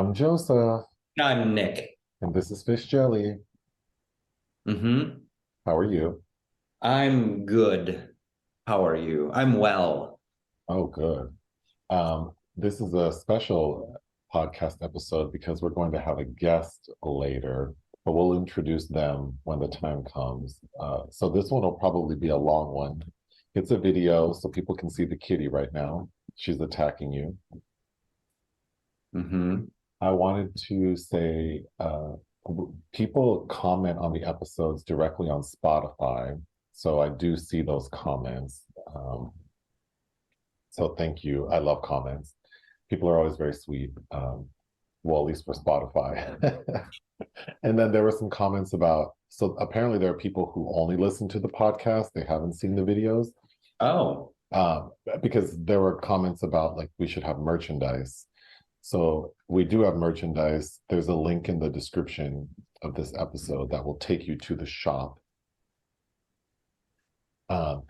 I'm Joseph, I'm Nick. and this is Fish Jelly. hmm How are you? I'm good. How are you? I'm well. Oh, good. This is a special podcast episode because we're going to have a guest later, but we'll introduce them when the time comes. So this one will probably be a long one. It's a video so people can see the kitty right now. She's attacking you. hmm I wanted to say people comment on the episodes directly on Spotify. So I do see those comments. So thank you. I love comments. People are always very sweet. Well, at least for Spotify. And then there were some comments about, so apparently there are people who only listen to the podcast. They haven't seen the videos. Oh, Um, because there were comments about like we should have merchandise. So we do have merchandise. There's a link in the description of this episode that will take you to the shop. Um,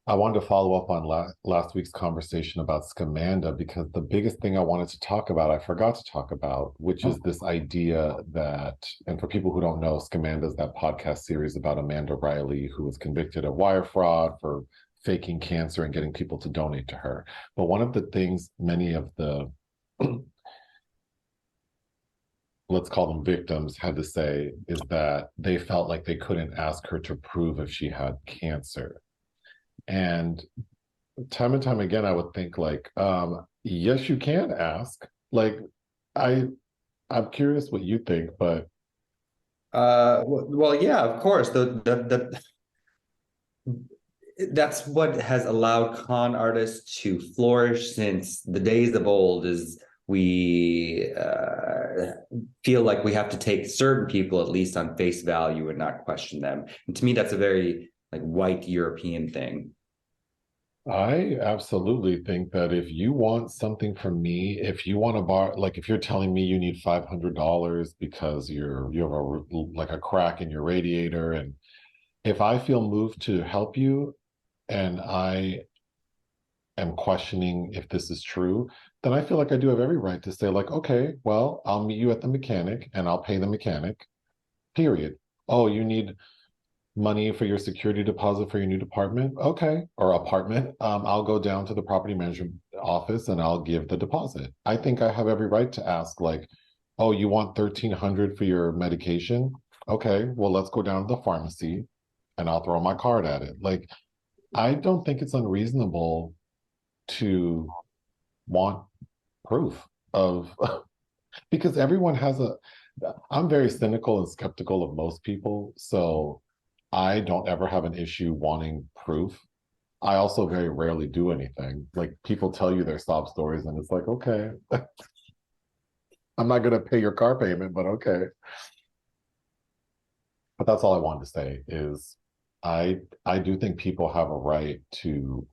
I wanted to follow up on last week's conversation about Scamanda because the biggest thing I wanted to talk about, I forgot to talk about, which is this idea that, and for people who don't know, Scamanda is that podcast series about Amanda Riley, who was convicted of wire fraud for faking cancer and getting people to donate to her. But one of the things many of the let's call them victims had to say is that they felt like they couldn't ask her to prove if she had cancer. And time again, I would think like, yes, you can ask. Like, I I'm curious what you think, but well, yeah, of course. That's what has allowed con artists to flourish since the days of old. Is we feel like we have to take certain people at least on face value and not question them. And to me, that's a very like white European thing. I absolutely think that if you want something from me, if you want to bar, like if you're telling me you need $500 because you have a like a crack in your radiator, and if I feel moved to help you, and I am questioning if this is true, then I feel like I do have every right to say, like, okay, well, I'll meet you at the mechanic and I'll pay the mechanic, period. Oh, you need money for your security deposit for your new department? Okay, or apartment. I'll go down to the property management office and I'll give the deposit. I think I have every right to ask, like, oh, you want 1,300 for your medication? Okay, well, let's go down to the pharmacy and I'll throw my card at it. Like, I don't think it's unreasonable to want proof of because everyone has a I'm very cynical and skeptical of most people, so I don't ever have an issue wanting proof. I also very rarely do anything. Like people tell you their sob stories and it's like, okay, I'm not gonna pay your car payment, but okay. But that's all I wanted to say is I do think people have a right to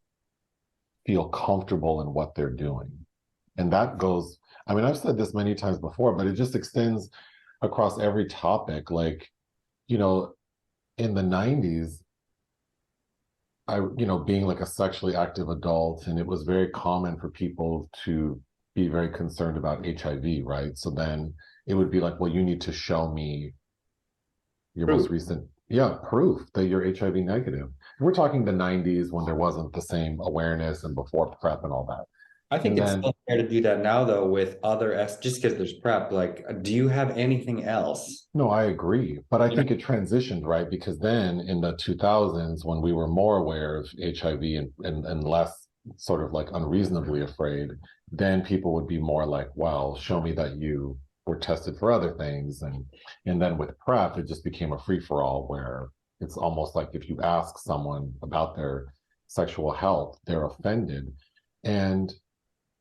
feel comfortable in what they're doing. And that goes, I mean, I've said this many times before, but it just extends across every topic. Like, you know, in the 90s, being like a sexually active adult, and it was very common for people to be very concerned about HIV, right? So then it would be like, well, you need to show me your most True. recent, yeah, proof that you're HIV negative. We're talking the 90s when there wasn't the same awareness and before PrEP and all that. I think And it's then still fair to do that now, though, with other S. Just because there's prep. Like, do you have anything else? no, I agree. But I You know, think it transitioned, right? Because then in the 2000s, when we were more aware of HIV and less sort of like unreasonably afraid, then people would be more like, well, show me that you were tested for other things. And then with PrEP, it just became a free-for-all where it's almost like if you ask someone about their sexual health, they're offended. And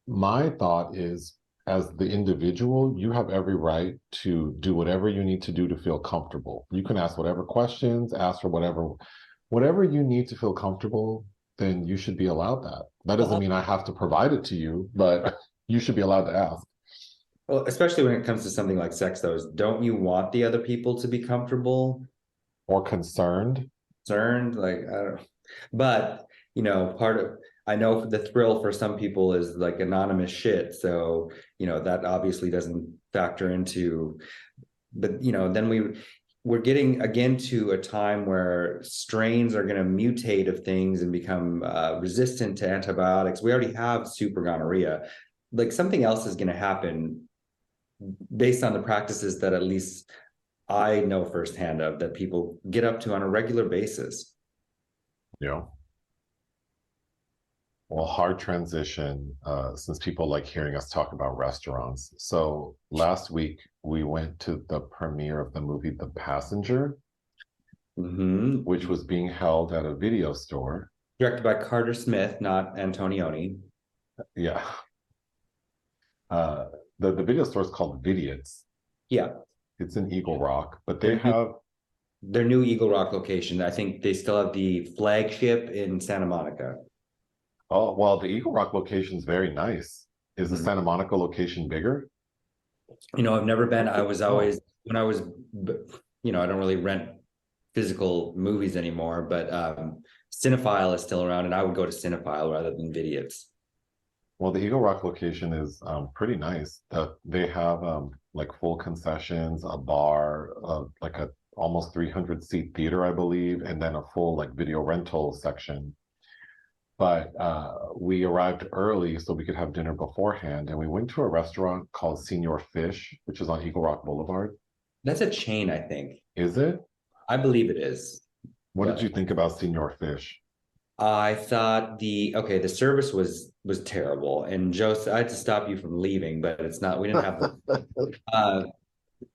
my thought is, as the individual, you have every right to do whatever you need to do to feel comfortable. You can ask whatever questions, ask for whatever you need to feel comfortable, then you should be allowed that. That doesn't well, mean I have to provide it to you, but you should be allowed to ask well, especially when it comes to something like sex, though, is don't you want the other people to be comfortable, or concerned. concerned? Like, I don't. But part of I know the thrill for some people is like anonymous shit. So, that obviously doesn't factor into, but then we're getting again to a time where strains are going to mutate of things and become resistant to antibiotics. We already have super gonorrhea. Like something else is going to happen based on the practices that at least I know firsthand of that people get up to on a regular basis. Yeah. Well, hard transition, since people like hearing us talk about restaurants. So last week we went to the premiere of the movie The Passenger, which was being held at a video store. Directed by Carter Smith, not Antonioni. Yeah. The video store is called Vidiots. Yeah. It's in Eagle Rock, but they have their new Eagle Rock location. I think they still have the flagship in Santa Monica. Oh, well, the Eagle Rock location is very nice. Is the Santa Monica location bigger? I've never been. I was always, when I was, I don't really rent physical movies anymore, but Cinephile is still around, and I would go to Cinephile rather than Vidiots. Well, the Eagle Rock location is pretty nice. They have like full concessions, a bar, like a almost 300-seat theater, I believe, and then a full like video rental section. But we arrived early so we could have dinner beforehand, and we went to a restaurant called Senior Fish, which is on Eagle Rock Boulevard. That's a chain, I think. Is it? I believe it is. What did you think about Senior Fish? I thought the service was terrible, and Joe, I had to stop you from leaving, but it's not. We didn't have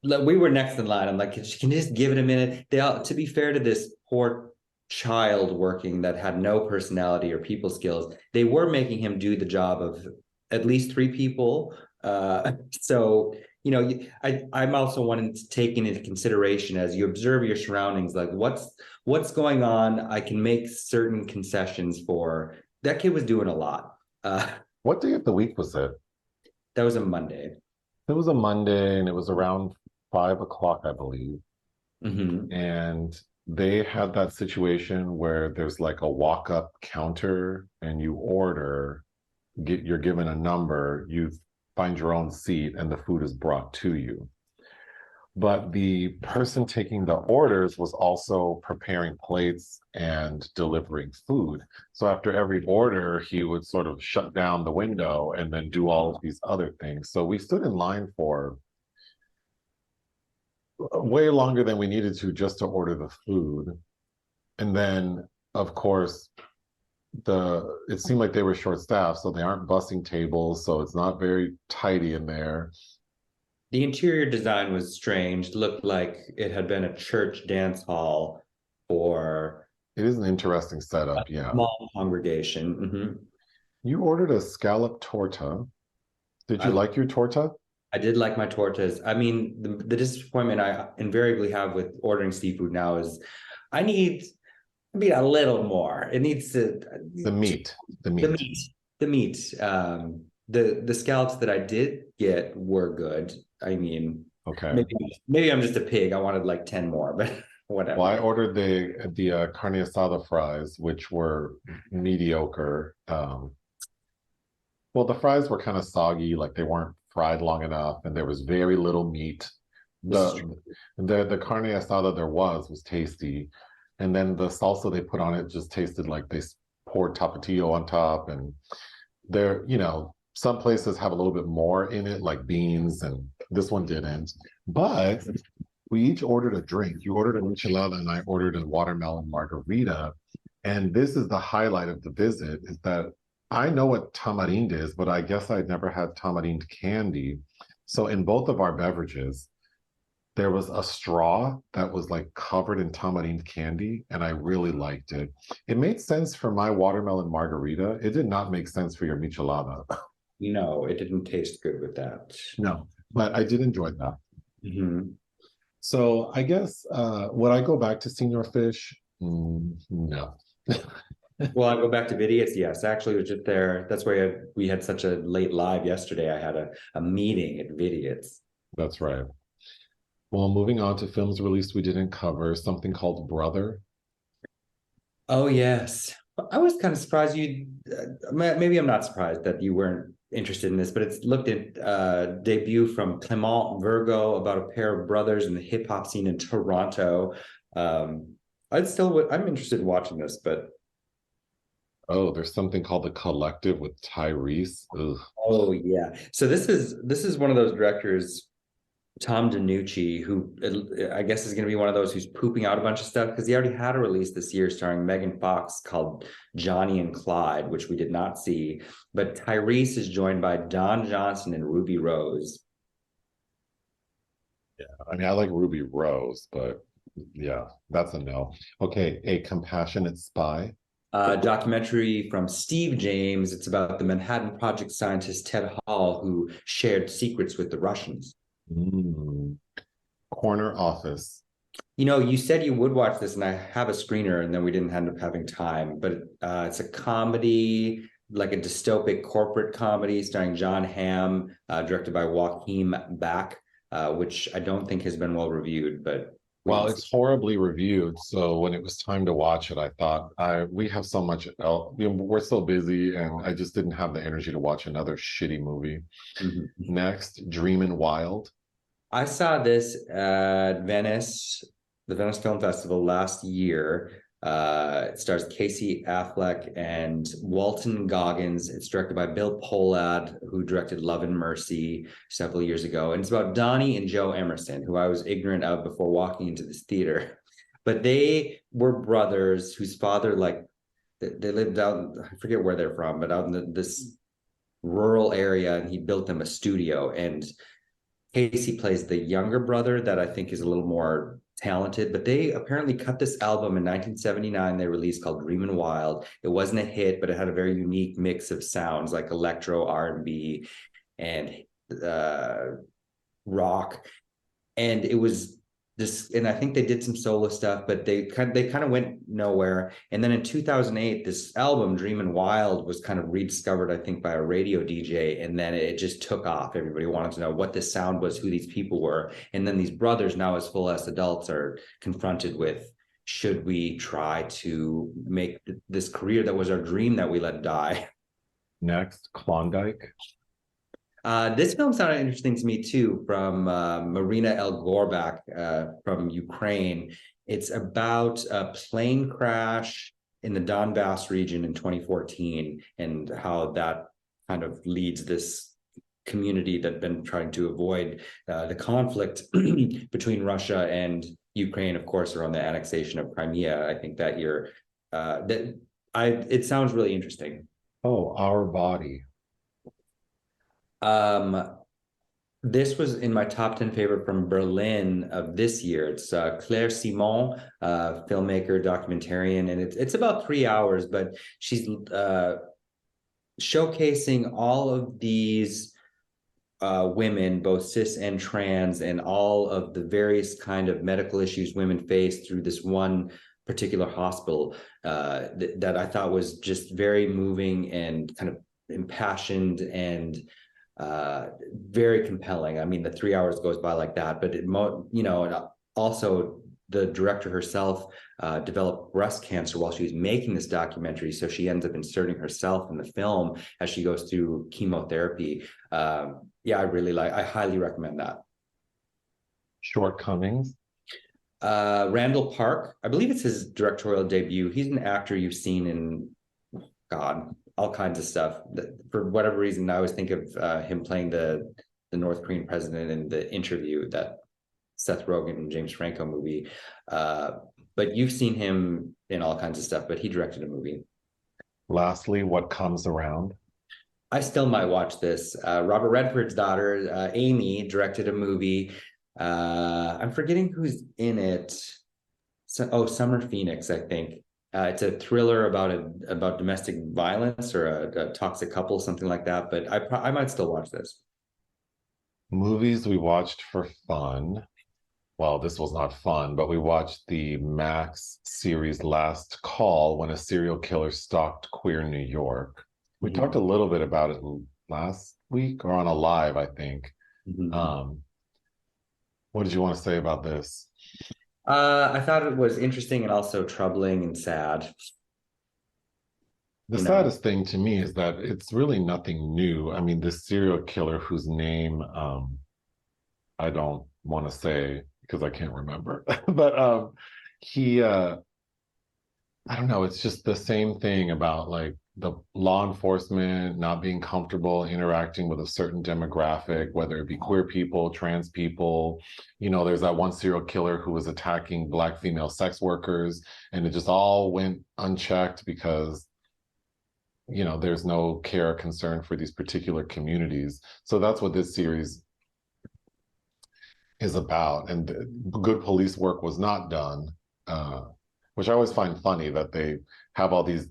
we were next in line. I'm like, can you just give it a minute? To be fair to this poor child working that had no personality or people skills, they were making him do the job of at least three people. So I'm also wanting to take into consideration as you observe your surroundings, like what's going on. I can make certain concessions for that. Kid was doing a lot. What day of the week was it? That was a Monday. It was a Monday, and it was around 5 o'clock, I believe. And they had that situation where there's like a walk-up counter, and you order, you're given a number, you find your own seat, and the food is brought to you. But the person taking the orders was also preparing plates and delivering food. So after every order, he would sort of shut down the window and then do all of these other things. So we stood in line for way longer than we needed to just to order the food. And then, of course, it seemed like they were short-staffed, so they aren't bussing tables, so it's not very tidy in there. The interior design was strange. Looked like it had been a church dance hall for. It is an interesting setup, yeah. Small congregation. You ordered a scallop torta. Did you like your torta? I did like my tortas. I mean, the disappointment I invariably have with ordering seafood now is I need a little more. It needs to the meat. The scallops that I did get were good. I mean, okay, maybe I'm just a pig. I wanted like 10 more, but whatever. Well, I ordered the carne asada fries, which were mediocre. Well, the fries were kind of soggy, like they weren't fried long enough, and there was very little meat. The carne asada there was tasty, and then the salsa they put on it just tasted like they poured tapatio on top. And there, some places have a little bit more in it, like beans, and this one didn't. But we each ordered a drink. You ordered a michelada, and I ordered a watermelon margarita. And this is the highlight of the visit, is that I know what tamarind is, but I guess I'd never had tamarind candy. So in both of our beverages, there was a straw that was like covered in tamarind candy, and I really liked it. It made sense for my watermelon margarita. It did not make sense for your michelada. No, it didn't taste good with that. No, but I did enjoy that. So I guess, would I go back to Senior Fish? No. Well, I go back to Vidiots. Yes, actually, it was just there. That's why we had such a late live yesterday. I had a meeting at Vidiots. That's right. Well, moving on to films released we didn't cover, something called Brother. Oh, yes. I was kind of surprised you. Maybe I'm not surprised that you weren't interested in this, but it's looked at debut from Clement Virgo about a pair of brothers in the hip hop scene in Toronto. Um, I'm interested in watching this, but Oh, there's something called The Collective with Tyrese. Ugh. oh yeah. So this is one of those directors, Tom DiNucci, who I guess is going to be one of those who's pooping out a bunch of stuff because he already had a release this year starring Megan Fox called Johnny and Clyde, which we did not see. But Tyrese is joined by Don Johnson and Ruby Rose. Yeah, I mean, I like Ruby Rose, but yeah, that's a no. Okay, A Compassionate Spy. Documentary from Steve James. It's about the Manhattan Project scientist Ted Hall, who shared secrets with the Russians. Mm. Corner Office. You know, you said you would watch this, and I have a screener, and then we didn't end up having time. But it's a comedy, like a dystopic corporate comedy starring John Hamm, directed by Joachim Back, which I don't think has been well reviewed, but we Well, can see. it's horribly reviewed, so when it was time to watch it, I thought I we have so much else, we're so busy, and I just didn't have the energy to watch another shitty movie. Mhm. Next, Dreamin' Wild. I saw this at Venice, the Venice Film Festival last year. It stars Casey Affleck and Walton Goggins. It's directed by Bill Pohlad, who directed Love and Mercy several years ago. And it's about Donnie and Joe Emerson, who I was ignorant of before walking into this theater. But they were brothers whose father, like, they lived out, I forget where they're from, but out in this rural area, and he built them a studio. And Casey plays the younger brother that I think is a little more talented, but they apparently cut this album in 1979. They released called Dreamin' Wild. It wasn't a hit, but it had a very unique mix of sounds like electro, R&B, and uh, rock. And it was this, and I think they did some solo stuff, but they kind of went nowhere. And then in 2008, this album Dreamin' Wild was kind of rediscovered, I think, by a radio DJ, and then it just took off. Everybody wanted to know what this sound was, who these people were, and then these brothers, now as full as adults, are confronted with, should we try to make this career that was our dream that we let die? Next, Klondike. This film sounded interesting to me too, from Marina El Gorbak from Ukraine. It's about a plane crash in the Donbass region in 2014 and how that kind of leads this community that had been trying to avoid the conflict between Russia and Ukraine, of course, around the annexation of Crimea, I think that year. It sounds really interesting. Oh, Our Body. Um, this was in my top 10 favorite from Berlin of this year. It's Claire Simon, filmmaker, documentarian, and it's about 3 hours, but she's showcasing all of these women, both cis and trans, and all of the various kind of medical issues women face through this one particular hospital that I thought was just very moving and kind of impassioned and very compelling. I mean, the 3 hours goes by like that, but and also the director herself developed breast cancer while she was making this documentary, so she ends up inserting herself in the film as she goes through chemotherapy. Yeah, I highly recommend that. Shortcomings. Randall Park, I believe it's his directorial debut. He's an actor you've seen in, God, all kinds of stuff. For whatever reason, I always think of him playing the North Korean president in The Interview, that Seth Rogen and James Franco movie. But you've seen him in all kinds of stuff, but he directed a movie. Lastly, What Comes Around. I still might watch this. Robert Redford's daughter, Amy, directed a movie. I'm forgetting who's in it. Summer Phoenix, I think. It's a thriller about domestic violence or a toxic couple, something like that. But I might still watch this. Movies we watched for fun. Well, this was not fun, but we watched the Max series Last Call when a serial killer stalked queer New York. We talked a little bit about it last week or on a live, I think. Mhm. What did you want to say about this? I thought it was interesting and also troubling and sad. The you know. saddest thing to me is that it's really nothing new. I mean, this serial killer whose name I don't want to say because I can't remember, but he I don't know, it's just the same thing about like the law enforcement not being comfortable interacting with a certain demographic, whether it be queer people, trans people. You know, there's that one serial killer who was attacking Black female sex workers, and it just all went unchecked because, you know, there's no care or concern for these particular communities. So that's what this series is about. And good police work was not done, uh, which I always find funny that they have all these.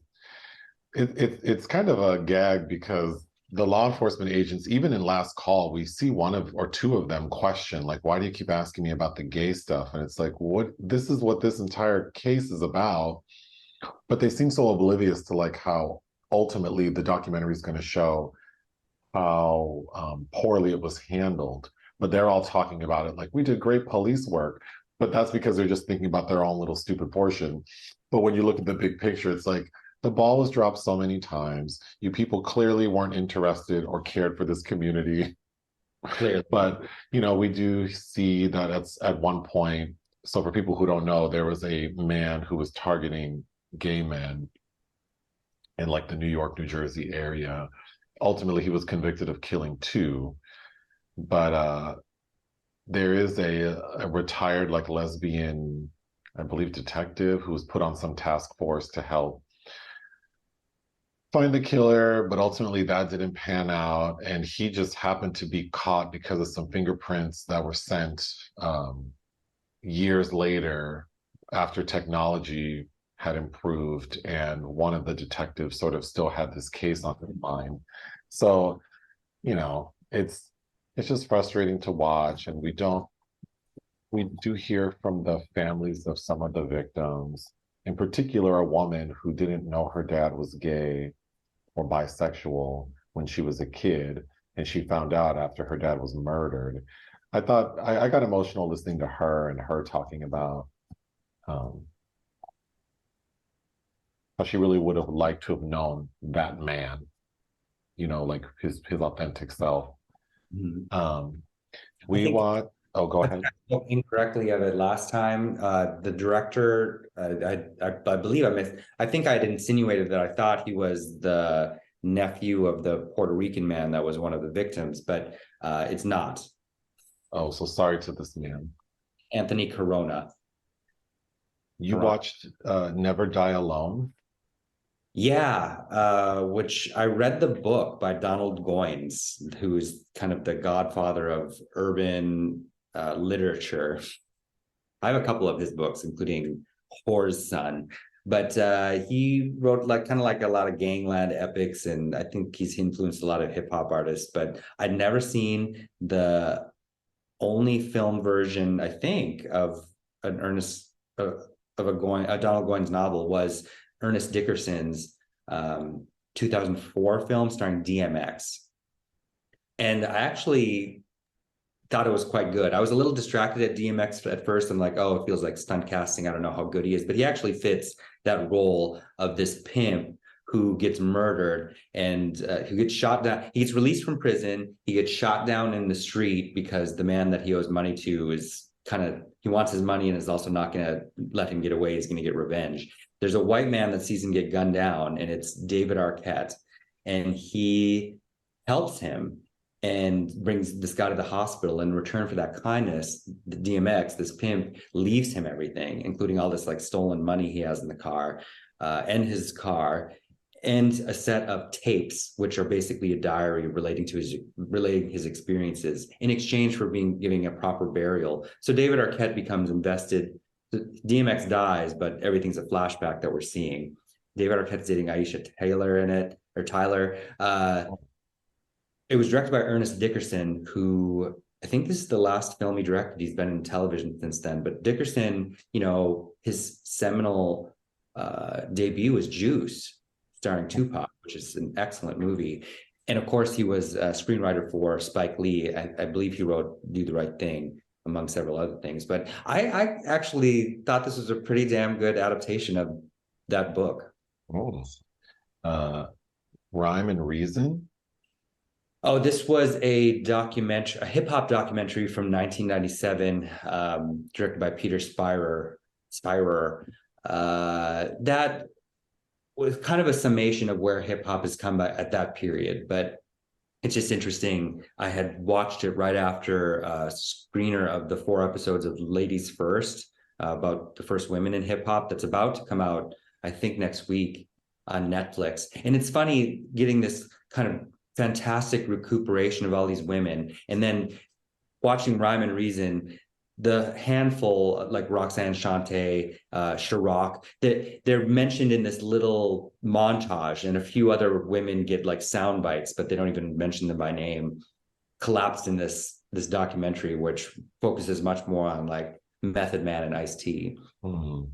It's kind of a gag because the law enforcement agents, even in Last Call, we see one of or two of them question, like, why do you keep asking me about the gay stuff? And it's like, what? This is what this entire case is about. But they seem so oblivious to like how ultimately the documentary is going to show how poorly it was handled. But they're all talking about it like we did great police work. But that's because they're just thinking about their own little stupid portion. But when you look at the big picture, it's like the ball was dropped so many times. You people clearly weren't interested or cared for this community. Clearly. But you know, we do see that at one point. So for people who don't know, there was a man who was targeting gay men in like the New York, New Jersey area. Ultimately, he was convicted of killing two, but there is a retired like lesbian, I believe, detective who was put on some task force to help find the killer, but ultimately that didn't pan out, and he just happened to be caught because of some fingerprints that were sent years later after technology had improved, and one of the detectives sort of still had this case on his mind. So, you know, it's just frustrating to watch, and we do hear from the families of some of the victims, in particular a woman who didn't know her dad was gay or bisexual when she was a kid, and she found out after her dad was murdered. I thought I got emotional listening to her and her talking about um, how she really would have liked to have known that man, you know, like his authentic self. Mhm. Um, I we think want. Oh, go I ahead. spoke incorrectly of it last time. The director, I believe I missed. I think I had insinuated that I thought he was the nephew of the Puerto Rican man that was one of the victims, but it's not. Oh, so sorry to this man. Anthony Corona. You Corona. watched Never Die Alone? Yeah, which I read the book by Donald Goines, who's kind of the godfather of urban literature. I have a couple of his books, including Whore's Son. But he wrote like kind of like a lot of gangland epics, and I think he's influenced a lot of hip hop artists. But I'd never seen the only film version, I think, of an a Donald Goines novel was Ernest Dickerson's um, 2004 film starring DMX. And I actually thought it was quite good. I was a little distracted at DMX at first. I'm like, oh, it feels like stunt casting. I don't know how good he is, but he actually fits that role of this pimp who gets murdered and who gets shot down. He gets released from prison. He gets shot down in the street because the man that he owes money to is kind of, he wants his money and is also not going to let him get away. He's going to get revenge. There's a white man that sees him get gunned down, and it's David Arquette, and he helps him and brings this guy to the hospital. In return for that kindness, the DMX, this pimp, leaves him everything, including all this like stolen money he has in the car, and his car, and a set of tapes, which are basically a diary relating his experiences in exchange for giving a proper burial. So David Arquette becomes invested. DMX dies, but everything's a flashback that we're seeing. David Arquette's dating Aisha Taylor in it, or Tyler. It was directed by Ernest Dickerson, who I think this is the last film he directed. He's been in television since then. But Dickerson, you know, his seminal debut was Juice, starring Tupac, which is an excellent movie. And of course, he was a screenwriter for Spike Lee. I believe he wrote Do the Right Thing, among several other things. But I actually thought this was a pretty damn good adaptation of that book. Oh. Uh, Rhyme and Reason. Oh, this was a documentary, a hip hop documentary from 1997, directed by Peter Spirer. That was kind of a summation of where hip hop has come by at that period. But it's just interesting. I had watched it right after a screener of the 4 episodes of Ladies First, about the first women in hip hop, that's about to come out, I think, next week on Netflix. And it's funny getting this kind of fantastic recuperation of all these women, and then watching Rhyme and Reason, the handful like Roxanne Shante, Chirac, that they're mentioned in this little montage, and a few other women get like sound bites, but they don't even mention them by name, collapsed in this documentary, which focuses much more on like Method Man and Ice-T. Mhm.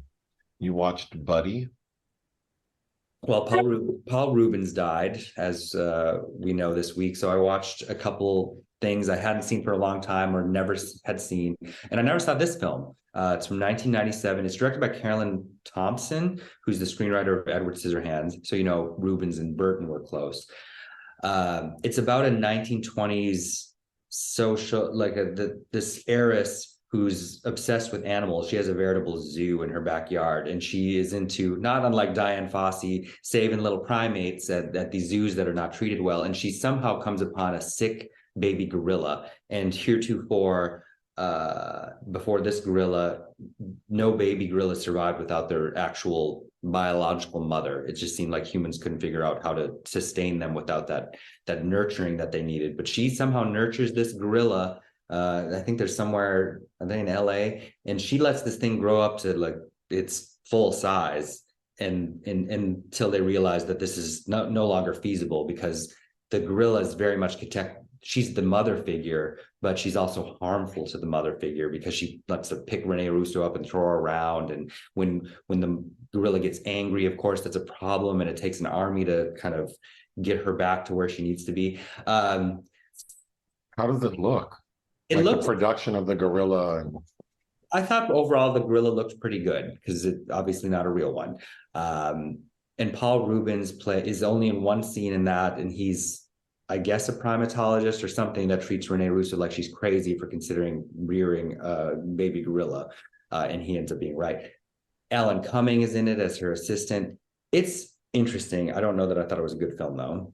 You watched Buddy? Well, Paul Rubens died, as we know, this week. So I watched a couple things I hadn't seen for a long time or never had seen. And I never saw this film. It's from 1997. It's directed by Carolyn Thompson, who's the screenwriter of Edward Scissorhands. So, Rubens and Burton were close. It's about a 1920s social, like this heiress who's obsessed with animals. She has a veritable zoo in her backyard, and she is into, not unlike Diane Fossey, saving little primates at these zoos that are not treated well. And she somehow comes upon a sick baby gorilla. And heretofore, before this gorilla, no baby gorilla survived without their actual biological mother. It just seemed like humans couldn't figure out how to sustain them without that nurturing that they needed. But she somehow nurtures this gorilla. I think there's somewhere, I think in LA, and she lets this thing grow up to like its full size, and until they realize that this is no longer feasible, because the gorilla is very much she's the mother figure, but she's also harmful to the mother figure because she lets her pick Rene Russo up and throw her around. And when the gorilla gets angry, of course, that's a problem, and it takes an army to kind of get her back to where she needs to be. How does it look? It Like looked, the production of the gorilla. I thought overall the gorilla looked pretty good, because it's obviously not a real one. And Paul Rubens is only in one scene in that, and he's, I guess, a primatologist or something that treats Rene Russo like she's crazy for considering rearing a baby gorilla, and he ends up being right. Alan Cumming is in it as her assistant. It's interesting. I don't know that I thought it was a good film, though.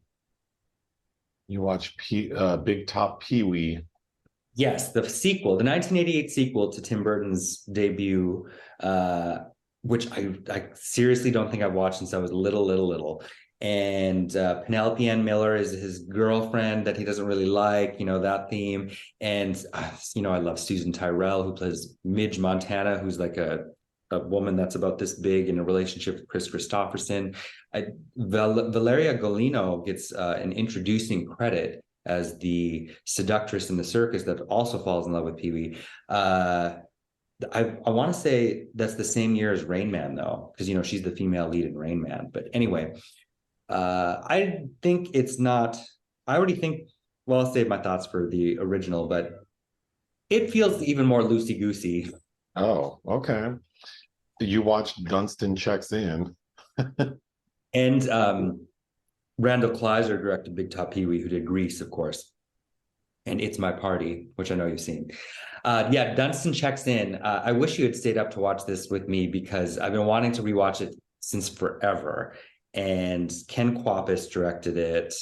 You watch Big Top Pee-wee. Yes, the sequel, the 1988 sequel to Tim Burton's debut, which I seriously don't think I've watched since I was little. And Penelope Ann Miller is his girlfriend that he doesn't really like, that theme. And, I love Susan Tyrrell, who plays Midge Montana, who's like a woman that's about this big in a relationship with Chris Christopherson. Valeria Golino gets an introducing credit as the seductress in the circus that also falls in love with Pee-wee. I want to say that's the same year as Rain Man, though, because she's the female lead in Rain Man. But anyway, I think it's not. I already think. Well, I'll save my thoughts for the original, but it feels even more loosey goosey. Oh, okay. You watched Dunstan Checks In. And Randall Kleiser directed Big Top Pee-wee, who did Grease, of course, and It's My Party, which I know you've seen. Yeah, Dunstan Checks In. I wish you had stayed up to watch this with me, because I've been wanting to rewatch it since forever. And Ken Kwapis directed it,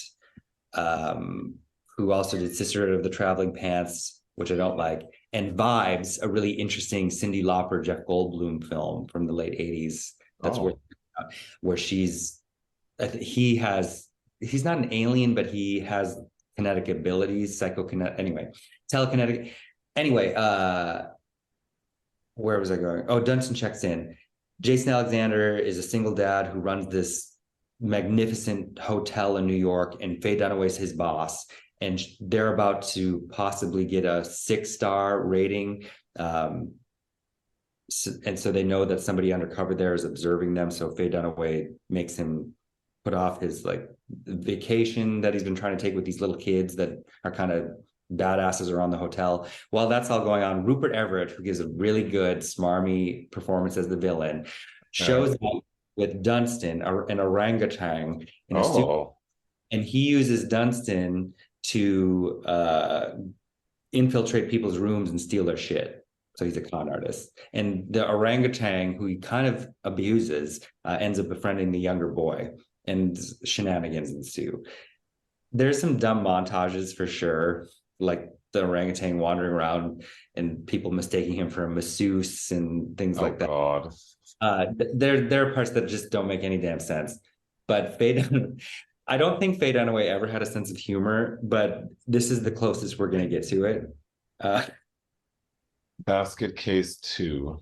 who also did Sisterhood of the Traveling Pants, which I don't like, and Vibes, a really interesting Cyndi Lauper, Jeff Goldblum film from the late 80s. That's where he's not an alien, but he has kinetic abilities, telekinetic. Anyway, where was I going? Oh, Dunstan Checks In. Jason Alexander is a single dad who runs this magnificent hotel in New York, and Faye Dunaway's his boss. And they're about to possibly get a 6-star rating. And so they know that somebody undercover there is observing them. So Faye Dunaway makes him put off his vacation that he's been trying to take with these little kids that are kind of badasses around the hotel. While that's all going on, Rupert Everett, who gives a really good smarmy performance as the villain, shows up with Dunstan, an orangutan in a suit, Oh, and he uses Dunstan to infiltrate people's rooms and steal their shit. So he's a con artist. And the orangutan, who he kind of abuses, ends up befriending the younger boy, and shenanigans ensue. There's some dumb montages for sure, like the orangutan wandering around and people mistaking him for a masseuse and things oh like that. God. There are parts that just don't make any damn sense. But I don't think Faye Dunaway ever had a sense of humor, but this is the closest we're gonna get to it. Uh, Basket Case 2.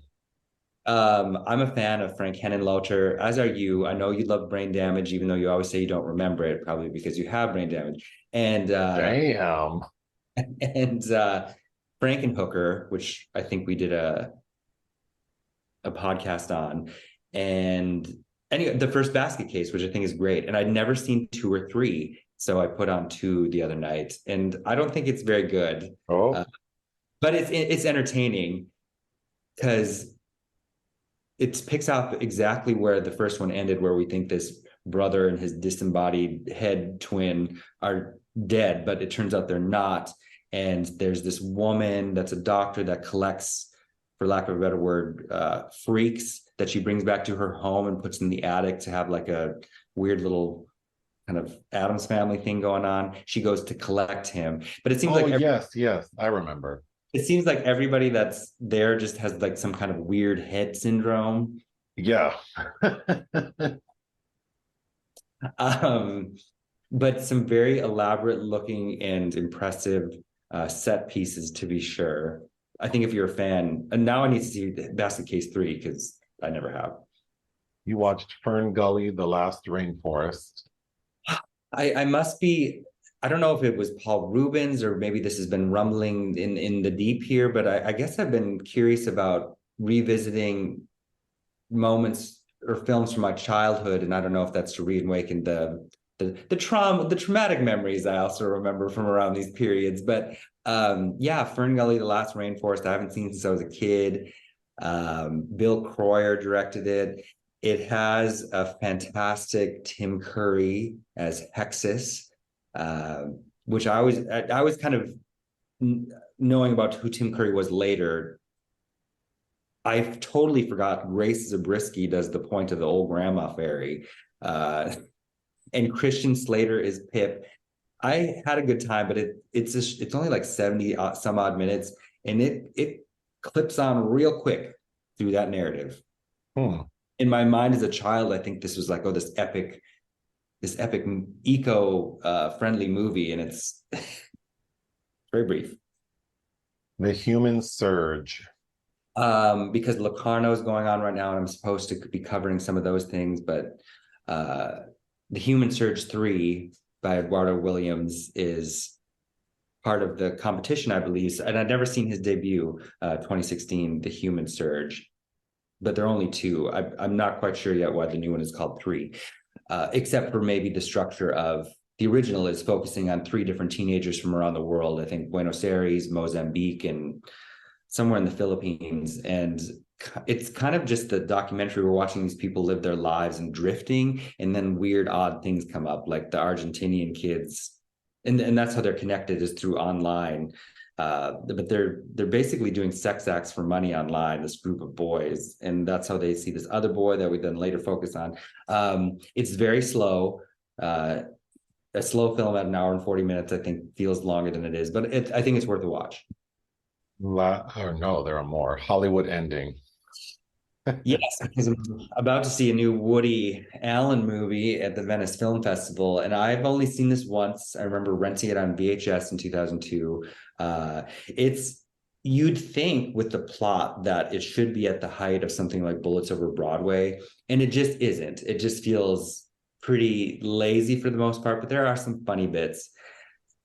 I'm a fan of Frank Henenlotter, as are you. I know you love Brain Damage, even though you always say you don't remember it, probably because you have brain damage. And Damn. and Frankenhooker, which I think we did a podcast on, and anyway, the first Basket Case, which I think is great. And I'd never seen 2 or 3, so I put on 2 the other night, and I don't think it's very good, Oh, but it's entertaining because it picks up exactly where the first one ended, where we think this brother and his disembodied head twin are dead, but it turns out they're not. And there's this woman that's a doctor that collects, for lack of a better word, freaks that she brings back to her home and puts in the attic to have like a weird little kind of Addams Family thing going on. She goes to collect him, but it seems oh, like yes, yes, I remember. it seems like everybody that's there just has like some kind of weird head syndrome. Yeah. Um, but some very elaborate looking and impressive set pieces, to be sure. I think if you're a fan, and now I need to see Basket Case 3 because I never have. You watched Fern Gully, The Last Rainforest. I must be. I don't know if it was Paul Rubens or maybe this has been rumbling in the deep here, but I guess I've been curious about revisiting moments or films from my childhood, and I don't know if that's to reawaken the traumatic memories I also remember from around these periods. But yeah, Fern Gully, The Last Rainforest, I haven't seen since I was a kid. Bill Croyer directed it. It has a fantastic Tim Curry as Hexus, which I was kind of knowing about who Tim Curry was later. I totally forgot Grace Zabriskie does the point of the old grandma fairy. And Christian Slater is Pip. I had a good time, but it's only like 70 some odd minutes, and it clips on real quick through that narrative. Hmm. In my mind as a child, I think this was like, oh, this epic eco friendly movie, and it's very brief. The Human Surge. Because Locarno is going on right now, and I'm supposed to be covering some of those things, but The Human Surge 3 by Eduardo Williams is part of the competition, I believe. And I'd never seen his debut, 2016, The Human Surge, but there are only 2. I'm not quite sure yet why the new one is called 3, except for maybe the structure of the original is focusing on 3 different teenagers from around the world. I think Buenos Aires, Mozambique, and somewhere in the Philippines. And it's kind of just the documentary. We're watching these people live their lives and drifting, and then weird, odd things come up, like the Argentinian kids. And that's how they're connected, is through online. But they're basically doing sex acts for money online, this group of boys. And that's how they see this other boy that we then later focus on. It's very slow. A slow film at 1 hour and 40 minutes, I think, feels longer than it is, but I think it's worth a watch. Or no, there are more. Hollywood Ending. Yes, because I'm about to see a new Woody Allen movie at the Venice Film Festival, and I've only seen this once. I remember renting it on VHS in 2002. You'd think with the plot that it should be at the height of something like Bullets Over Broadway, and it just isn't. It just feels pretty lazy for the most part, but there are some funny bits.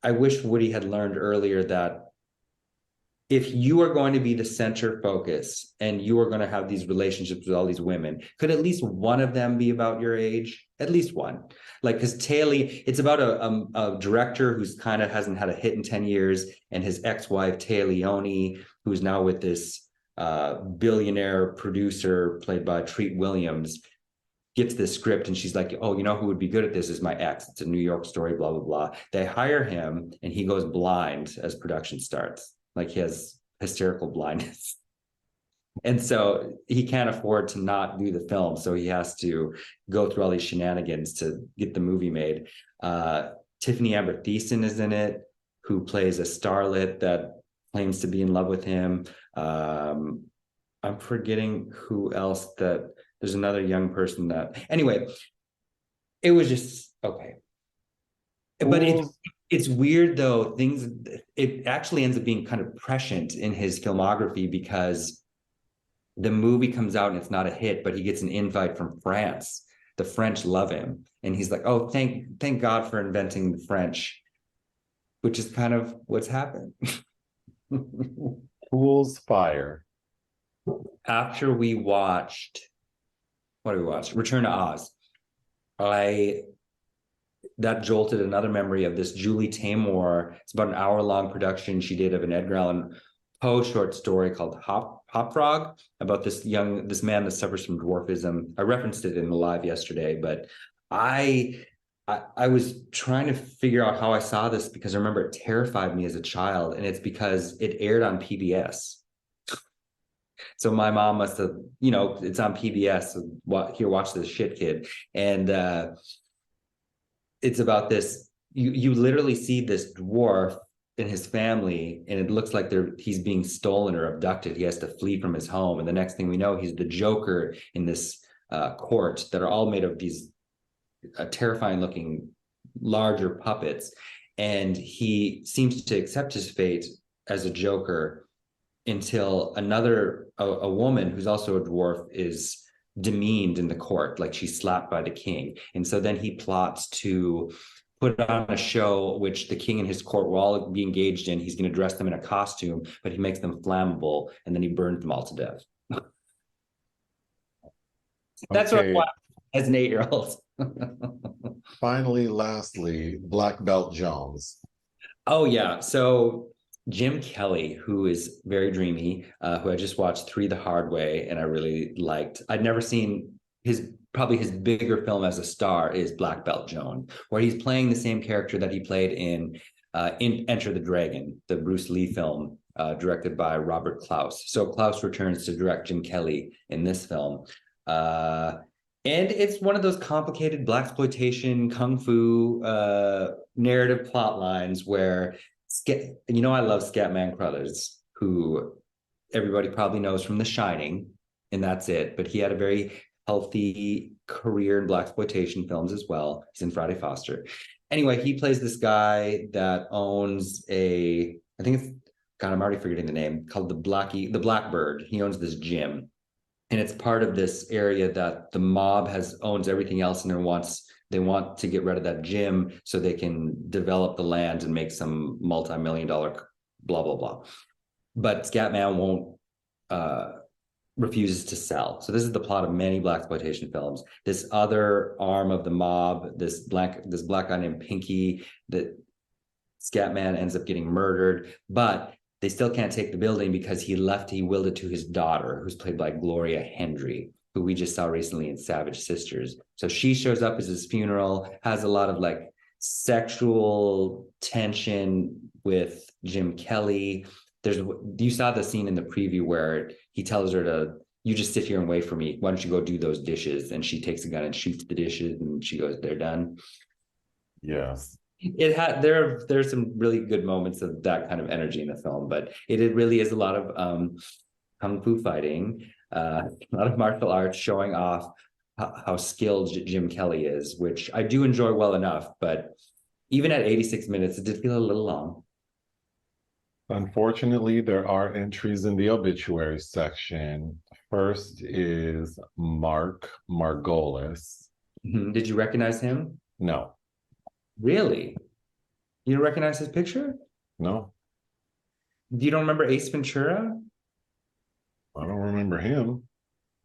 I wish Woody had learned earlier that if you are going to be the center focus and you are going to have these relationships with all these women, could at least one of them be about your age? At least one. Like, because Taylor, it's about a director who's kind of hasn't had a hit in 10 years, and his ex-wife, Taylor Leone, who's now with this billionaire producer played by Treat Williams. gets this script and she's like, oh, you know who would be good at this is my ex. It's a New York story, blah, blah, blah. They hire him and he goes blind as production starts. Like he has hysterical blindness. And so he can't afford to not do the film. So he has to go through all these shenanigans to get the movie made. Tiffany Amber Thiessen is in it, who plays a starlet that claims to be in love with him. I'm forgetting who else that there's another young person that anyway, it was just okay. But it's weird though, it actually ends up being kind of prescient in his filmography because the movie comes out and it's not a hit, but he gets an invite from France. The French love him. And he's like, oh, thank God for inventing the French, which is kind of what's happened. Fool's Fire. After we watched, what did we watch? Return to Oz. That jolted another memory of this Julie Taymor. It's about an hour-long production she did of an Edgar Allan Poe short story called Hop Frog, about this man that suffers from dwarfism. I referenced it in the live yesterday, but I was trying to figure out how I saw this because I remember it terrified me as a child, and it's because it aired on PBS. So my mom must have, it's on PBS. So here, watch this shit, kid. And it's about this. You literally see this dwarf and his family, and it looks like he's being stolen or abducted. He has to flee from his home, and the next thing we know, he's the Joker in this court that are all made of these terrifying-looking, larger puppets. And he seems to accept his fate as a Joker until a woman who's also a dwarf is demeaned in the court, like she's slapped by the king. And so then he plots to put on a show which the king and his court will all be engaged in. He's going to dress them in a costume, but he makes them flammable, and then he burns them all to death. That's what I watched as an 8-year-old. Finally, lastly, Black Belt Jones. Oh, yeah. So Jim Kelly, who is very dreamy, who I just watched 3 the Hard Way, and I really liked. I'd never seen probably his bigger film as a star is Black Belt Jones, where he's playing the same character that he played in Enter the Dragon, the Bruce Lee film, directed by Robert Klaus. So Klaus returns to direct Jim Kelly in this film. And it's one of those complicated blaxploitation kung fu narrative plot lines where, I love Scatman Crothers, who everybody probably knows from The Shining, and that's it. But he had a very healthy career in blaxploitation films as well. He's in Friday Foster. Anyway, he plays this guy that owns I'm already forgetting the name, called the Blackbird. He owns this gym. And it's part of this area that the mob owns everything else, and they want to get rid of that gym so they can develop the land and make some multi-million-dollar blah, blah, blah. But Scatman refuses to sell. So this is the plot of many blaxploitation films. This other arm of the mob, this black guy named Pinky, that Scatman ends up getting murdered, but they still can't take the building because he willed it to his daughter, who's played by Gloria Hendry, who we just saw recently in Savage Sisters. So she shows up at his funeral, has a lot of sexual tension with Jim Kelly. You saw the scene in the preview where he tells her you just sit here and wait for me. Why don't you go do those dishes? And she takes a gun and shoots the dishes, and she goes, they're done. Yes. There's some really good moments of that kind of energy in the film, but it really is a lot of kung fu fighting, a lot of martial arts, showing off how skilled Jim Kelly is, which I do enjoy well enough. But even at 86 minutes, it did feel a little long. Unfortunately, there are entries in the obituary section. First is Mark Margolis. Did you recognize him? No. Really? You don't recognize his picture? No. You don't remember Ace Ventura? I don't remember him.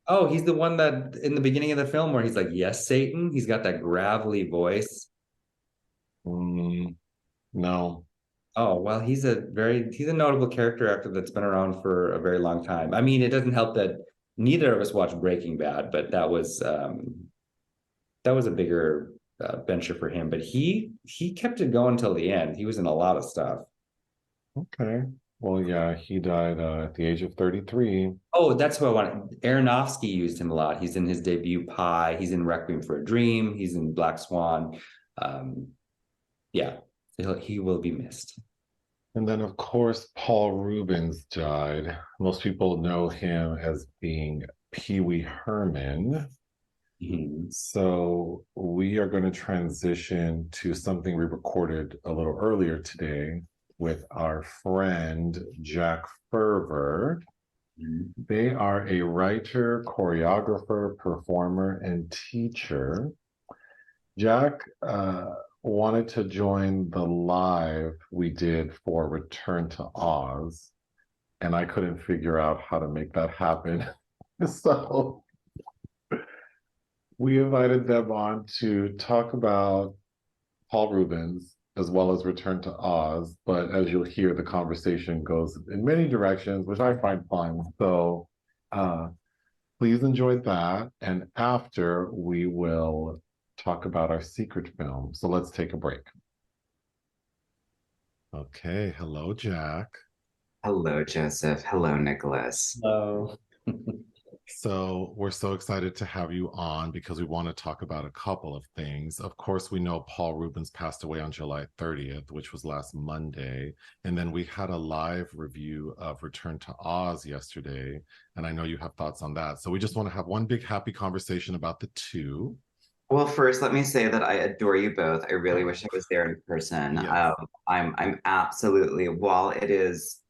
Oh, he's the one that in the beginning of the film where he's like, yes, Satan. He's got that gravelly voice. No. Oh, well, he's a notable character actor that's been around for a very long time. I mean, it doesn't help that neither of us watched Breaking Bad, but that was was a bigger venture for him, but he kept it going till the end. He was in a lot of stuff. Okay. Well, yeah, he died at the age of 33. Oh, that's who I wanted. Aronofsky used him a lot. He's in his debut Pi. He's in Requiem for a Dream. He's in Black Swan. Um, yeah, he will be missed. And then, of course, Paul Rubens died. Most people know him as being Pee Wee Herman. Mhm. So we are going to transition to something we recorded a little earlier today with our friend Jack Ferver. They are a writer, choreographer, performer, and teacher. Jack wanted to join the live we did for Return to Oz, and I couldn't figure out how to make that happen. So we invited them on to talk about Paul Rubens as well as Return to Oz. But as you'll hear, the conversation goes in many directions, which I find fun. So uh, please enjoy that. And after, we will talk about our secret film. So let's take a break. Okay. Hello, Jack. Hello, Joseph. Hello, Nicholas. Hello. So we're so excited to have you on because we want to talk about a couple of things. Of course, we know Paul Rubens passed away on July 30th, which was last Monday. And then we had a live review of Return to Oz yesterday. And I know you have thoughts on that. So we just want to have one big happy conversation about the two. Well, first, let me say that I adore you both. I really wish I was there in person. Yes. I'm absolutely, while it is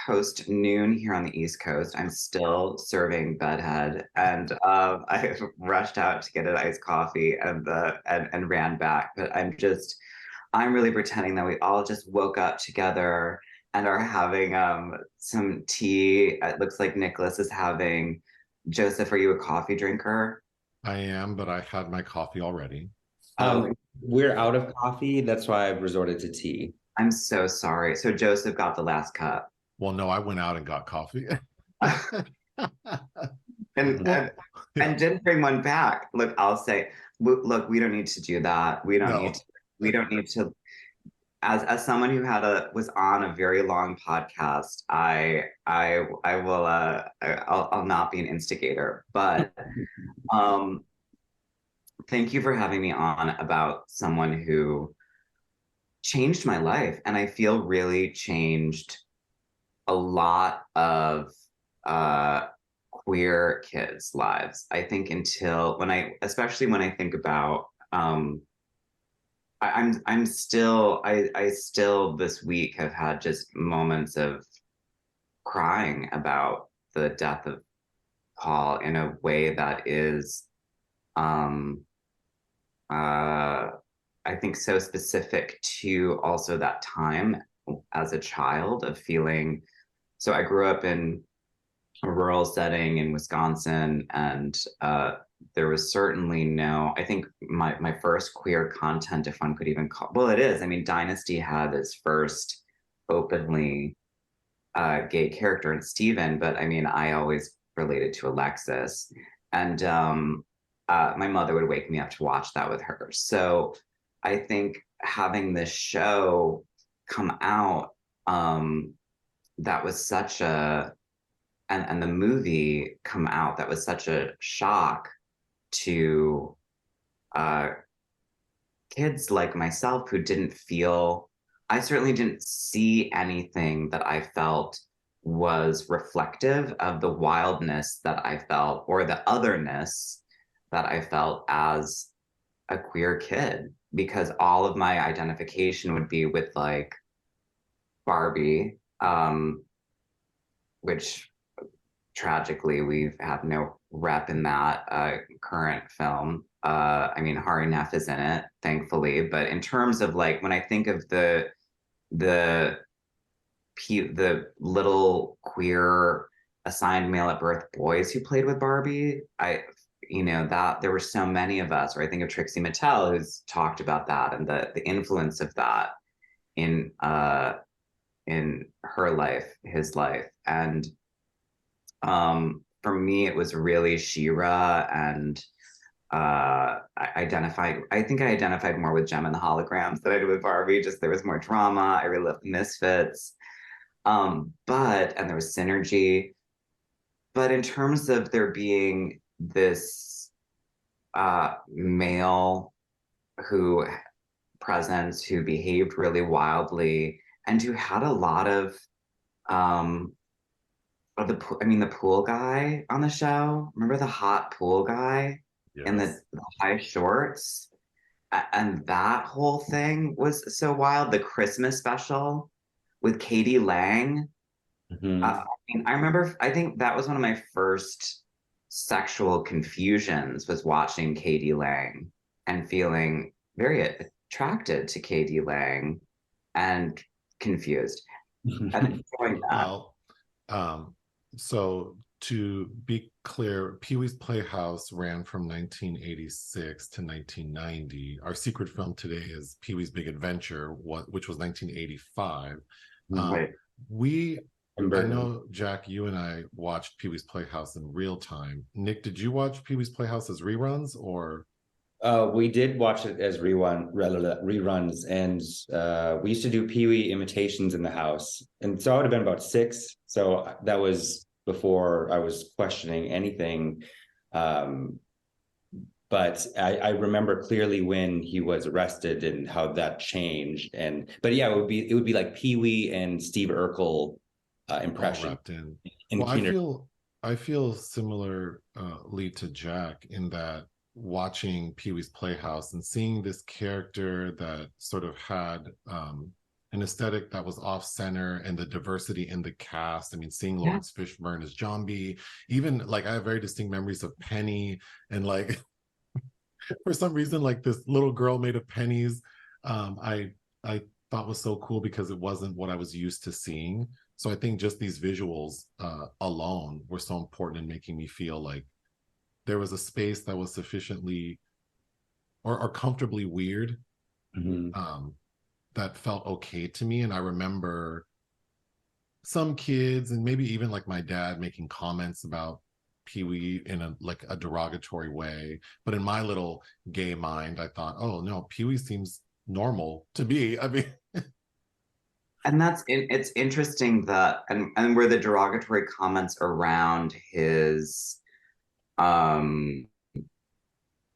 post noon here on the East Coast, I'm still serving bedhead, and I rushed out to get an iced coffee and ran back. But I'm really pretending that we all just woke up together and are having some tea. It looks like Nicholas is having. Joseph, are you a coffee drinker? I am, but I had my coffee already. We're out of coffee. That's why I've resorted to tea. I'm so sorry. So Joseph got the last cup. Well, no, I went out and got coffee. and, Well, and and didn't bring one back. Look, I'll say, look, we don't need to do that. no. We don't need to. As someone who was on a very long podcast, I will I'll not be an instigator, but thank you for having me on about someone who changed my life, and I feel really changed a lot of queer kids' lives. I think especially when I think about, I'm still, I still this week have had just moments of crying about the death of Paul in a way that is, I think, so specific to also that time as a child of feeling. So I grew up in a rural setting in Wisconsin, and there was certainly I think my first queer content, if one could even call, well, it is. I mean, Dynasty had its first openly gay character in Steven, but I mean, I always related to Alexis. And my mother would wake me up to watch that with her. So I think having this show come out, that was such and the movie come out, that was such a shock to kids like myself who I certainly didn't see anything that I felt was reflective of the wildness that I felt or the otherness that I felt as a queer kid, because all of my identification would be with like Barbie, which tragically we have no rep in that current film. I mean, Hari Nef is in it, thankfully, but in terms of like when I think of the little queer assigned male at birth boys who played with Barbie, that there were so many of us. Or I think of Trixie Mattel, who's talked about that and the influence of that in her life, his life. And for me, it was really She-Ra and I think I identified more with Gem and the Holograms than I did with Barbie. Just there was more drama. I really loved Misfits. And there was synergy. But in terms of there being this male who presence who behaved really wildly and who had a lot um of the pool guy on the show. Remember the hot pool guy in Yes. the high shorts? And that whole thing was so wild. The Christmas special with Katie Lang. Mhm. I remember, I think that was one of my first sexual confusions was watching Katie Lang and feeling very attracted to Katie Lang and confused. And enjoying that. Well, um, so to be clear, Pee-wee's Playhouse ran from 1986 to 1990. Our secret film today is Pee-wee's Big Adventure, which was 1985. Um, Right. we, Tim I Burton. know, Jack, you and I watched Pee-wee's Playhouse in real time. Nick, did you watch Pee-wee's Playhouse as reruns or? We did watch it as reruns, and we used to do Pee Wee imitations in the house. And so I would have been about 6. So that was before I was questioning anything. Um, but I remember clearly when he was arrested and how that changed. But yeah, it would be like Pee Wee and Steve Urkel All impression wrapped in. in Well, I kinder. feel I feel similarly to Jack in that watching Pee Wee's Playhouse and seeing this character that sort of had an aesthetic that was off center and the diversity in the cast. I mean, seeing Yeah. Lawrence Fishburne as John B, even like I have very distinct memories of Penny and like for some reason like this little girl made of pennies I thought was so cool because it wasn't what I was used to seeing. So I think just these visuals alone were so important in making me feel like there was a space that was sufficiently or comfortably weird, Mhm. um, that felt okay to me. And I remember some kids and maybe even like my dad making comments about Pee-wee in a like a derogatory way. But in my little gay mind, I thought, oh no, Pee-wee seems normal to me. I mean, And it's interesting that and were the derogatory comments around his um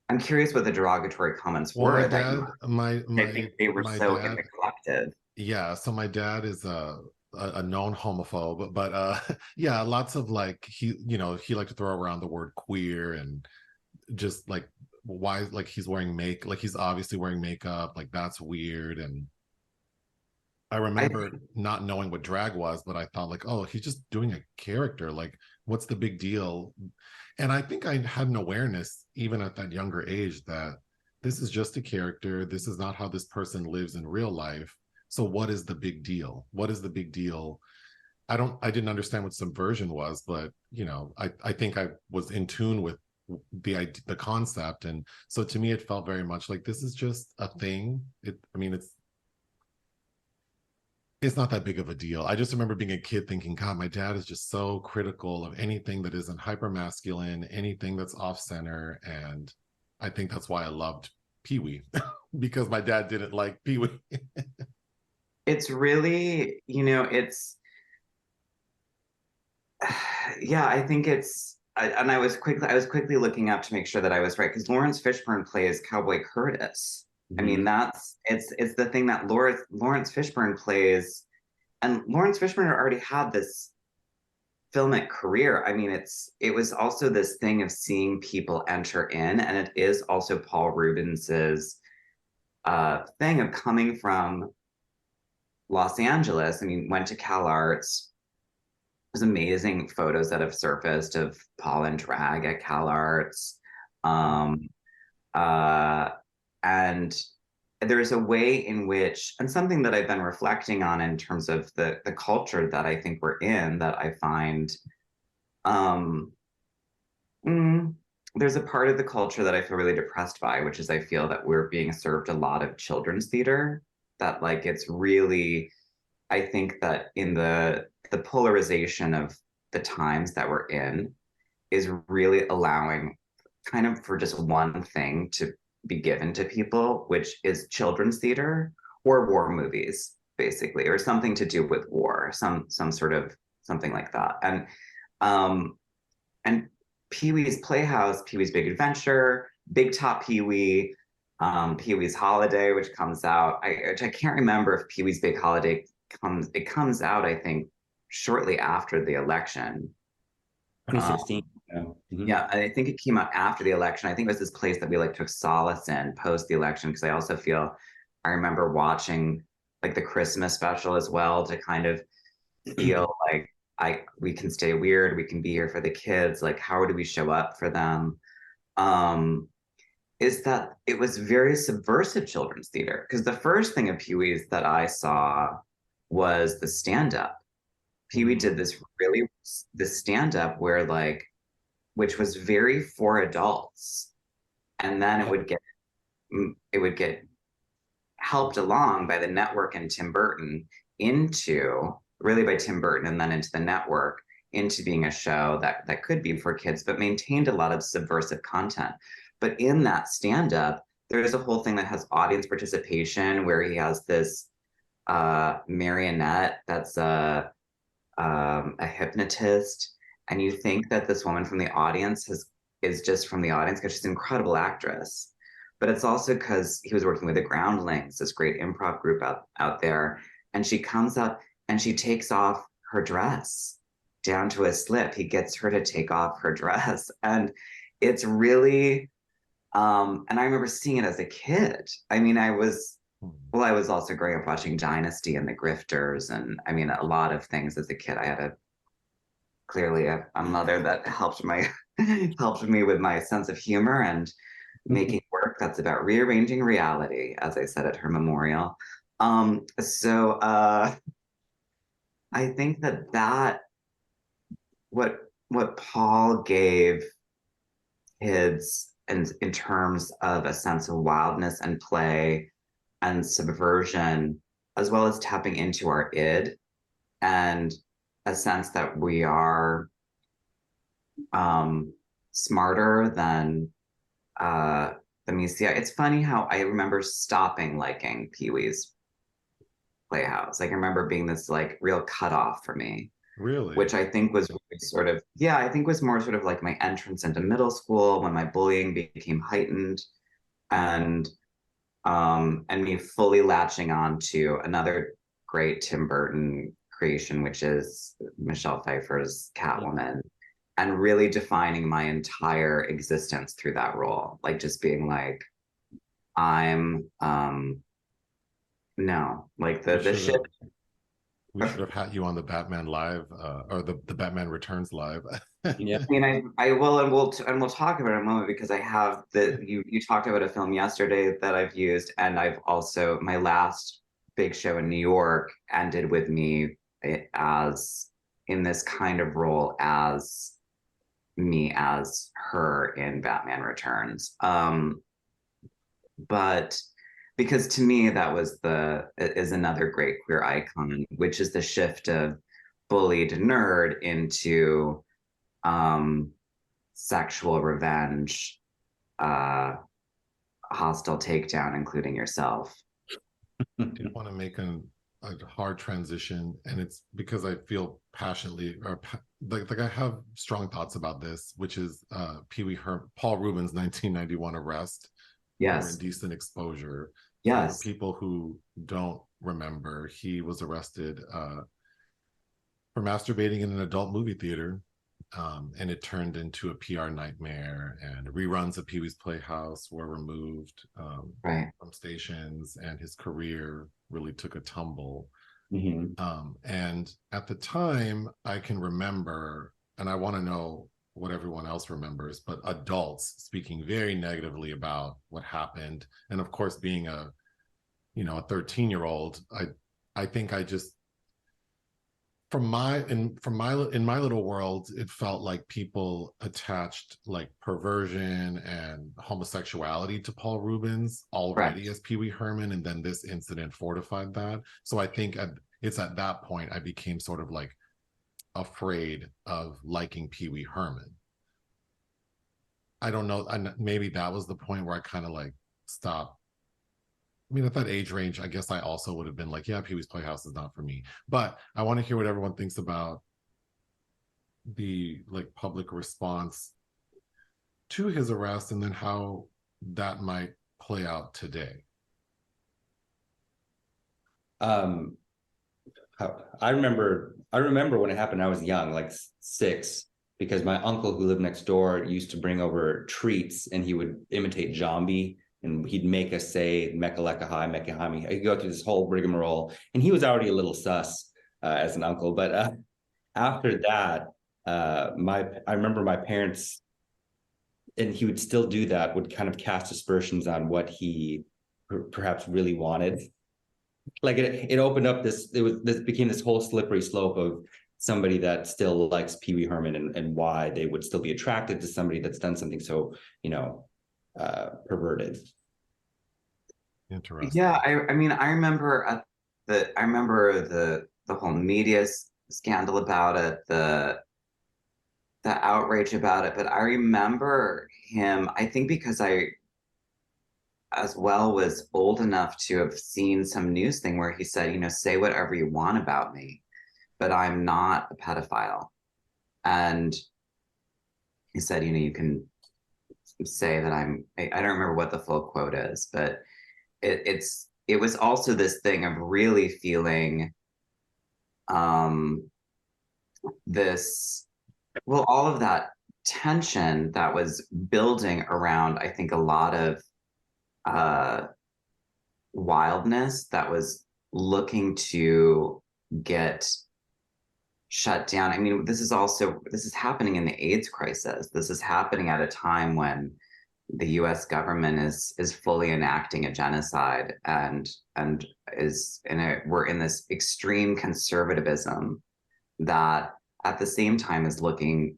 I'm curious what the derogatory comments well, my were that dad, you I think they were my so in dad, the collective. yeah. So my dad is a known homophobe, but yeah, lots of like he liked to throw around the word queer and just like why like he's wearing like he's obviously wearing makeup, like that's weird. And I I remember not knowing what drag was, but I thought like, oh, he's just doing a character. Like, what's the big deal? And I think I had an awareness even at that younger age that this is just a character. This is not how this person lives in real life. So what is the big deal? What is the big deal? I didn't understand what subversion was, but I think I was in tune with the concept. And so to me, it felt very much like this is just a thing. I mean, it's not that big of a deal. I just remember being a kid thinking, God, my dad is just so critical of anything that isn't hyper masculine, anything that's off center. And I think that's why I loved Pee Wee because my dad didn't like Pee Wee. it's really, it's yeah, I think and I was quickly looking up to make sure that I was right because Lawrence Fishburne plays Cowboy Curtis. I mean, Mhm. it's the thing that Lawrence Fishburne plays, and Lawrence Fishburne already had this filmic career. I mean, it was also this thing of seeing people enter in, and it is also Paul Rubens's thing of coming from Los Angeles. I mean, went to Cal Arts. There's amazing photos that have surfaced of Paul and drag at Cal Arts. Um, uh, and there's a way in which, and something that I've been reflecting on in terms of the culture that I think we're in, that I find um, mm, there's a part of the culture that I feel really depressed by, which is I feel that we're being served a lot of children's theater. That like it's really, I think that in the polarization of the times that we're in is really allowing kind of for just one thing to be given to people, which is children's theater or war movies, basically, or something to do with war, some sort of something like that. Um and Pee-wee's Playhouse, Pee-wee's Big Adventure, Big Top Pee-wee, Pee-wee's Holiday, which comes out. Which I can't remember if Pee-wee's Big Holiday comes out, I think, shortly after the election. 2016. Yeah, I think it came out after the election. I think it was this place that we like took solace in post the election, because I also feel I remember watching like the Christmas special as well to kind of feel like we can stay weird, we can be here for the kids, like how do we show up for them? Is that it was very subversive children's theater, because the first thing of Pee-wee's that I saw was the stand-up. Pee-wee did this stand-up where like, which was very for adults, and then it would get helped along by the network and Tim Burton into really by Tim Burton and then into the network into being a show that could be for kids, but maintained a lot of subversive content. But in that stand-up, there's a whole thing that has audience participation where he has this marionette that's a hypnotist, and you think that this woman from the audience is just from the audience because she's an incredible actress, but it's also because he was working with the Groundlings, this great improv group out there, and she comes up and she takes off her dress down to a slip. He gets her to take off her dress, and it's really and I remember seeing it as a kid. I mean, I was also growing up watching Dynasty and The Grifters, and I mean, a lot of things as a kid. I had clearly a mother that helped me with my sense of humor and making work that's about rearranging reality, as I said at her memorial. So I think that what Paul gave kids in terms of a sense of wildness and play and subversion, as well as tapping into our id and a sense that we are smarter than we see. It's funny how I remember stopping liking Pee-wee's Playhouse. Like I remember being this like real cutoff for me. Really? Which I think was really sort of, yeah, I think was more sort of like my entrance into middle school when my bullying became heightened, and me fully latching on to another great Tim Burton creation, which is Michelle Pfeiffer's Catwoman, and really defining my entire existence through that role. Like just being like, I'm no, like the shit. We should have had you on the Batman Live, or the Batman Returns Live. Yeah. I mean, I will, and we'll talk about it in a moment, because I have you talked about a film yesterday that I've used, and I've also, my last big show in New York ended with me as in this kind of role as me as her in Batman Returns. But because to me that is another great queer icon, which is the shift of bullied nerd into sexual revenge, hostile takedown, including yourself. I did want to make a hard transition, and it's because I feel passionately, or like I have strong thoughts about this, which is Paul Rubens' 1991 arrest for indecent exposure. Yes. For people who don't remember, he was arrested for masturbating in an adult movie theater, and it turned into a PR nightmare, and reruns of Pee-wee's Playhouse were removed from stations, and his career really took a tumble. And at the time, I can remember, and I want to know what everyone else remembers, but adults speaking very negatively about what happened. And of course, being a 13-year-old, I think I just, in my little world, it felt like people attached like perversion and homosexuality to Paul Rubens already as Pee-wee Herman, and then this incident fortified that. So I think it's at that point I became sort of like afraid of liking Pee-wee Herman. I don't know. Maybe that was the point where I kind of like stopped. I mean, at that age range, I guess I also would have been like, yeah, Pee-wee's Playhouse is not for me. But I want to hear what everyone thinks about the like public response to his arrest and then how that might play out today. Um, I remember when it happened. I was young, like 6, because my uncle who lived next door used to bring over treats, and he would imitate Jambi, and he'd make us say "Mekalekahai, Mekahami." He'd go through this whole rigmarole, and he was already a little sus as an uncle. But after that, I remember my parents, and he would still do that, would kind of cast aspersions on what he perhaps really wanted. Like it opened up this became this whole slippery slope of somebody that still likes Pee Wee Herman, and why they would still be attracted to somebody that's done something so, perverted. Interesting. Yeah, I mean, I remember the whole media scandal about it, the outrage about it, but I remember him, I think because I as well was old enough to have seen some news thing where he said, say whatever you want about me, but I'm not a pedophile. And he said, you can say that I don't remember what the full quote is, but it was also this thing of really feeling this, well, all of that tension that was building around, I think, a lot of wildness that was looking to get shut down. I mean, this is happening in the AIDS crisis. This is happening at a time when the U.S. government is fully enacting a genocide and we're in this extreme conservatism that at the same time is looking.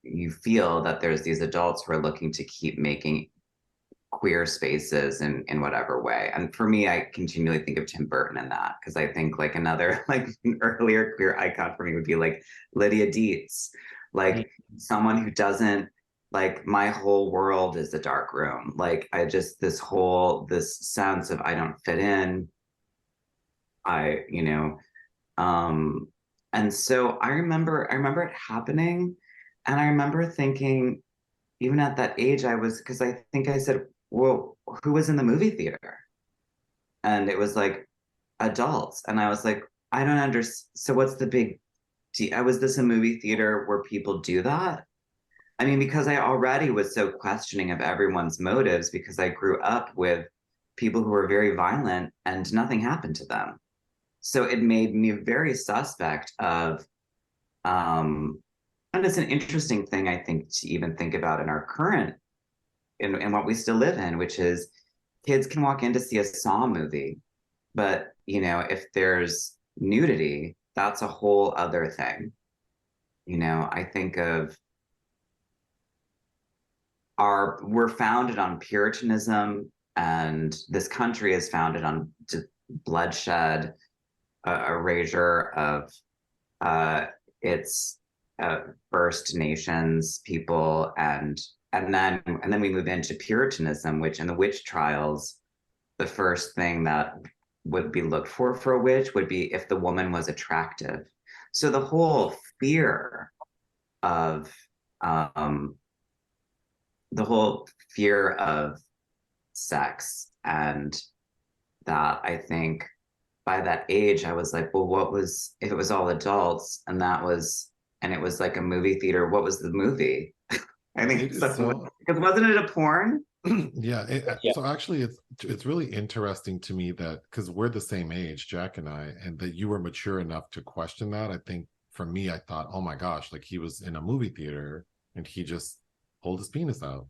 You feel that there's these adults who are looking to keep making queer spaces in whatever way. And for me, I continually think of Tim Burton in that, because I think like another like an earlier queer icon for me would be like Lydia Dietz, like someone who doesn't, like, my whole world is a dark room. Like I just this sense of I don't fit in. And so I remember it happening, and I remember thinking, even at that age, because I think I said, well, who was in the movie theater? And it was like adults. And I was like, I don't understand. So what's the big deal? Was this a movie theater where people do that? I mean, because I already was so questioning of everyone's motives, because I grew up with people who were very violent and nothing happened to them. So it made me very suspect of, and it's an interesting thing, I think, to even think about in our current, in what we still live in, which is kids can walk in to see a Saw movie, but if there's nudity, that's a whole other thing. I think of we're founded on Puritanism, and this country is founded on bloodshed, erasure of its First Nations people, and then we move into Puritanism, which in the witch trials, the first thing that would be looked for a witch would be if the woman was attractive. So the whole fear of sex, and that, I think by that age I was like, well, what was, if it was all adults and it was like a movie theater, what was the movie? I think so, because wasn't it a porn? Yeah, so actually it's really interesting to me that, because we're the same age, Jack and I, and that you were mature enough to question that. I think for me, I thought, oh my gosh, like he was in a movie theater and he just pulled his penis out.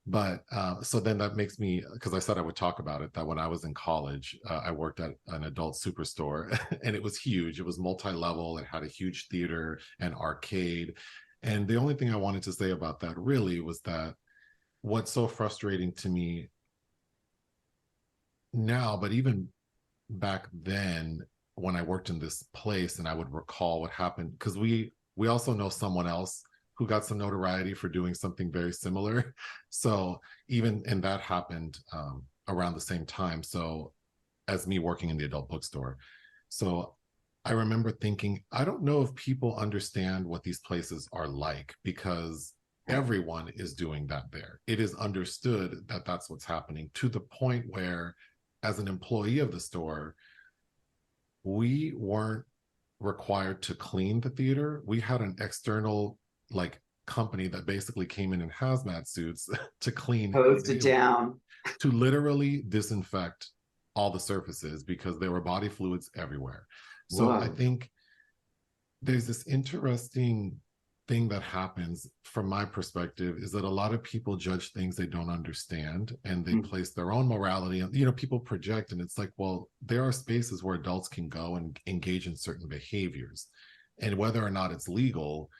But so then that makes me, because I said I would talk about it, that when I was in college, I worked at an adult superstore and it was huge. It was multi-level. It had a huge theater and arcade. And the only thing I wanted to say about that really was that what's so frustrating to me now, but even back then when I worked in this place and I would recall what happened, because we also know someone else who got some notoriety for doing something very similar. So even and that happened around the same time. So as me working in the adult bookstore. So I remember thinking, I don't know if people understand what these places are like because everyone is doing that there. It is understood that that's what's happening to the point where, as an employee of the store, we weren't required to clean the theater. We had an external like company that basically came in hazmat suits to clean Hosed it daily, down. to literally disinfect all the surfaces because there were body fluids everywhere. So I Whoa. think there's this interesting thing that happens from my perspective is that a lot of people judge things they don't understand and they place their own morality on, people project, and it's like, well, there are spaces where adults can go and engage in certain behaviors, and whether or not it's legal,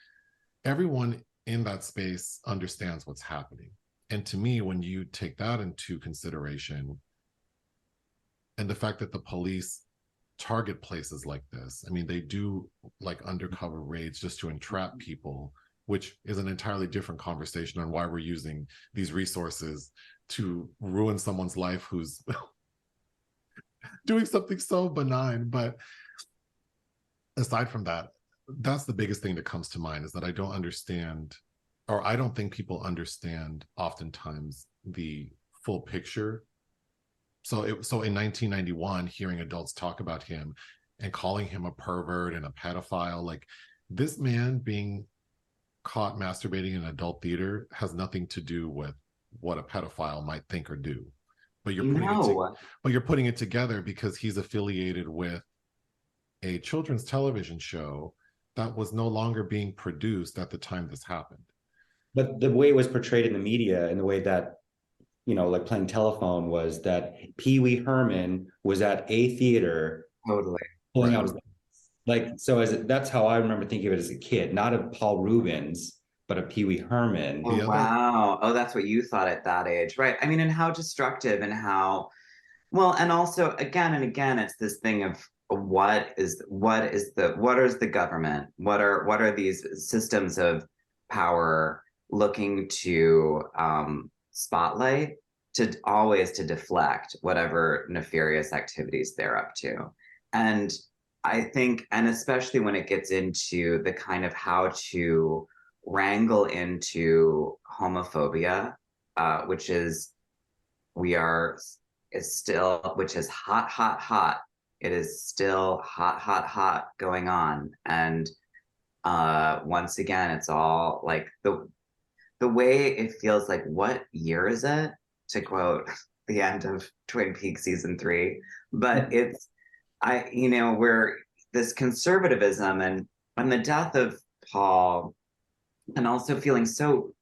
everyone in that space understands what's happening. And to me, when you take that into consideration, and the fact that the police target places like this, I mean, they do like undercover raids just to entrap people, which is an entirely different conversation on why we're using these resources to ruin someone's life who's doing something so benign. But aside from that, that's the biggest thing that comes to mind, is that I don't understand, or I don't think people understand oftentimes the full picture. So in 1991, hearing adults talk about him and calling him a pervert and a pedophile, like, this man being caught masturbating in adult theater has nothing to do with what a pedophile might think or do. But you're putting it together because he's affiliated with a children's television show that was no longer being produced at the time this happened. But the way it was portrayed in the media and the way that, like playing telephone, was that Pee Wee Herman was at a theater Totally. pulling Right. out his, like, so that's how I remember thinking of it as a kid, not of Paul Rubens, but of Pee Wee Herman. Oh, wow. Oh, that's what you thought at that age. Right. I mean, and how destructive and how, well, and also again and again, it's this thing of what is the government? What are these systems of power looking to spotlight, to always to deflect whatever nefarious activities they're up to? And I think, and especially when it gets into the kind of how to wrangle into homophobia, which is which is hot, hot, hot. It is still hot, hot, hot going on. And once again, it's all like the way it feels like, what year is it? To quote the end of Twin Peaks season 3. But it's, we're this conservatism and the death of Paul, and also feeling so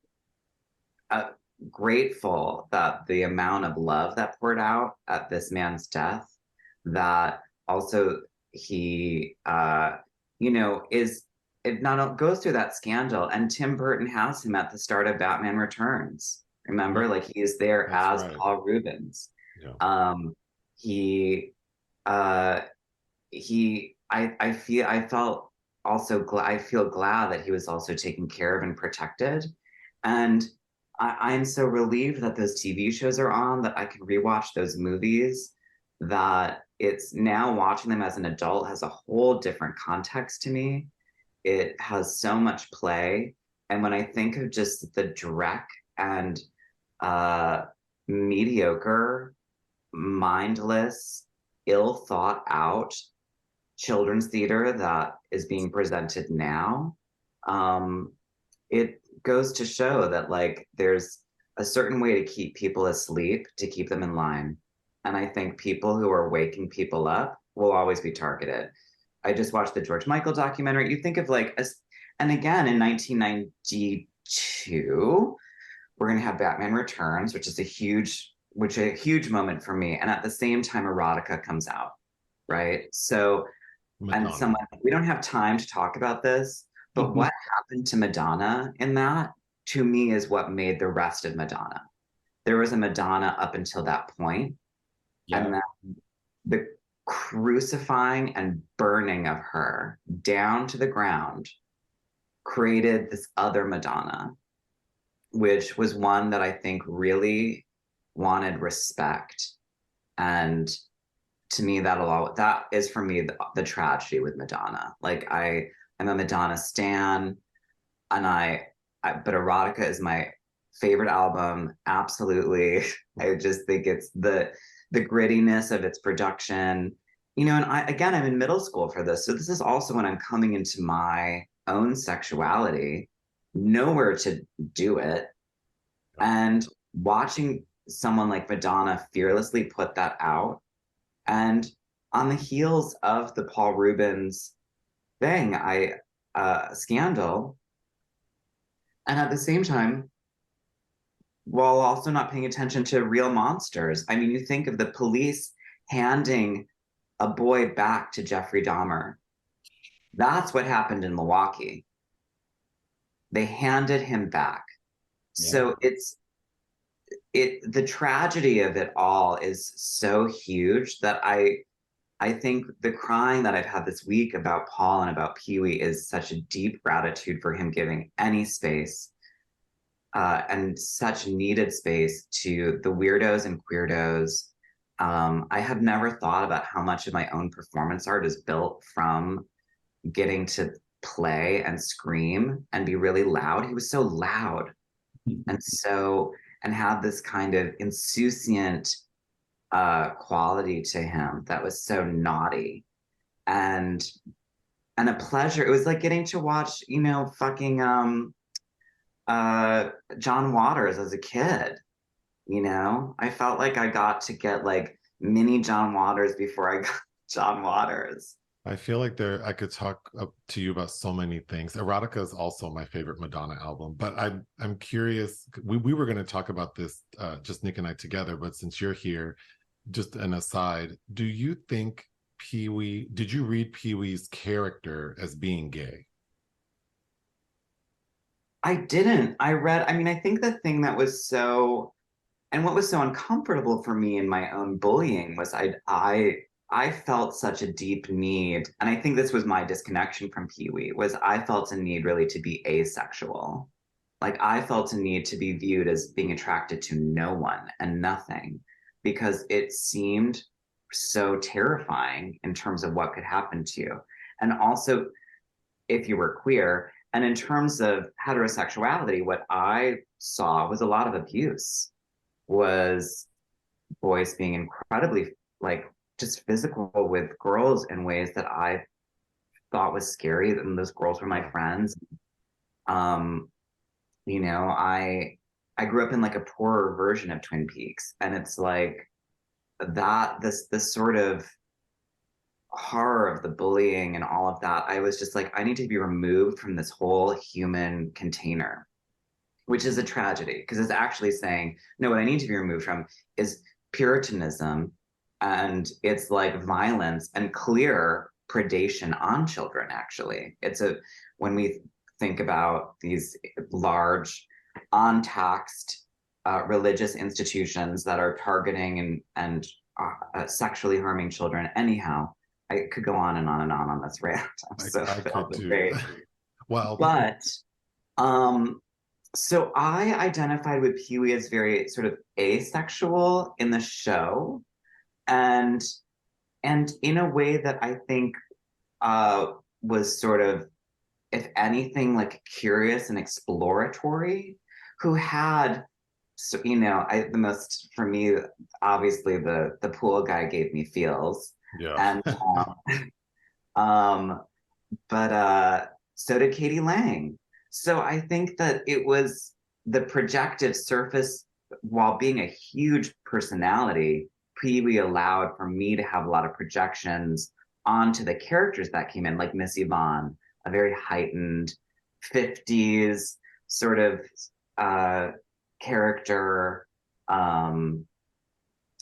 grateful that the amount of love that poured out at this man's death, that also he is, it not goes through that scandal, and Tim Burton has him at the start of Batman Returns, remember? Like, he is there as right. Paul Rubens. Yeah. I feel glad that he was also taken care of and protected. And I'm so relieved that those TV shows are on, that I can rewatch those movies, that it's now watching them as an adult has a whole different context to me. It has so much play. And when I think of just the dreck and mediocre, mindless, ill thought out children's theater that is being presented now, it goes to show that, like, there's a certain way to keep people asleep, to keep them in line. And I think people who are waking people up will always be targeted. I just watched the George Michael documentary. You think of and again, in 1992, we're going to have Batman Returns, which is a huge moment for me. And at the same time, erotica comes out, right? So, Madonna. We don't have time to talk about this, but what happened to Madonna in that, to me, is what made the rest of Madonna. There was a Madonna up until that point. Yeah. And then the crucifying and burning of her down to the ground created this other Madonna, which was one that I think really wanted respect. And to me, that is for me the tragedy with Madonna. Like I'm a Madonna stan, and but Erotica is my favorite album. Absolutely. I just think it's the grittiness of its production. You know, and I'm in middle school for this. So this is also when I'm coming into my own sexuality, nowhere to do it. And watching someone like Madonna fearlessly put that out, and on the heels of the Paul Rubens thing, scandal, and at the same time, while also not paying attention to real monsters. I mean, you think of the police handing a boy back to Jeffrey Dahmer. That's what happened in Milwaukee. They handed him back. Yeah. So the tragedy of it all is so huge that I think the crying that I've had this week about Paul and about Pee-wee is such a deep gratitude for him giving any space and such needed space to the weirdos and queerdos. I have never thought about how much of my own performance art is built from getting to play and scream and be really loud. He was so loud and had this kind of insouciant quality to him that was so naughty and a pleasure. It was like getting to watch, you know, fucking John Waters as a kid. You know, I felt like I got to get like mini John Waters before I got John Waters. I feel like I could talk up to you about so many things. Erotica is also my favorite Madonna album, but I'm curious. We were going to talk about this, just Nick and I together, but since you're here, just an aside, do you think Pee-wee, did you read Pee-wee's character as being gay? I didn't. I mean, I think the thing that was and what was so uncomfortable for me in my own bullying was I felt such a deep need, and I think this was my disconnection from Pee-wee, was I felt a need really to be asexual. Like I felt a need to be viewed as being attracted to no one and nothing, because it seemed so terrifying in terms of what could happen to you. And also, if you were queer, and in terms of heterosexuality, what I saw was a lot of abuse, was boys being incredibly like just physical with girls in ways that I thought was scary. And those girls were my friends. You know, I grew up in like a poorer version of Twin Peaks, and it's like this sort of horror of the bullying and all of that. I was just like, I need to be removed from this whole human container, which is a tragedy, because it's actually saying, no, what I need to be removed from is Puritanism, and it's like violence and clear predation on children. Actually, when we think about these large untaxed religious institutions that are targeting and sexually harming children. Anyhow, I could go on and on and on this rant. I could too. Well, but so I identified with Pee-wee as very sort of asexual in the show, and in a way that I think was sort of, if anything, like curious and exploratory, who had, so, you know, the most, for me, obviously the pool guy gave me feels. Yeah. And but so did Katie Lang. So I think that it was the projective surface, while being a huge personality, Pee-wee allowed for me to have a lot of projections onto the characters that came in, like Miss Yvonne, a very heightened 50s sort of character, and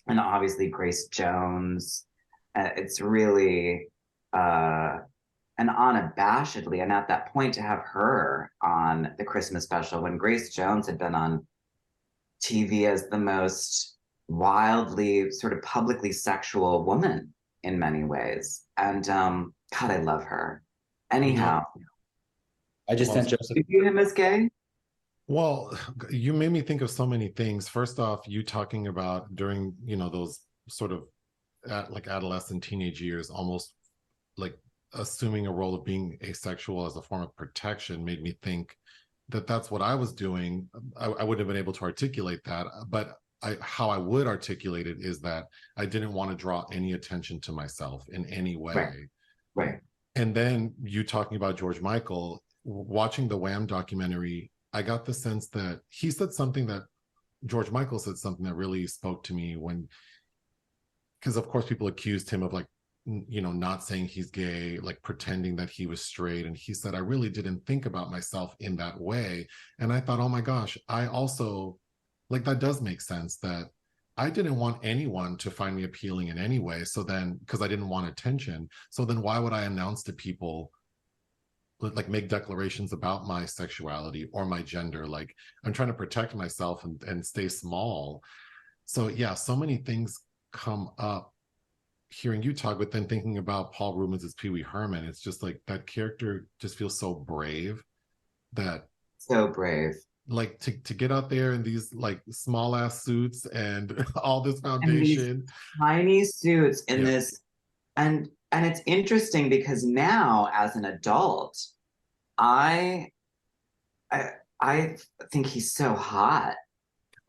obviously Grace Jones. It's really and unabashedly, and at that point, to have her on the Christmas special when Grace Jones had been on TV as the most wildly sort of publicly sexual woman in many ways. And God, I love her. Anyhow. I just Well, sent you. Do you view him as gay? well, you made me think of so many things. First off, you talking about during, those sort of like adolescent teenage years, almost like assuming a role of being asexual as a form of protection made me think that that's what I was doing. I wouldn't have been able to articulate that, but how I would articulate it is that I didn't want to draw any attention to myself in any Right, way. right. And then you talking about George Michael, watching the Wham documentary, I got the sense that he said something that George Michael said something that really spoke to me when, because of course people accused him of like, not saying he's gay, like pretending that he was straight. And he said, I really didn't think about myself in that way. And I thought, oh my gosh, I also, like, that does make sense that I didn't want anyone to find me appealing in any way. So then, because I didn't want attention. So then why would I announce to people, like make declarations about my sexuality or my gender? Like I'm trying to protect myself and stay small. So yeah, so many things come up hearing you talk, but then thinking about Paul Rubens as Pee Wee Herman, it's just like that character just feels so brave that So brave. like to get out there in these like small ass suits and all this And these foundation. tiny suits in Yeah. this, and it's interesting because now as an adult, I I I think he's so hot.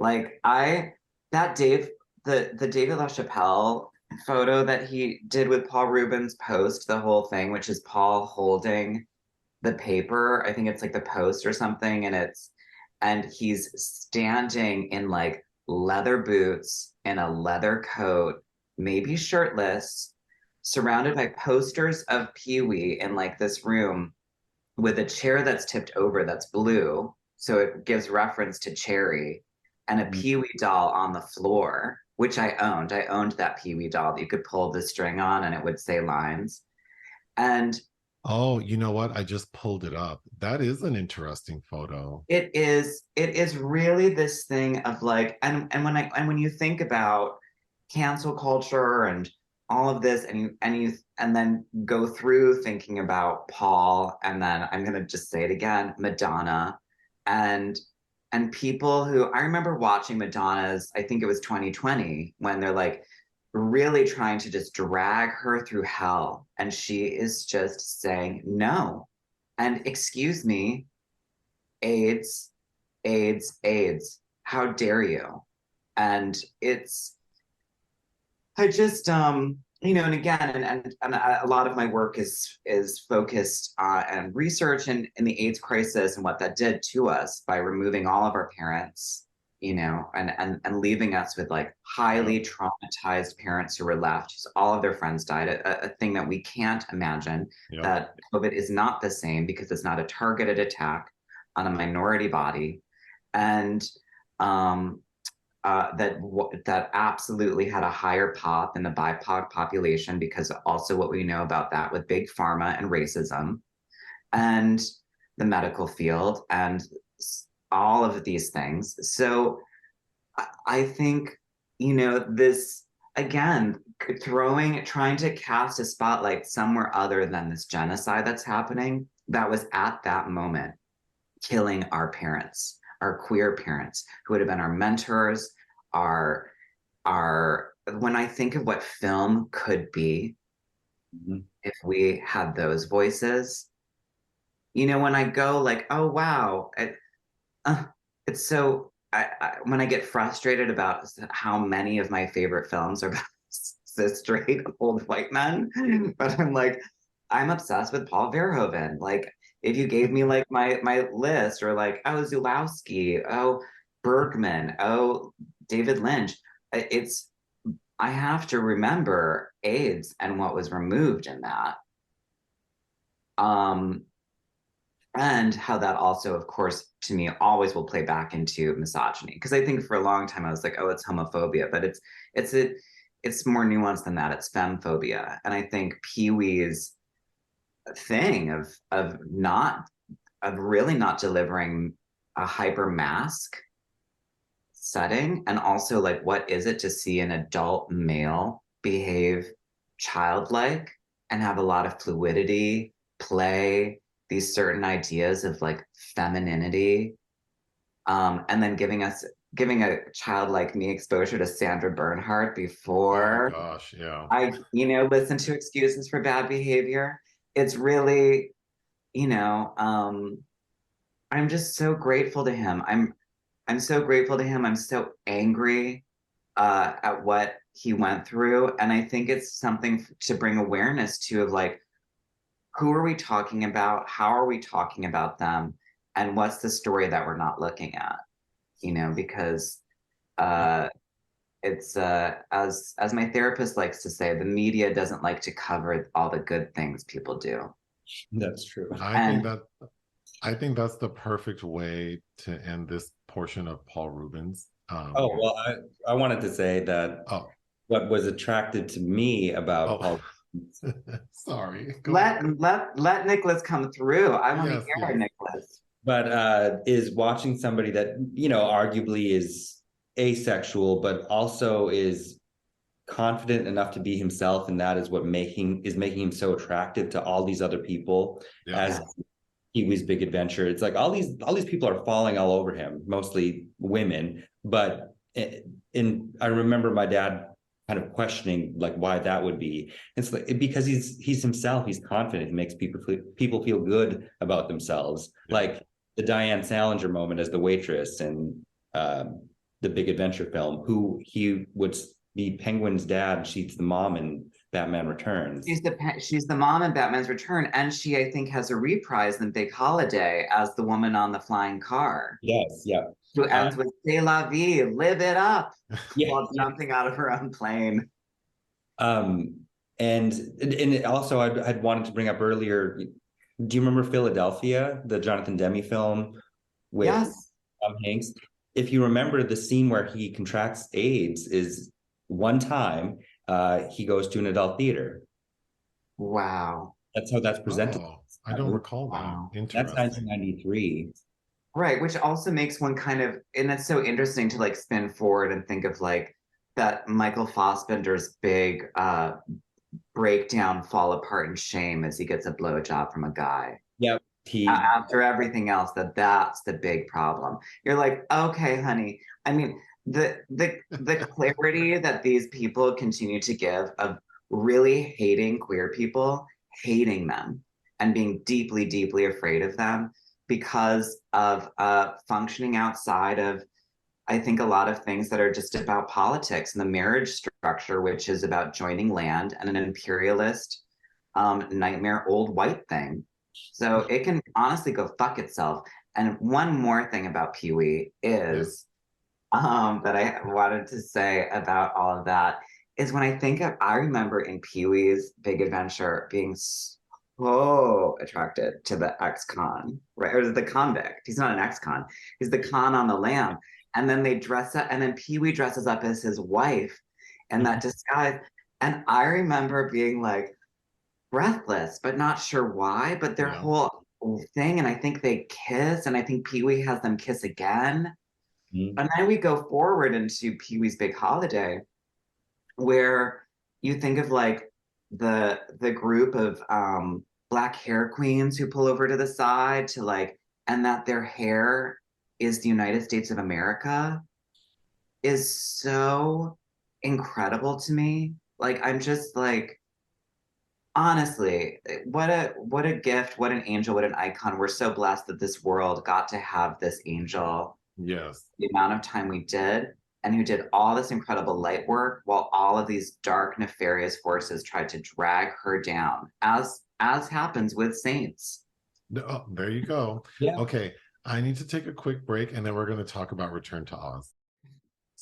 Like I that Dave the David LaChapelle photo that he did with Paul Rubens post the whole thing, which is Paul holding the paper. I think it's like the Post or something, and he's standing in like leather boots and a leather coat, maybe shirtless, surrounded by posters of Pee Wee in like this room with a chair that's tipped over that's blue. So it gives reference to Cherry and a Pee Wee doll on the floor, which I owned. I owned that Pee Wee doll that you could pull the string on and it would say lines. And Oh, you know what? I just pulled it up. That is an interesting photo. it is really this thing of like, and when you think about cancel culture and all of this, and then go through thinking about Paul, and then I'm gonna just say it again, Madonna, and people who I remember watching Madonna's, I think it was 2020, when they're like really trying to just drag her through hell, and she is just saying no. And excuse me, AIDS, AIDS, AIDS. How dare you? And it's, I just, and again, and a lot of my work is focused on research and in the AIDS crisis and what that did to us by removing all of our parents, and leaving us with like highly traumatized parents who were left, whose all of their friends died. A thing that we can't imagine, Yep. that COVID is not the same because it's not a targeted attack on a minority body, and that absolutely had a higher pop in the BIPOC population, because also what we know about that with big pharma and racism and the medical field and all of these things. So I think, this again, trying to cast a spotlight somewhere other than this genocide that's happening, that was at that moment killing our parents, our queer parents, who would have been our mentors, our when I think of what film could be, if we had those voices, when I go like, oh wow, it's so when I get frustrated about how many of my favorite films are about cis straight old white men, but I'm like, I'm obsessed with Paul Verhoeven. Like, if you gave me like my list, or like, oh, Zulawski, oh, Bergman, oh, David Lynch, it's I have to remember AIDS and what was removed in that. And how that also, of course, to me, always will play back into misogyny. Because I think for a long time I was like, oh, it's homophobia, but it's more nuanced than that. It's femphobia. And I think Pee Wee's thing of really not delivering a hyper mask setting, and also like, what is it to see an adult male behave childlike and have a lot of fluidity, play, these certain ideas of like femininity, and then giving a child like me exposure to Sandra Bernhard Oh my before gosh, yeah. I, listen to excuses for bad behavior. It's really, I'm just so grateful to him. I'm so grateful to him. I'm so angry at what he went through. And I think it's something to bring awareness to, of like, who are we talking about? How are we talking about them? And what's the story that we're not looking at? Because uh, it's as my therapist likes to say, the media doesn't like to cover all the good things people do. That's true. I think And that I think that's the perfect way to end this portion of Paul Rubens. Oh, well, I wanted to say that Oh, what was attracted to me about oh, Paul, sorry. Go ahead. let Nicholas come through. I want to Yes, hear yes. Nicholas. but is watching somebody that, arguably is asexual, but also is confident enough to be himself, and that is what making him so attractive to all these other people. Yes. As Pee-wee's Big Adventure, it's like all these people are falling all over him, mostly women. But I remember my dad kind of questioning like why that would be. It's like because he's himself, he's confident, he makes people feel good about themselves. Yeah. Like the Diane Salinger moment as the waitress in the Big Adventure film, who he would be Penguin's dad, she's the mom in Batman Returns. She's the mom in Batman's Return, and she, I think, has a reprise in Big Holiday as the woman on the flying car. Yes, yeah. Who ends with "C'est la vie, live it up," Yeah, while jumping out of her own plane. And also I'd wanted to bring up earlier. Do you remember Philadelphia, the Jonathan Demme film with Yes. Tom Hanks? If you remember, the scene where he contracts AIDS is one time he goes to an adult theater. Wow. That's how that's presented. Oh, I don't recall that. Wow. That's Interesting. 1993. Right, which also makes one kind of, and it's so interesting to like spin forward and think of like that Michael Fassbender's big breakdown, fall apart in shame as he gets a blowjob from a guy. Yep. After everything else, that's the big problem. You're like, okay, honey. I mean, the clarity that these people continue to give of really hating queer people, hating them, and being deeply, deeply afraid of them because of functioning outside of, I think, a lot of things that are just about politics and the marriage structure, which is about joining land and an imperialist nightmare old white thing. So it can honestly go fuck itself. And one more thing about Pee-wee is that I wanted to say about all of that is when I remember in Pee-wee's Big Adventure being so attracted to the ex-con, right? Or the convict. He's not an ex-con. He's the con on the lam. And then they dress up, and then Pee-wee dresses up as his wife in that disguise. And I remember being like, breathless, but not sure why. But their whole thing, and I think they kiss, and I think Pee-wee has them kiss again. Mm-hmm. And then we go forward into Pee-wee's Big Holiday, where you think of like the group of black hair queens who pull over to the side to like, and that their hair is the United States of America is so incredible to me. Like I'm just like, honestly, what a gift, what an angel, what an icon. We're so blessed that this world got to have this angel. Yes. The amount of time we did, and who did all this incredible light work while all of these dark, nefarious forces tried to drag her down, as happens with saints. Oh, there you go. Yeah. Okay, I need to take a quick break, and then we're going to talk about Return to Oz.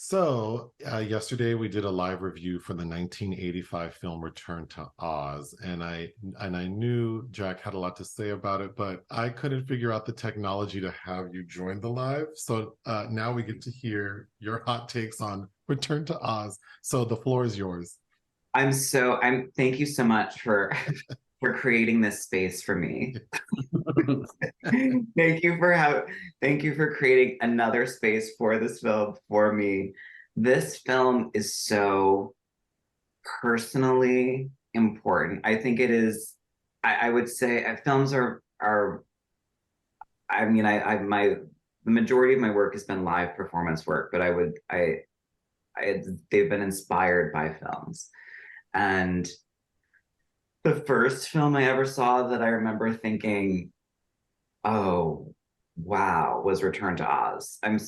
So yesterday we did a live review for the 1985 film Return to Oz, and I knew Jack had a lot to say about it, but I couldn't figure out the technology to have you join the live. So now we get to hear your hot takes on Return to Oz. So the floor is yours. Thank you so much for for creating this space for me. Thank you for creating another space for this film for me. This film is so personally important. I think it is, I would say films are are I mean, the majority of my work has been live performance work, but they've been inspired by films. And the first film I ever saw that I remember thinking, oh, wow, was Return to Oz. I'm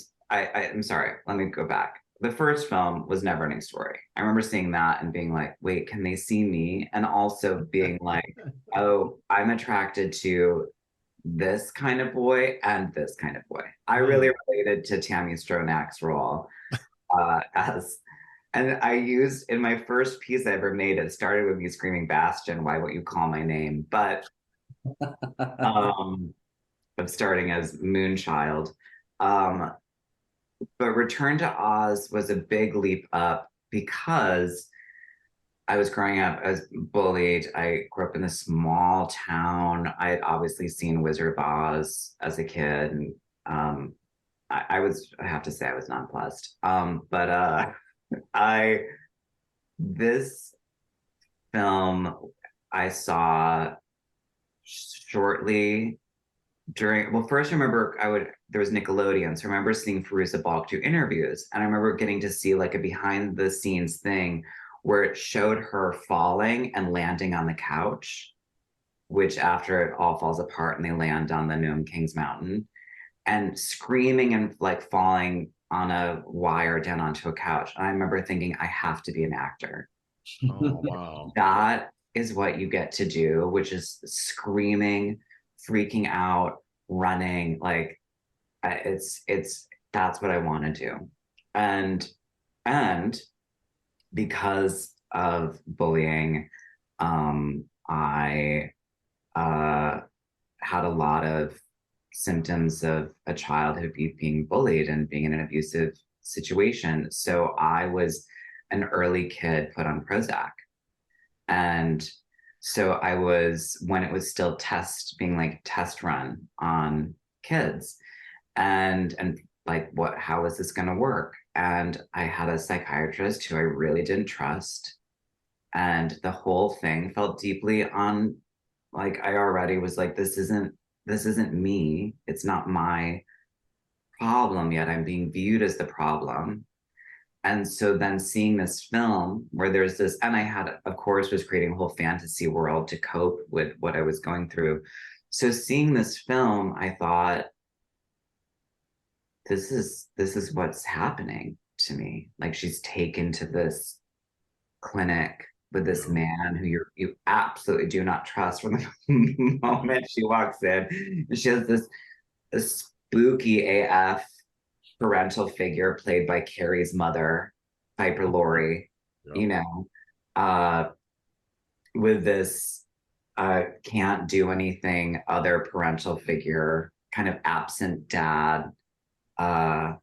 sorry, let me go back. The first film was Neverending Story. I remember seeing that and being like, wait, can they see me? And also being like, oh, I'm attracted to this kind of boy and this kind of boy. I really related to Tammy Stronach's role as, and I used in my first piece I ever made. It started with me screaming, "Bastion, why won't you call my name?" But of starting as Moonchild. Um, but Return to Oz was a big leap up because I was growing up, I was bullied. I grew up in a small town. I had obviously seen Wizard of Oz as a kid. And I have to say, I was nonplussed. But this film I saw shortly well, first I remember there was Nickelodeon, so I remember seeing Fairuza Balk do interviews, and I remember getting to see like a behind the scenes thing where it showed her falling and landing on the couch, which after it all falls apart and they land on the Gnome King's Mountain, and screaming and like falling on a wire down onto a couch. And I remember thinking, I have to be an actor. Oh, wow. That is what you get to do, which is screaming, freaking out, running. Like it's that's what I want to do. And because of bullying, I had a lot of symptoms of a childhood being bullied and being in an abusive situation. So I was an early kid put on Prozac. And so I was, when it was still being like test run on kids, and like, how is this going to work? And I had a psychiatrist who I really didn't trust. And the whole thing felt deeply on, like, I already was like, this isn't me. It's not my problem yet. I'm being viewed as the problem. And so then seeing this film where there's this, and I had, of course, was creating a whole fantasy world to cope with what I was going through. So seeing this film, I thought, this is what's happening to me. Like, she's taken to this clinic with this man who you absolutely do not trust from the moment she walks in. And she has this spooky AF parental figure played by Carrie's mother, Piper Laurie, with this can't do anything other parental figure, kind of absent dad. I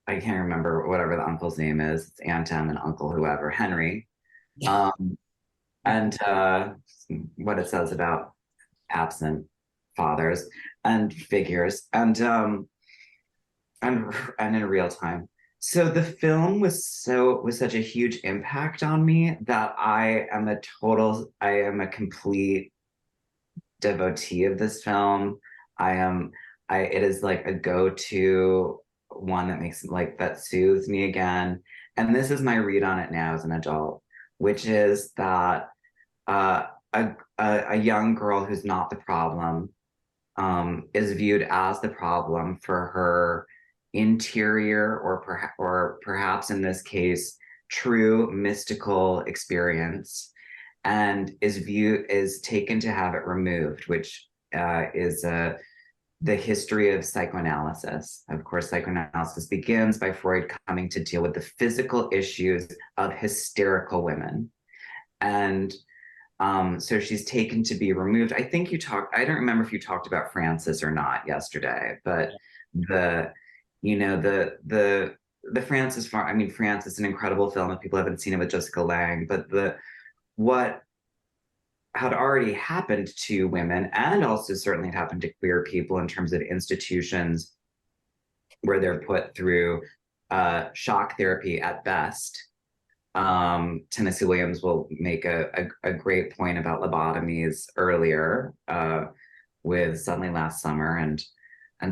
can't remember whatever the uncle's name is. It's Aunt Em and Uncle whoever, Henry. And what it says about absent fathers and figures, and in real time. So the film was such a huge impact on me that I am a complete devotee of this film. It is like a go-to one that soothes me again. And this is my read on it now as an adult, which is that a young girl who's not the problem is viewed as the problem for her interior or perhaps in this case true mystical experience, and is taken to have it removed, which is the history of psychoanalysis. Of course, psychoanalysis begins by Freud coming to deal with the physical issues of hysterical women. And so she's taken to be removed. I don't remember if you talked about Frances or not yesterday, but the Frances farm, I mean, Frances, an incredible film if people haven't seen it with Jessica Lange, but what had already happened to women, and also certainly had happened to queer people in terms of institutions where they're put through shock therapy at best. Tennessee Williams will make a great point about lobotomies earlier, with Suddenly Last Summer, and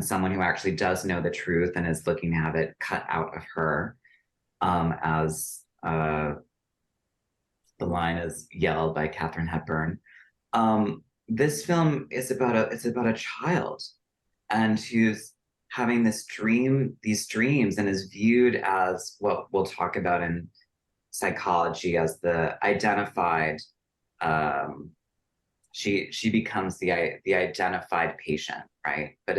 someone who actually does know the truth and is looking to have it cut out of her, as the line is yelled by Katharine Hepburn. This film is about a child, and who's having these dreams, and is viewed as what we'll talk about in psychology as the identified. She becomes the identified patient, right? But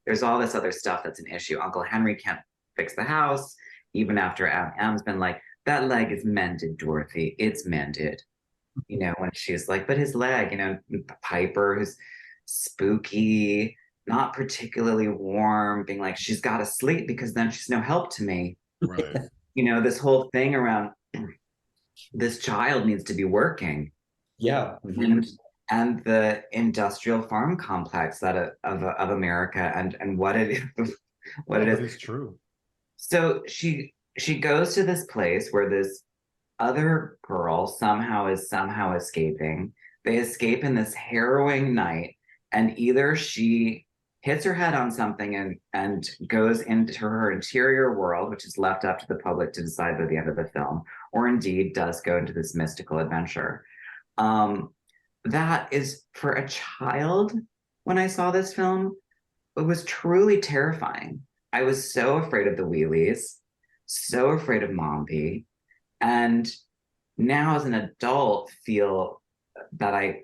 there's all this other stuff that's an issue. Uncle Henry can't fix the house, even after M's been like, that leg is mended, Dorothy. It's mended. When she's like, but his leg, Piper, who's spooky, not particularly warm, being like, she's got to sleep because then she's no help to me. Right. This whole thing around this child needs to be working. Yeah. And the industrial farm complex of America, and what it is true. So she goes to this place where this other girl somehow is escaping. They escape in this harrowing night, and either she hits her head on something and goes into her interior world, which is left up to the public to decide by the end of the film, or indeed does go into this mystical adventure. That is, for a child, when I saw this film, it was truly terrifying. I was so afraid of the wheelies, so afraid of Mombi, and now as an adult feel that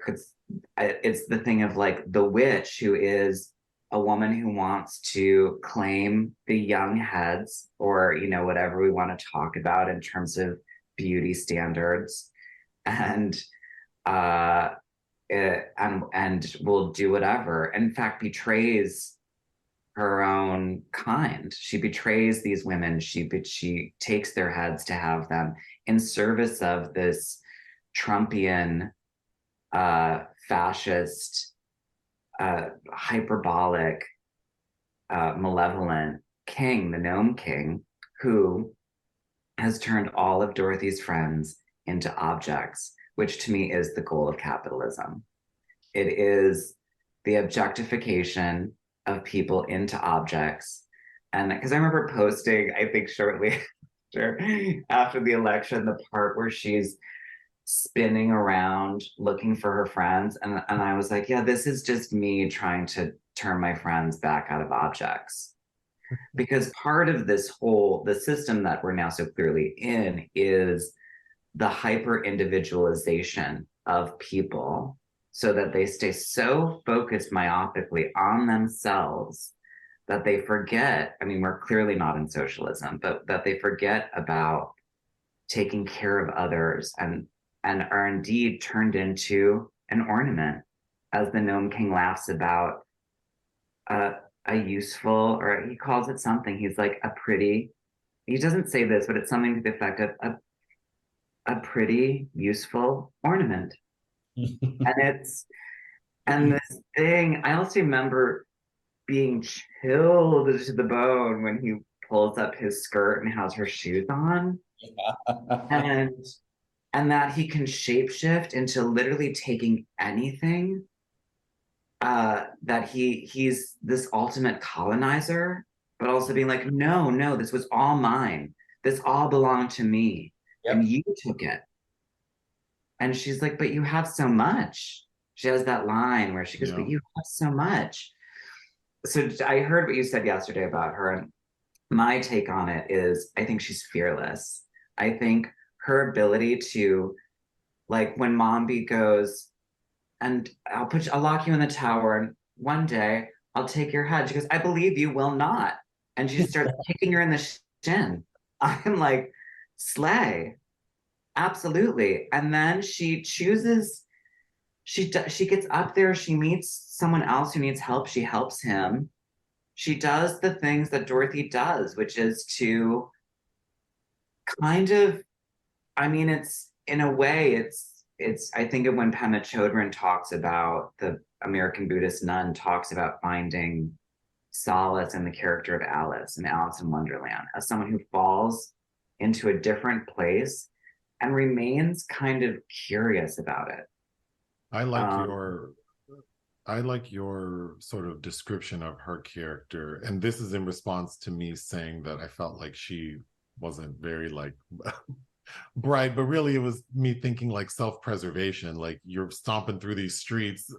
it's the thing of like the witch, who is a woman who wants to claim the young heads, or whatever we want to talk about in terms of beauty standards, and will do whatever. In fact, betrays her own kind. She betrays these women. She takes their heads to have them in service of this Trumpian, fascist, hyperbolic, malevolent king, the Gnome King, who has turned all of Dorothy's friends into objects, which to me is the goal of capitalism. It is the objectification of people into objects. And because I remember posting, I think shortly after the election, the part where she's spinning around looking for her friends. And I was like, yeah, this is just me trying to turn my friends back out of objects. Because part of the system that we're now so clearly in is the hyper individualization of people, so that they stay so focused myopically on themselves that they forget, I mean, we're clearly not in socialism, but that they forget about taking care of others, and are indeed turned into an ornament, as the Gnome King laughs about a useful, or he calls it something, he's like he doesn't say this, but it's something to the effect of a pretty, useful ornament. And this thing, I also remember being chilled to the bone when he pulls up his skirt and has her shoes on. And that he can shapeshift into literally taking anything. That he's this ultimate colonizer, but also being like, no, this was all mine. This all belonged to me. Yep. And you took it. And she's like, but you have so much. She has that line where she goes, but you have so much. So I heard what you said yesterday about her. And my take on it is, I think she's fearless. I think her ability to, like, when Mombi goes, and I'll lock you in the tower, and one day I'll take your head. She goes, I believe you will not. And she just starts kicking her in the shin. I'm like, slay. Absolutely. And then she chooses, she gets up there, she meets someone else who needs help, she helps him. She does the things that Dorothy does, which is to kind of, I mean, it's, in a way, it's I think of when Pema Chodron talks about, the American Buddhist nun talks about finding solace in the character of Alice in Alice in Wonderland, as someone who falls into a different place and remains kind of curious about it. I like your I like your sort of description of her character, and this is in response to me saying that I felt like she wasn't very like bright, but really it was me thinking like self-preservation, like you're stomping through these streets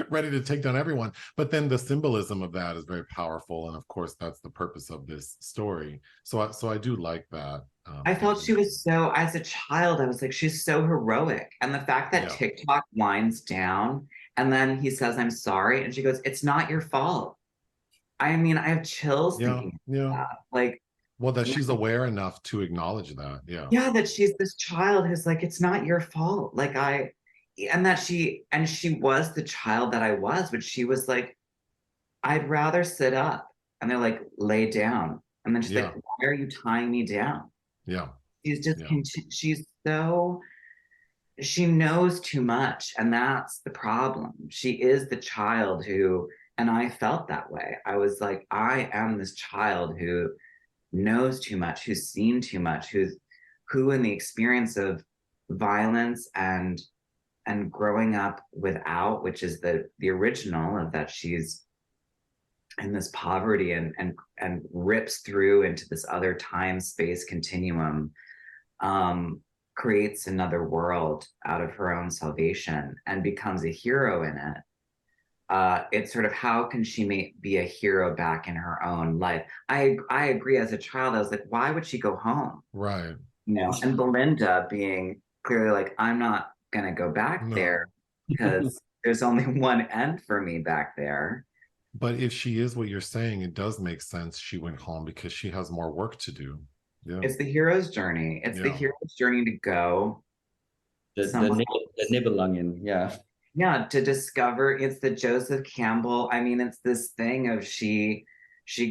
ready to take down everyone. But then the symbolism of that is very powerful, and of course that's the purpose of this story. So I do like that. I That felt you she mentioned. was so, as a child, I was like, she's so heroic. And the fact that Yeah, TikTok winds down and then he says, I'm sorry. And she goes, it's not your fault. I mean, I have chills yeah, thinking yeah. about that. Like, Well, that wow, she's aware enough to acknowledge that. Yeah, yeah, that she's this child who's like, it's not your fault. And that and she was the child that I was, but she was like, I'd rather sit up. And they're like, lay down. And then she's like, yeah, why are you tying me down? yeah, She's just, yeah. she's so, she knows too much. And that's the problem. She is the child who, and I felt that way. I was like, I am this child who knows too much, who's seen too much, who in the experience of violence and growing up without, which is the original of that she's in this poverty and rips through into this other time space continuum, um, creates another world out of her own salvation and becomes a hero in it. It's sort of how can she be a hero back in her own life? I agree. As a child, I was like, why would she go home? Right. You know, and Belinda being clearly like, I'm not gonna go back there No. because there's only one end for me back there. But if she is what you're saying, it does make sense she went home because she has more work to do. Yeah. It's the hero's journey. It's the Yeah. hero's journey to go somewhere The else. Nibelungen, yeah. Yeah, to discover. It's the Joseph Campbell. I mean, it's this thing of she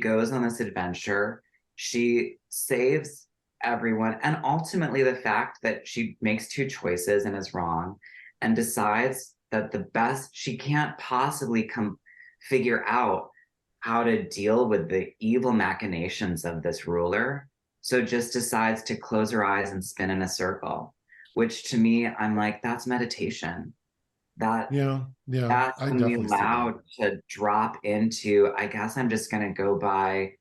goes on this adventure, she saves everyone, and ultimately the fact that she makes two choices and is wrong and decides that the best she can't possibly come figure out how to deal with the evil machinations of this ruler, so just decides to close her eyes and spin in a circle, which to me I'm like, that's meditation. that Yeah. Yeah. that's I when we definitely see that. allowed to drop into, I guess I'm just going to go by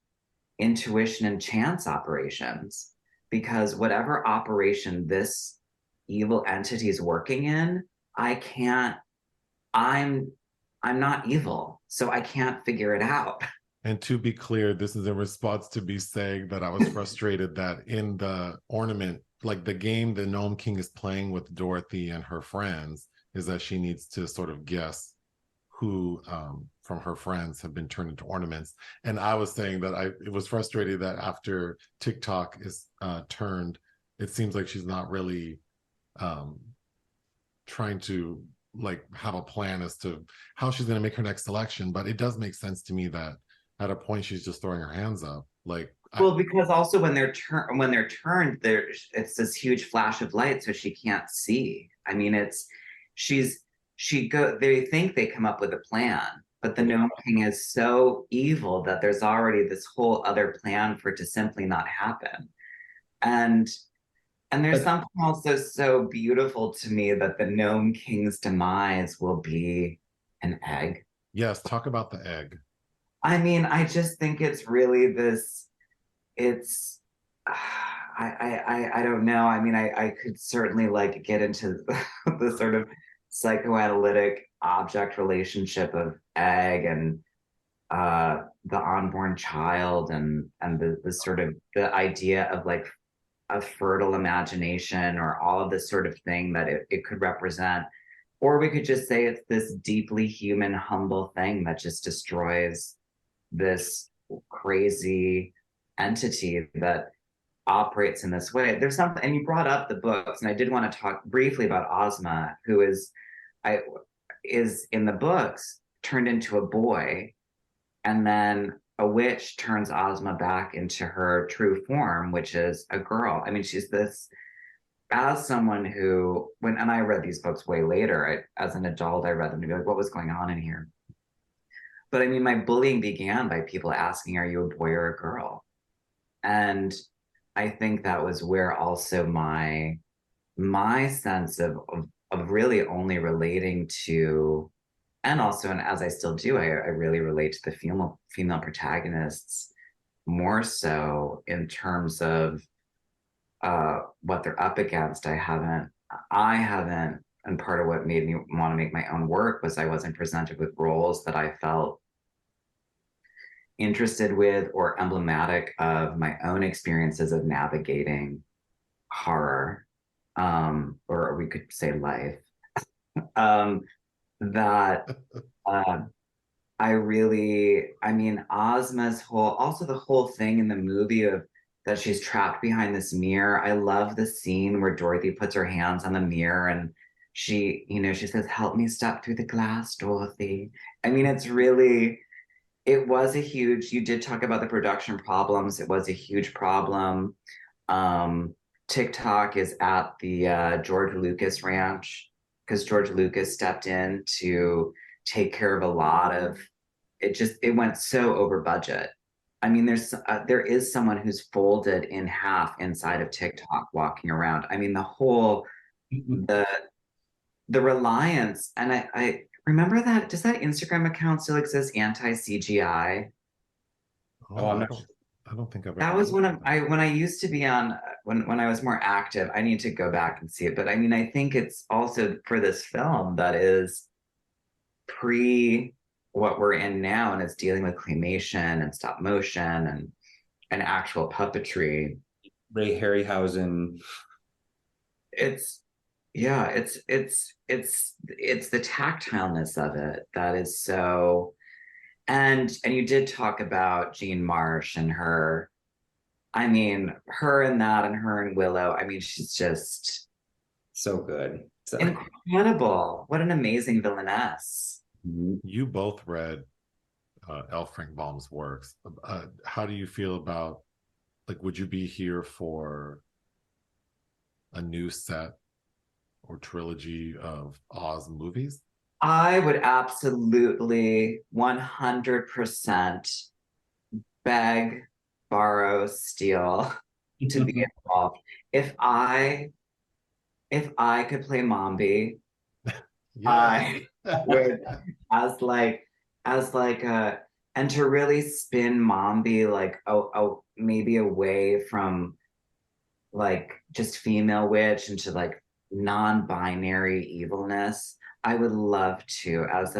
intuition and chance operations, because whatever operation this evil entity is working in, I can't, I'm I'm not evil, so I can't figure it out. And to be clear, this is in response to me saying that I was frustrated that in the ornament, like the game the Gnome King is playing with Dorothy and her friends, is that she needs to sort of guess who from her friends have been turned into ornaments. And I was saying that it was frustrating that after TikTok is turned, it seems like she's not really um, trying to like have a plan as to how she's going to make her next selection. But it does make sense to me that at a point she's just throwing her hands up. Like Well, because also when they're turned, it's this huge flash of light, so she can't see. I mean, she's she go. They think they come up with a plan, but the Gnome King is so evil that there's already this whole other plan for it to simply not happen. And and there's But something also so beautiful to me that the Gnome King's demise will be an egg. yes, talk about the egg. I mean, I just think it's really this. It's I don't know. I mean, I could certainly like get into the sort of psychoanalytic object relationship of egg and the unborn child and the sort of the idea of like a fertile imagination or all of this sort of thing that it could represent. Or we could just say it's this deeply human, humble thing that just destroys this crazy entity that operates in this way. There's something, and you brought up the books, and I did want to talk briefly about Ozma, who I is in the books turned into a boy, and then a witch turns Ozma back into her true form, which is a girl. I mean, she's this, as someone who, and I read these books way later, as an adult, I read them to be like, what was going on in here? But I mean, my bullying began by people asking, are you a boy or a girl? And I think that was where also my sense of really only relating to and also, and as I still do, I really relate to the female protagonists more so in terms of what they're up against. I haven't, and part of what made me want to make my own work was I wasn't presented with roles that I felt interested with or emblematic of my own experiences of navigating horror, or we could say life. Um, that uh, I mean, Ozma's also the whole thing in the movie of that she's trapped behind this mirror. I love the scene where Dorothy puts her hands on the mirror and she says, "Help me step through the glass, Dorothy." I mean, it was a huge, you did talk about the production problems. It was a huge problem. Um, TikTok is at the George Lucas ranch because George Lucas stepped in to take care of a lot of it went so over budget. I mean, there is someone who's folded in half inside of TikTok walking around. I mean, the the reliance, and I remember that. Does that Instagram account still exist? Anti CGI. Oh, Oh, I'm not sure. I don't think I've That ever was looked one at of that. I when I used to be on when I was more active. I need to go back and see it, but I mean, I think it's also for this film that is pre what we're in now, and it's dealing with claymation and stop motion and actual puppetry. Ray Harryhausen. It's yeah, it's the tactileness of it that is so. And you did talk about Jean Marsh and her. I mean, her and that, and her and Willow. I mean, she's just So good. So incredible. What an amazing villainess. You both read L. Frank Baum's works. How do you feel about, like, would you be here for a new set or trilogy of Oz movies? I would absolutely 100% beg, borrow, steal to be involved. If I if I could play Mombi, Yes. I would as like as like a and to really spin Mombi like maybe away from like just female witch into like non-binary evilness. I would love to as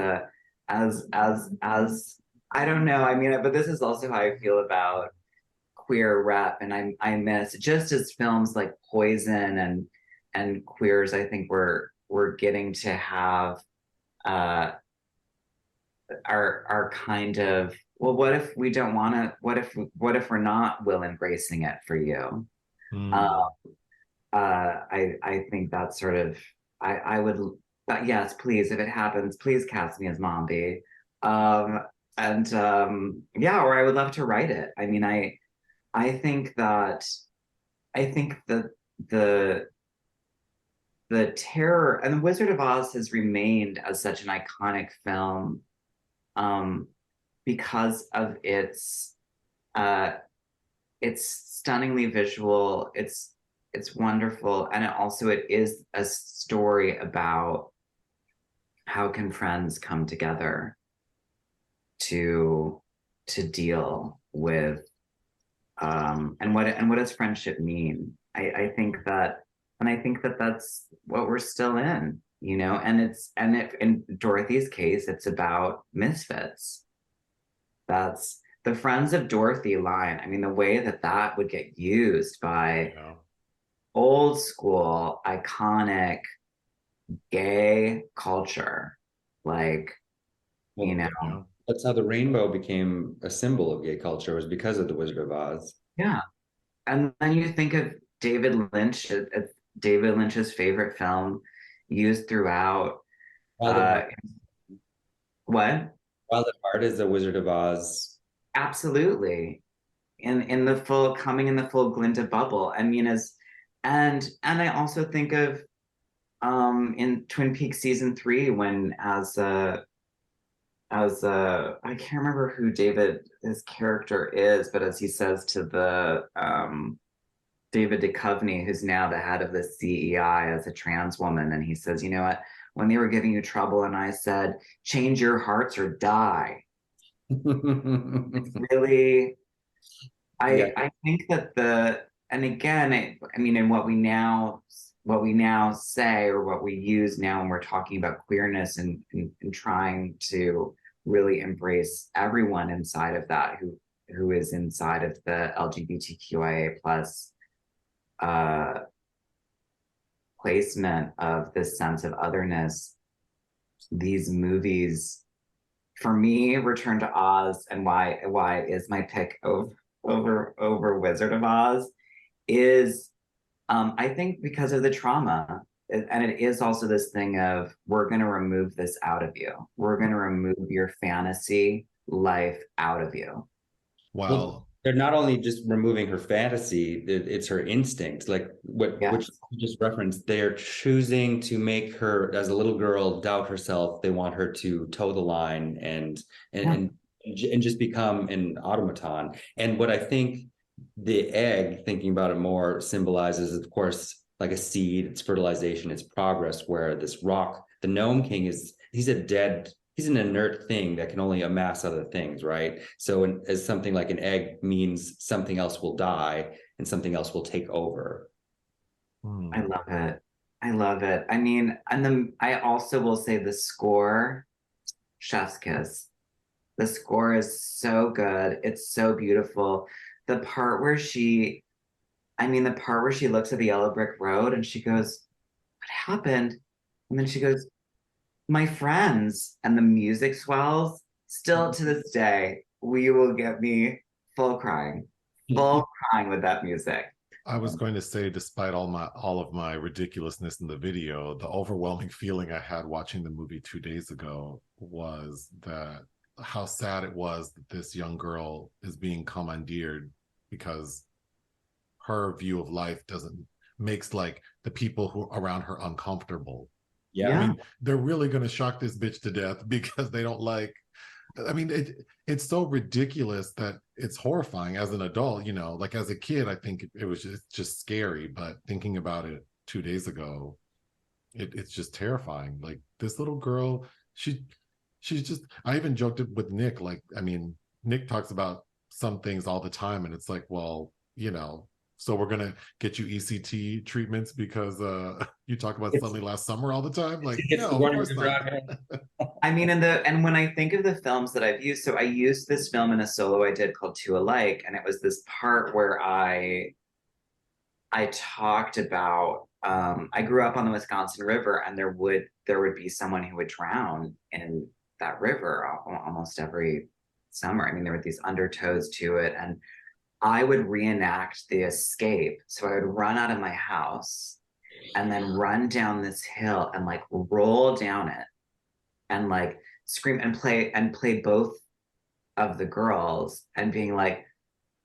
I don't know. I mean, but this is also how I feel about queer rep, and I miss just as films like Poison and Queers. I think we're getting to have uh are kind of, well, what if we don't want to? What if we're not will embracing it for you? Uh, Hmm. I think that's sort of I would, but yes, please, if it happens, please cast me as Mombi. Um, and yeah, or I would love to write it. I mean, I think that I think that the the terror and the Wizard of Oz has remained as such an iconic film, um, because of uh it's stunningly visual. It's wonderful, and it is a story about how can friends come together to deal with, and what does friendship mean. I think that, and I think that that's what we're still in, and if in Dorothy's case it's about misfits. That's the Friends of Dorothy line. I mean, the way that that would get used by Yeah. old school, iconic gay culture. Like, you well, know, Yeah. that's how the rainbow became a symbol of gay culture, was because of the Wizard of Oz. yeah. And then you think of David Lynch, David Lynch's favorite film used throughout. Wild at Uh, Heart, what? Wild at Heart is the Wizard of Oz. Absolutely. In the full coming in the full Glinda bubble. I mean, and I also think of in Twin Peaks season 3 when I can't remember who his character is, but as he says to the David Duchovny, who's now the head of the CEI as a trans woman, and he says, you know what, when they were giving you trouble and I said, change your hearts or die. It's really, Yeah. I think that and again, I mean, and what we now say, or what we use now when we're talking about queerness and trying to really embrace everyone inside of that who is inside of the LGBTQIA plus placement of this sense of otherness. These movies, for me, Return to Oz, and why is my pick over Wizard of Oz, is I think because of the trauma. And it is also this thing of, we're going to remove this out of you. We're going to remove your fantasy life out of you. Well, they're not only just removing her fantasy, it's her instinct. Like which you just referenced, they're choosing to make her, as a little girl, doubt herself. They want her to toe the line and just become an automaton. And what I think the egg, thinking about it more, symbolizes, of course, like a seed, it's fertilization, it's progress, where this rock, the Gnome King, he's an inert thing that can only amass other things, right? So as something like an egg means something else will die and something else will take over. I love it. I love it. I mean, and then I also will say the score, chef's kiss. The score is so good. It's so beautiful. The part where the part where she looks at the yellow brick road and she goes, what happened? And then she goes, my friends, and the music swells. Still to this day, we will get me full crying with that music. I was going to say, despite all of my ridiculousness in the video, the overwhelming feeling I had watching the movie 2 days ago was that how sad it was that this young girl is being commandeered because her view of life makes like the people who around her uncomfortable. Yeah. I mean, they're really going to shock this bitch to death because they don't like. I mean, it's so ridiculous that it's horrifying as an adult. Like as a kid, I think it was just scary. But thinking about it 2 days ago, it's just terrifying. Like this little girl, she's just. I even joked it with Nick. Like, I mean, Nick talks about some things all the time, and it's like, well, so we're gonna get you ECT treatments because you talk about something last summer all the time. Like, no, of course not. I mean, and when I think of the films that I've used, so I used this film in a solo I did called Two Alike, and it was this part where I talked about I grew up on the Wisconsin River, and there would be someone who would drown in that river almost every summer. I mean, there were these undertows to it, and I would reenact the escape. So I would run out of my house and then run down this hill and like roll down it and like scream and play both of the girls and being like,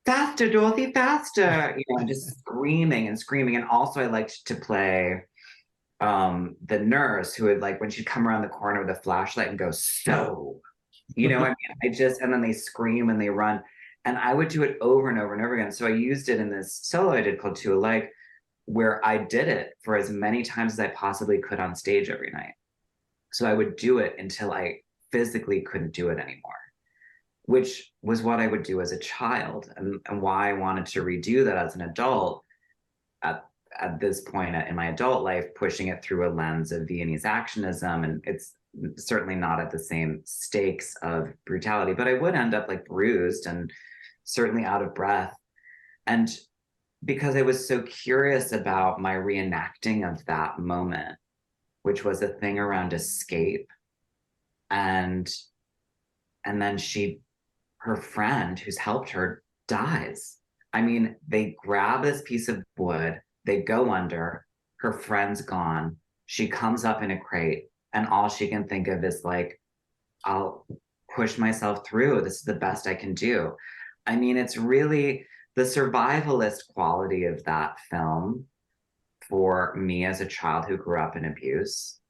faster, Dorothy, faster, just screaming and screaming. And also I liked to play the nurse who would, like, when she'd come around the corner with a flashlight and go, so, I mean, and then they scream and they run. And I would do it over and over and over again. So I used it in this solo I did called Two Alike, where I did it for as many times as I possibly could on stage every night. So I would do it until I physically couldn't do it anymore, which was what I would do as a child, and why I wanted to redo that as an adult at this point in my adult life, pushing it through a lens of Viennese actionism. And it's certainly not at the same stakes of brutality, but I would end up like bruised and certainly out of breath. And because I was so curious about my reenacting of that moment, which was a thing around escape, and then her friend who's helped her dies. I mean, they grab this piece of wood, they go under, her friend's gone, she comes up in a crate, and all she can think of is like, I'll push myself through, this is the best I can do. I mean, it's really the survivalist quality of that film for me as a child who grew up in abuse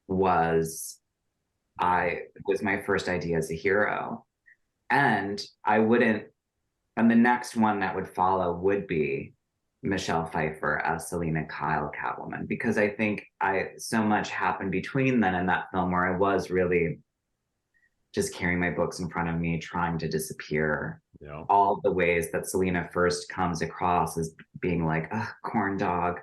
was my first idea as a hero. And the next one that would follow would be Michelle Pfeiffer as Selena Kyle Catwoman, because I think so much happened between then and that film where I was really just carrying my books in front of me, trying to disappear. Yeah. All the ways that Selena first comes across as being like a corn dog,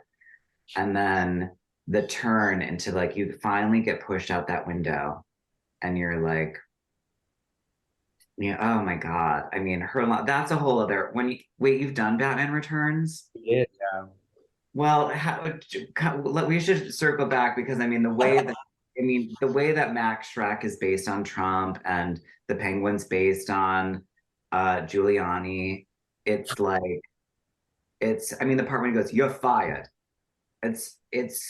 and then the turn into like you finally get pushed out that window, and you're like, yeah, oh my God. I mean, that's a whole other wait, you've done Batman Returns? Yeah. Well, we should circle back because I mean the way that Max Schreck is based on Trump and the Penguin's based on Giuliani, it's like I mean the part when he goes, "You're fired." It's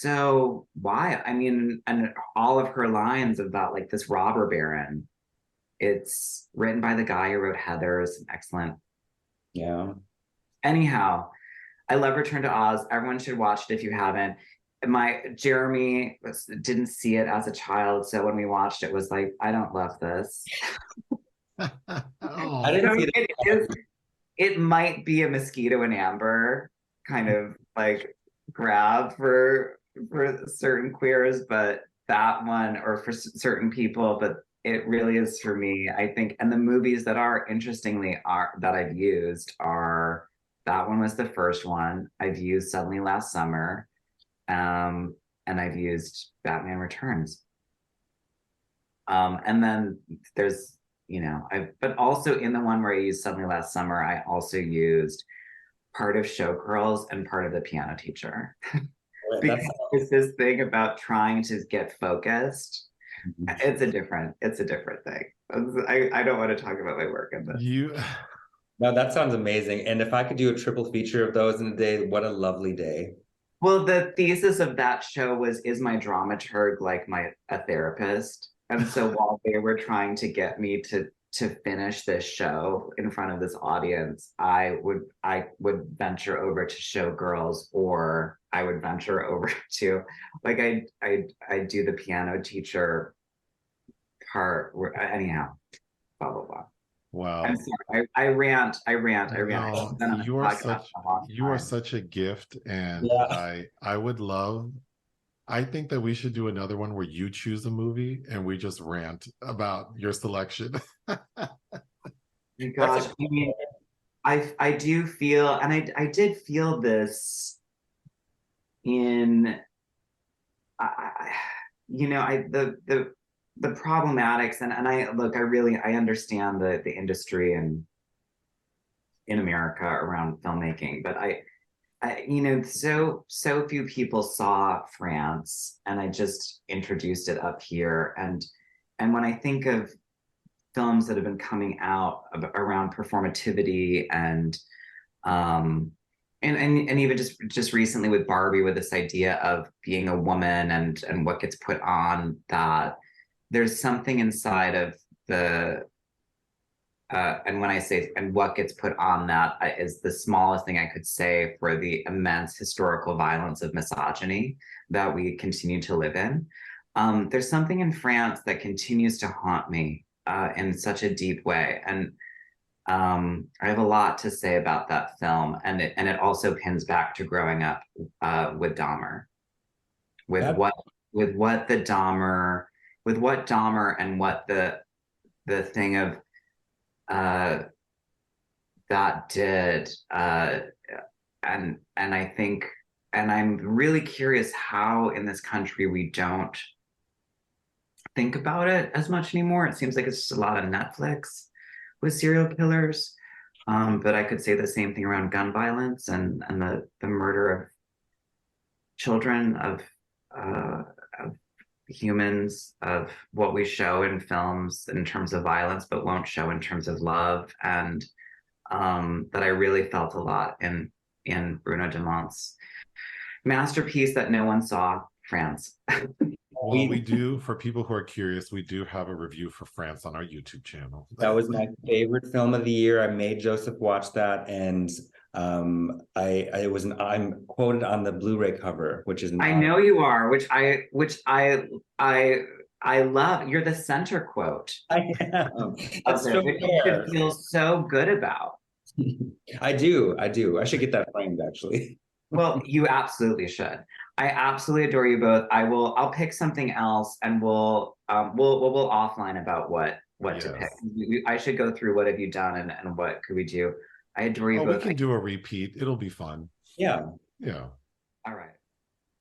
so wild. I mean, and all of her lines about like this robber baron. It's written by the guy who wrote Heathers, excellent. Yeah. Anyhow, I love Return to Oz. Everyone should watch it if you haven't. Jeremy didn't see it as a child, so when we watched it, was like, I don't love this. Oh. I didn't see it might be a mosquito and amber kind of like grab for certain queers, but that one, or for certain people, but it really is for me, I think. And the movies that are that I've used are, that one was the first one. I've used Suddenly Last Summer, and I've used Batman Returns. And then there's, but also in the one where I used Suddenly Last Summer, I also used part of Showgirls and part of The Piano Teacher. Because it's this thing about trying to get focused. It's a different thing. I don't want to talk about my work in this. No, that sounds amazing. And if I could do a triple feature of those in a day, what a lovely day. Well, the thesis of that show was, is my dramaturg like a therapist? And so while they were trying to get me to finish this show in front of this audience, I would venture over to Showgirls, or I would venture over to, like, I do the piano teacher part where, anyhow, blah blah blah. Wow. I'm sorry. I rant. No, you are such a gift, and yeah. I think that we should do another one where you choose a movie and we just rant about your selection. Gosh, I mean, I do feel, and I did feel this in, the problematics, and I understand the industry and in America around filmmaking, but so few people saw France, and I just introduced it up here, and when I think of films that have been coming out around performativity and even just recently with Barbie, with this idea of being a woman and what gets put on, that there's something inside of the and when I say, and what gets put on that is the smallest thing I could say for the immense historical violence of misogyny that we continue to live in. There's something in France that continues to haunt me in such a deep way. And I have a lot to say about that film. And it also pins back to growing up with Dahmer, with what Dahmer and what the thing of that did, and I think, and I'm really curious how in this country we don't think about it as much anymore. It seems like it's just a lot of Netflix with serial killers, but I could say the same thing around gun violence and the murder of children, of humans, of what we show in films in terms of violence but won't show in terms of love, and that I really felt a lot in Bruno Dumont's masterpiece that no one saw, France. Well, we do, for people who are curious, we do have a review for France on our YouTube channel. That was my favorite film of the year. I made Joseph watch that, and I'm quoted on the Blu-ray cover, which is I know you are, which I love. You're the center quote. I am. That's so which you should feel so good about. I do. I should get that framed, actually. Well, you absolutely should. I absolutely adore you both. I'll pick something else and we'll offline about what to pick. Yes. I should go through what have you done and what could we do. I adore you Oh, we both. can do a repeat. It'll be fun. Yeah. Yeah. All right.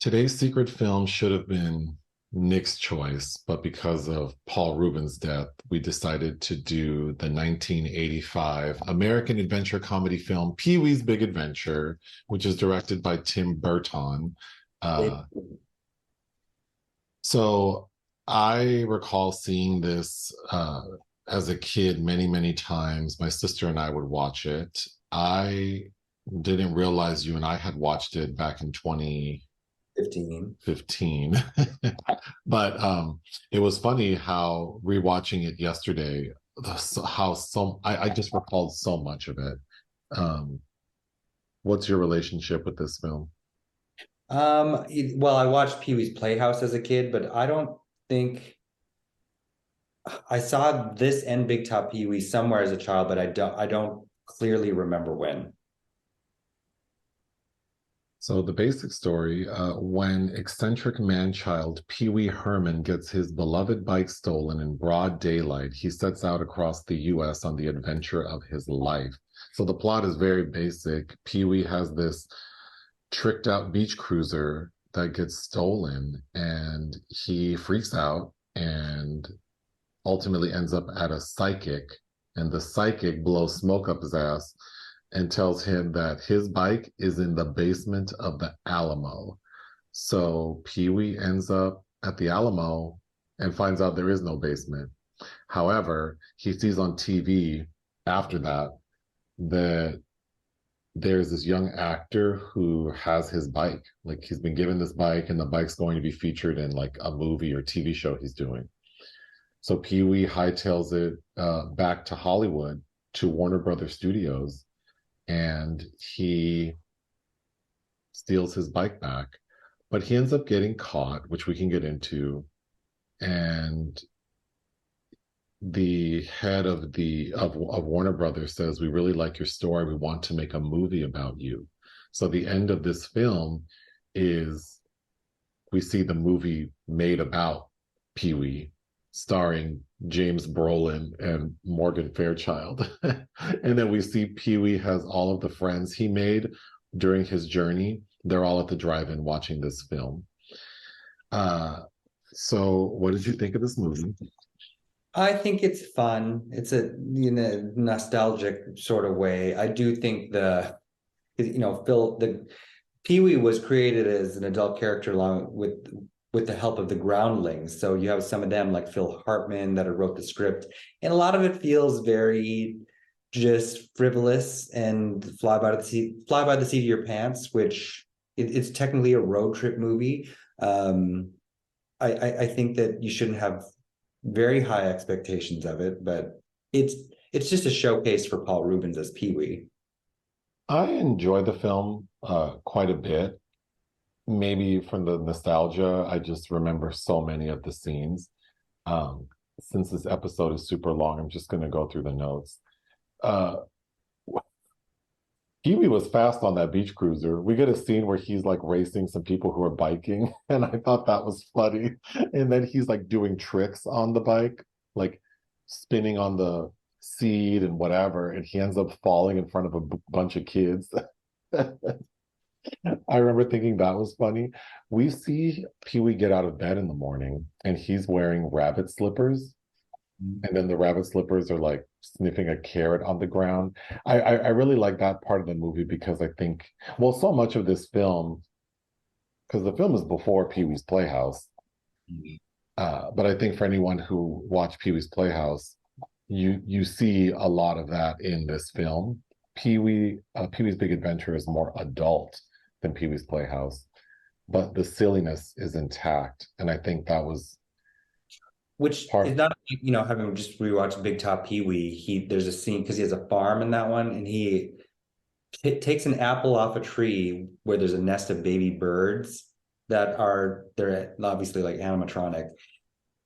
Today's secret film should have been Nick's choice, but because of Paul Rubens' death, we decided to do the 1985 American adventure comedy film Pee-wee's Big Adventure, which is directed by Tim Burton. So I recall seeing this as a kid many, many times. My sister and I would watch it. I didn't realize you and I had watched it back in 2015. But it was funny how rewatching it yesterday, I just recalled so much of it. What's your relationship with this film? Well, I watched Pee-wee's Playhouse as a kid, but I don't think I saw this and Big Top Pee-wee somewhere as a child, but I don't clearly remember when. So the basic story, when eccentric man-child Pee-wee Herman gets his beloved bike stolen in broad daylight, he sets out across the U.S. on the adventure of his life. So the plot is very basic. Pee-wee has this tricked out beach cruiser that gets stolen, and he freaks out and ultimately ends up at a psychic, and the psychic blows smoke up his ass and tells him that his bike is in the basement of the Alamo. So Pee-wee ends up at the Alamo and finds out there is no basement. However, he sees on TV after that there's this young actor who has his bike. Like, he's been given this bike and the bike's going to be featured in like a movie or TV show he's doing. So Pee-wee hightails it back to Hollywood to Warner Brothers Studios, and he steals his bike back, but he ends up getting caught, which we can get into. And the head of Warner Brothers says, "We really like your story. We want to make a movie about you." So the end of this film is we see the movie made about Pee-wee, starring James Brolin and Morgan Fairchild. And then we see Pee-wee has all of the friends he made during his journey. They're all at the drive-in watching this film. So what did you think of this movie? I think it's fun. It's a nostalgic sort of way. I do think the Pee-wee was created as an adult character along with the help of the groundlings. So you have some of them like Phil Hartman that wrote the script, and a lot of it feels very just frivolous and fly by the seat of your pants, which it's technically a road trip movie. I think that you shouldn't have very high expectations of it, but it's just a showcase for Paul Rubens as Pee-wee. I enjoy the film quite a bit. Maybe from the nostalgia, I just remember so many of the scenes. Since this episode is super long, I'm just going to go through the notes. Pee-wee was fast on that beach cruiser. We get a scene where he's like racing some people who are biking, and I thought that was funny. And then he's like doing tricks on the bike, like spinning on the seat and whatever, and he ends up falling in front of a bunch of kids. I remember thinking that was funny. We see Pee-wee get out of bed in the morning, and he's wearing rabbit slippers. And then the rabbit slippers are like sniffing a carrot on the ground. I really like that part of the movie because I think, well, so much of this film, because the film is before Pee-wee's Playhouse, but I think for anyone who watched Pee-wee's Playhouse, you see a lot of that in this film. Pee-wee's Big Adventure is more adult than Pee-wee's Playhouse, but the silliness is intact, and I think that was which is not, having just rewatched Big Top Pee-wee, there's a scene because he has a farm in that one, and he takes an apple off a tree where there's a nest of baby birds they're obviously like animatronic,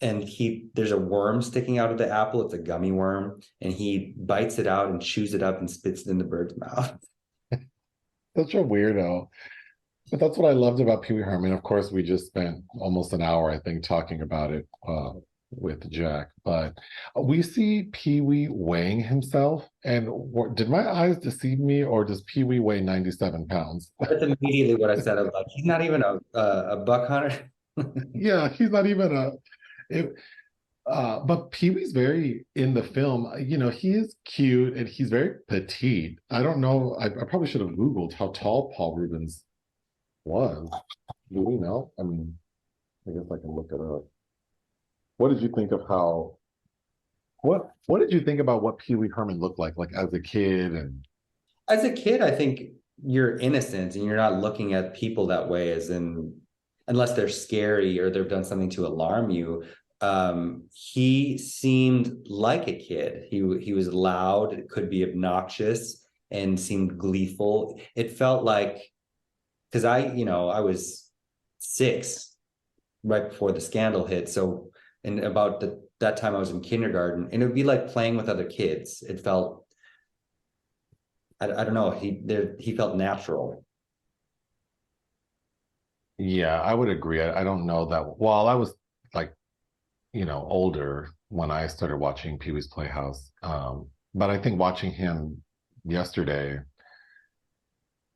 and there's a worm sticking out of the apple. It's a gummy worm, and he bites it out and chews it up and spits it in the bird's mouth. such a weirdo. But that's what I loved about Pee Wee Herman. Of course, we just spent almost an hour, I think, talking about it with Jack. But we see Pee Wee weighing himself. And did my eyes deceive me, or does Pee Wee weigh 97 pounds? That's immediately what I said. I was like, he's not even a buck hunter. Yeah, he's not even a. It, but Pee Wee's very in the film. He is cute and he's very petite. I don't know. I probably should have Googled how tall Paul Rubens was. Do we know? I mean, I guess I can look it up. What did you think of how? What did you think about what Pee Wee Herman looked like as a kid? And As a kid, I think you're innocent and you're not looking at people that way, as in, unless they're scary or they've done something to alarm you. He seemed like a kid. He was loud, could be obnoxious, and seemed gleeful. It felt like, because I was 6 right before the scandal hit. So, and about that time I was in kindergarten, and it would be like playing with other kids. It felt, I don't know, he felt natural. yeah, I would agree. I don't know that. Well, I was like, older when I started watching Pee Wee's Playhouse. But I think watching him yesterday,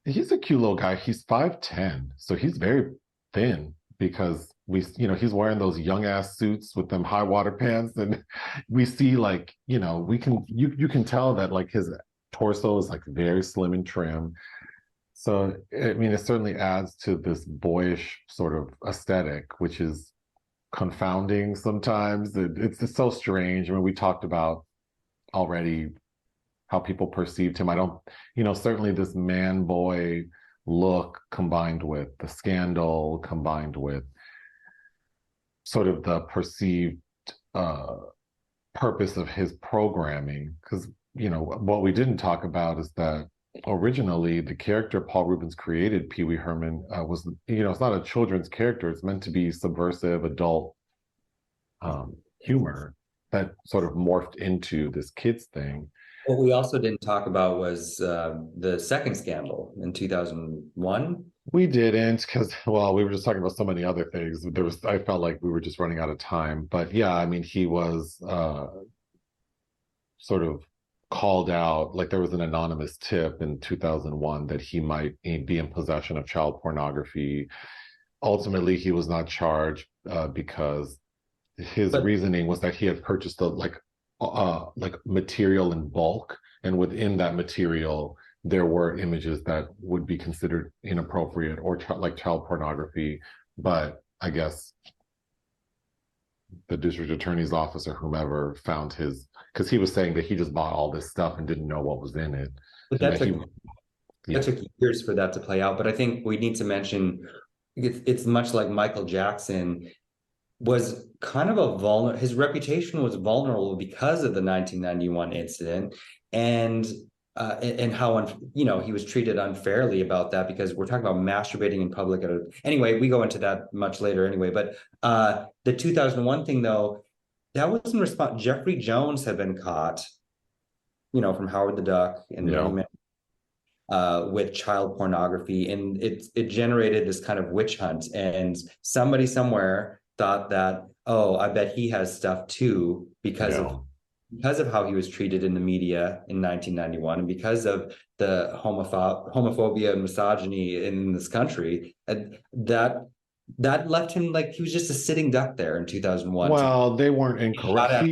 he's a cute little guy. He's 5'10", so he's very thin because he's wearing those young ass suits with them high water pants, and we see like, you can tell that like his torso is like very slim and trim. So I mean, it certainly adds to this boyish sort of aesthetic, which is confounding sometimes. It's just so strange. I mean, we talked about already how people perceived him. I don't, certainly this man boy look combined with the scandal, combined with sort of the perceived uh, purpose of his programming. Because, what we didn't talk about is that originally the character Paul Rubens created, Pee Wee Herman, was, it's not a children's character. It's meant to be subversive adult humor that sort of morphed into this kids thing. What we also didn't talk about was the second scandal in 2001. We didn't, because, well, we were just talking about so many other things. I felt like we were just running out of time. But yeah, I mean, he was sort of called out, like there was an anonymous tip in 2001 that he might be in possession of child pornography. Ultimately, he was not charged because his reasoning was that he had purchased like material in bulk, and within that material there were images that would be considered inappropriate or like child pornography. But I guess the district attorney's office or whomever found because he was saying that he just bought all this stuff and didn't know what was in it. But that took years for that to play out. But I think we need to mention it's much like Michael Jackson was kind of his reputation was vulnerable because of the 1991 incident, and how he was treated unfairly about that, because we're talking about masturbating in public. Anyway, we go into that much later anyway. But the 2001 thing, though, that was in response. Jeffrey Jones had been caught, from Howard the Duck and with child pornography, and it generated this kind of witch hunt, and somebody somewhere thought that, oh, I bet he has stuff too, because of how he was treated in the media in 1991, and because of the homophobia and misogyny in this country, and that left him like he was just a sitting duck there in 2001. Well, they weren't incorrect.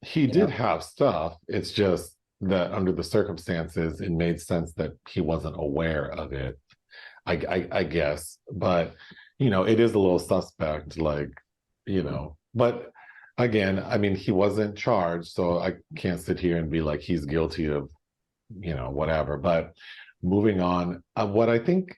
He did have stuff. It's just that under the circumstances, it made sense that he wasn't aware of it. I guess, but it is a little suspect, like, but again, I mean, he wasn't charged, so I can't sit here and be like he's guilty of, whatever. But moving on, what I think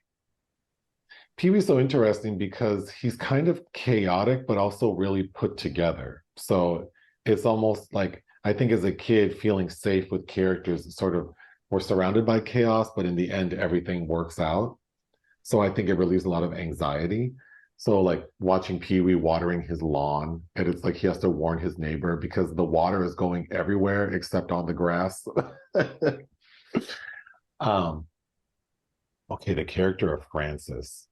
Pee Wee's so interesting because he's kind of chaotic, but also really put together. So it's almost like, I think as a kid, feeling safe with characters, sort of, we're surrounded by chaos, but in the end, everything works out. So I think it relieves a lot of anxiety. So like watching Pee Wee watering his lawn, and it's like he has to warn his neighbor because the water is going everywhere except on the grass. Okay, the character of Francis.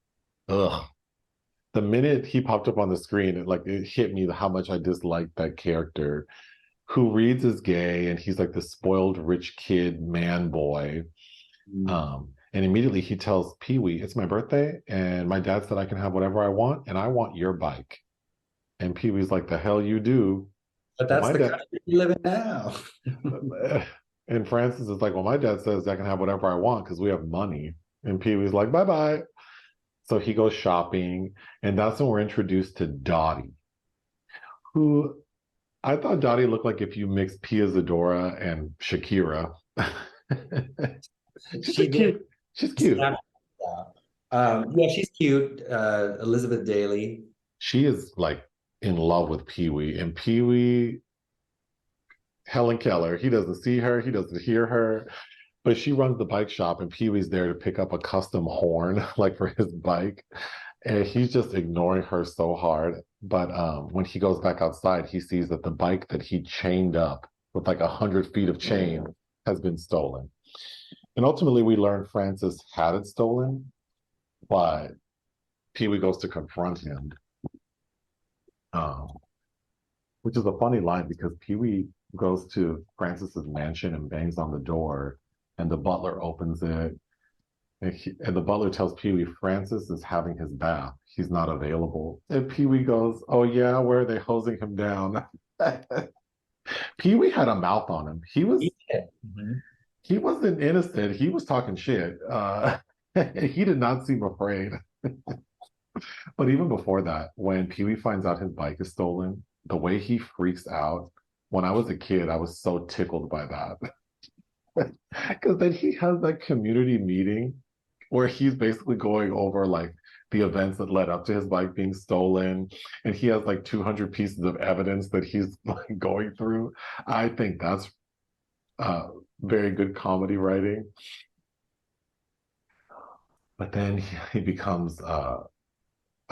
ugh. The minute he popped up on the screen, it hit me how much I disliked that character who reads as gay and he's like the spoiled rich kid man boy. And immediately he tells Pee Wee, it's my birthday, and my dad said I can have whatever I want, and I want your bike. And Pee Wee's like, the hell you do. But Well, that's my the dad country we live in now. and Francis is like, well, my dad says I can have whatever I want because we have money. And Pee Wee's like, bye bye. So he goes shopping, and that's when we're introduced to Dottie, who I thought Dottie looked like if you mixed Pia Zadora and Shakira. She's She a did. cute. She's cute. Yeah, she's cute. Elizabeth Daily. She is like in love with Pee Wee, and Pee Wee, Helen Keller, he doesn't see her, he doesn't hear her, but she runs the bike shop, and Pee Wee's there to pick up a custom horn, like for his bike, and he's just ignoring her so hard. But when he goes back outside, he sees that the bike that he chained up with like 100 feet of chain has been stolen. And ultimately, we learn Francis had it stolen, but Pee Wee goes to confront him, um, which is a funny line because Pee Wee goes to Francis's mansion and bangs on the door, and the butler opens it. And the butler tells Pee Wee Francis is having his bath. He's not available. And Pee Wee goes, oh, yeah, where are they hosing him down? Pee Wee had a mouth on him. He wasn't innocent. He was talking shit. He did not seem afraid. But even before that, when Pee Wee finds out his bike is stolen, the way he freaks out, when I was a kid, I was so tickled by that. Because then he has that community meeting where he's basically going over like the events that led up to his bike being stolen. And he has like 200 pieces of evidence that he's like going through. I think that's very good comedy writing. But then he becomes a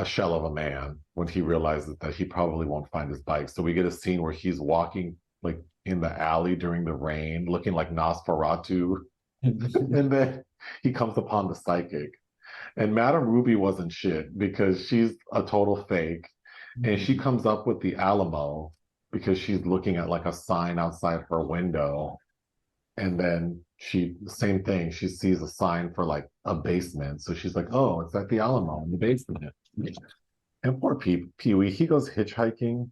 shell of a man when he realizes that he probably won't find his bike. So we get a scene where he's walking like in the alley during the rain, looking like Nosferatu. And then he comes upon the psychic. And Madame Ruby wasn't shit because she's a total fake. And she comes up with the Alamo because she's looking at like a sign outside her window. And then same thing, she sees a sign for like a basement. So she's like, oh, it's at the Alamo in the basement. And poor Pee Wee, he goes hitchhiking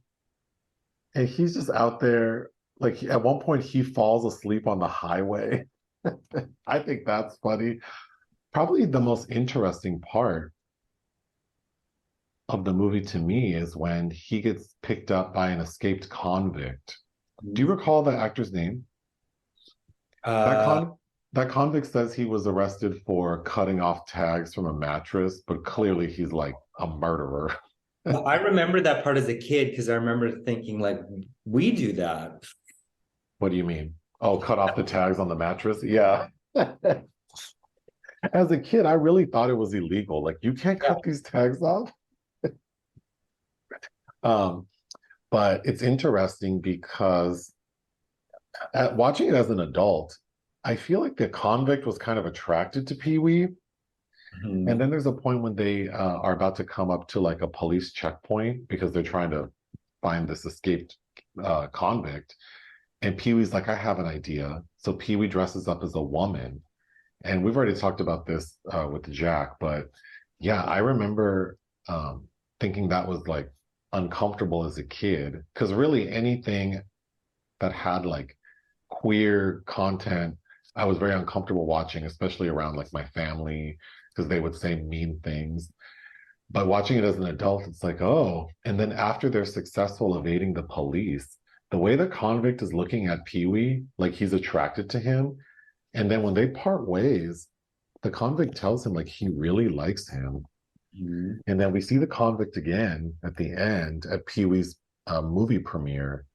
and he's just out there. Like at one point, he falls asleep on the highway. I think that's funny. Probably the most interesting part of the movie to me is when he gets picked up by an escaped convict. Do you recall the actor's name? That convict says he was arrested for cutting off tags from a mattress, but clearly he's like a murderer. I remember that part as a kid because I remember thinking like, we do that. What do you mean? Oh, cut off the tags on the mattress? Yeah. As a kid, I really thought it was illegal. Like, you can't cut these tags off. But it's interesting because watching it as an adult, I feel like the convict was kind of attracted to Pee Wee. And then there's a point when they are about to come up to like a police checkpoint because they're trying to find this escaped convict. And Pee Wee's like, I have an idea. So Pee Wee dresses up as a woman. And we've already talked about this with Jack, but yeah, I remember thinking that was like uncomfortable as a kid because really anything that had like queer content, I was very uncomfortable watching, especially around like my family because they would say mean things. But watching it as an adult, it's like, oh, and then after they're successful evading the police, the way the convict is looking at Pee Wee, like he's attracted to him. And then when they part ways, the convict tells him like he really likes him. And then we see the convict again at the end at Pee Wee's movie premiere.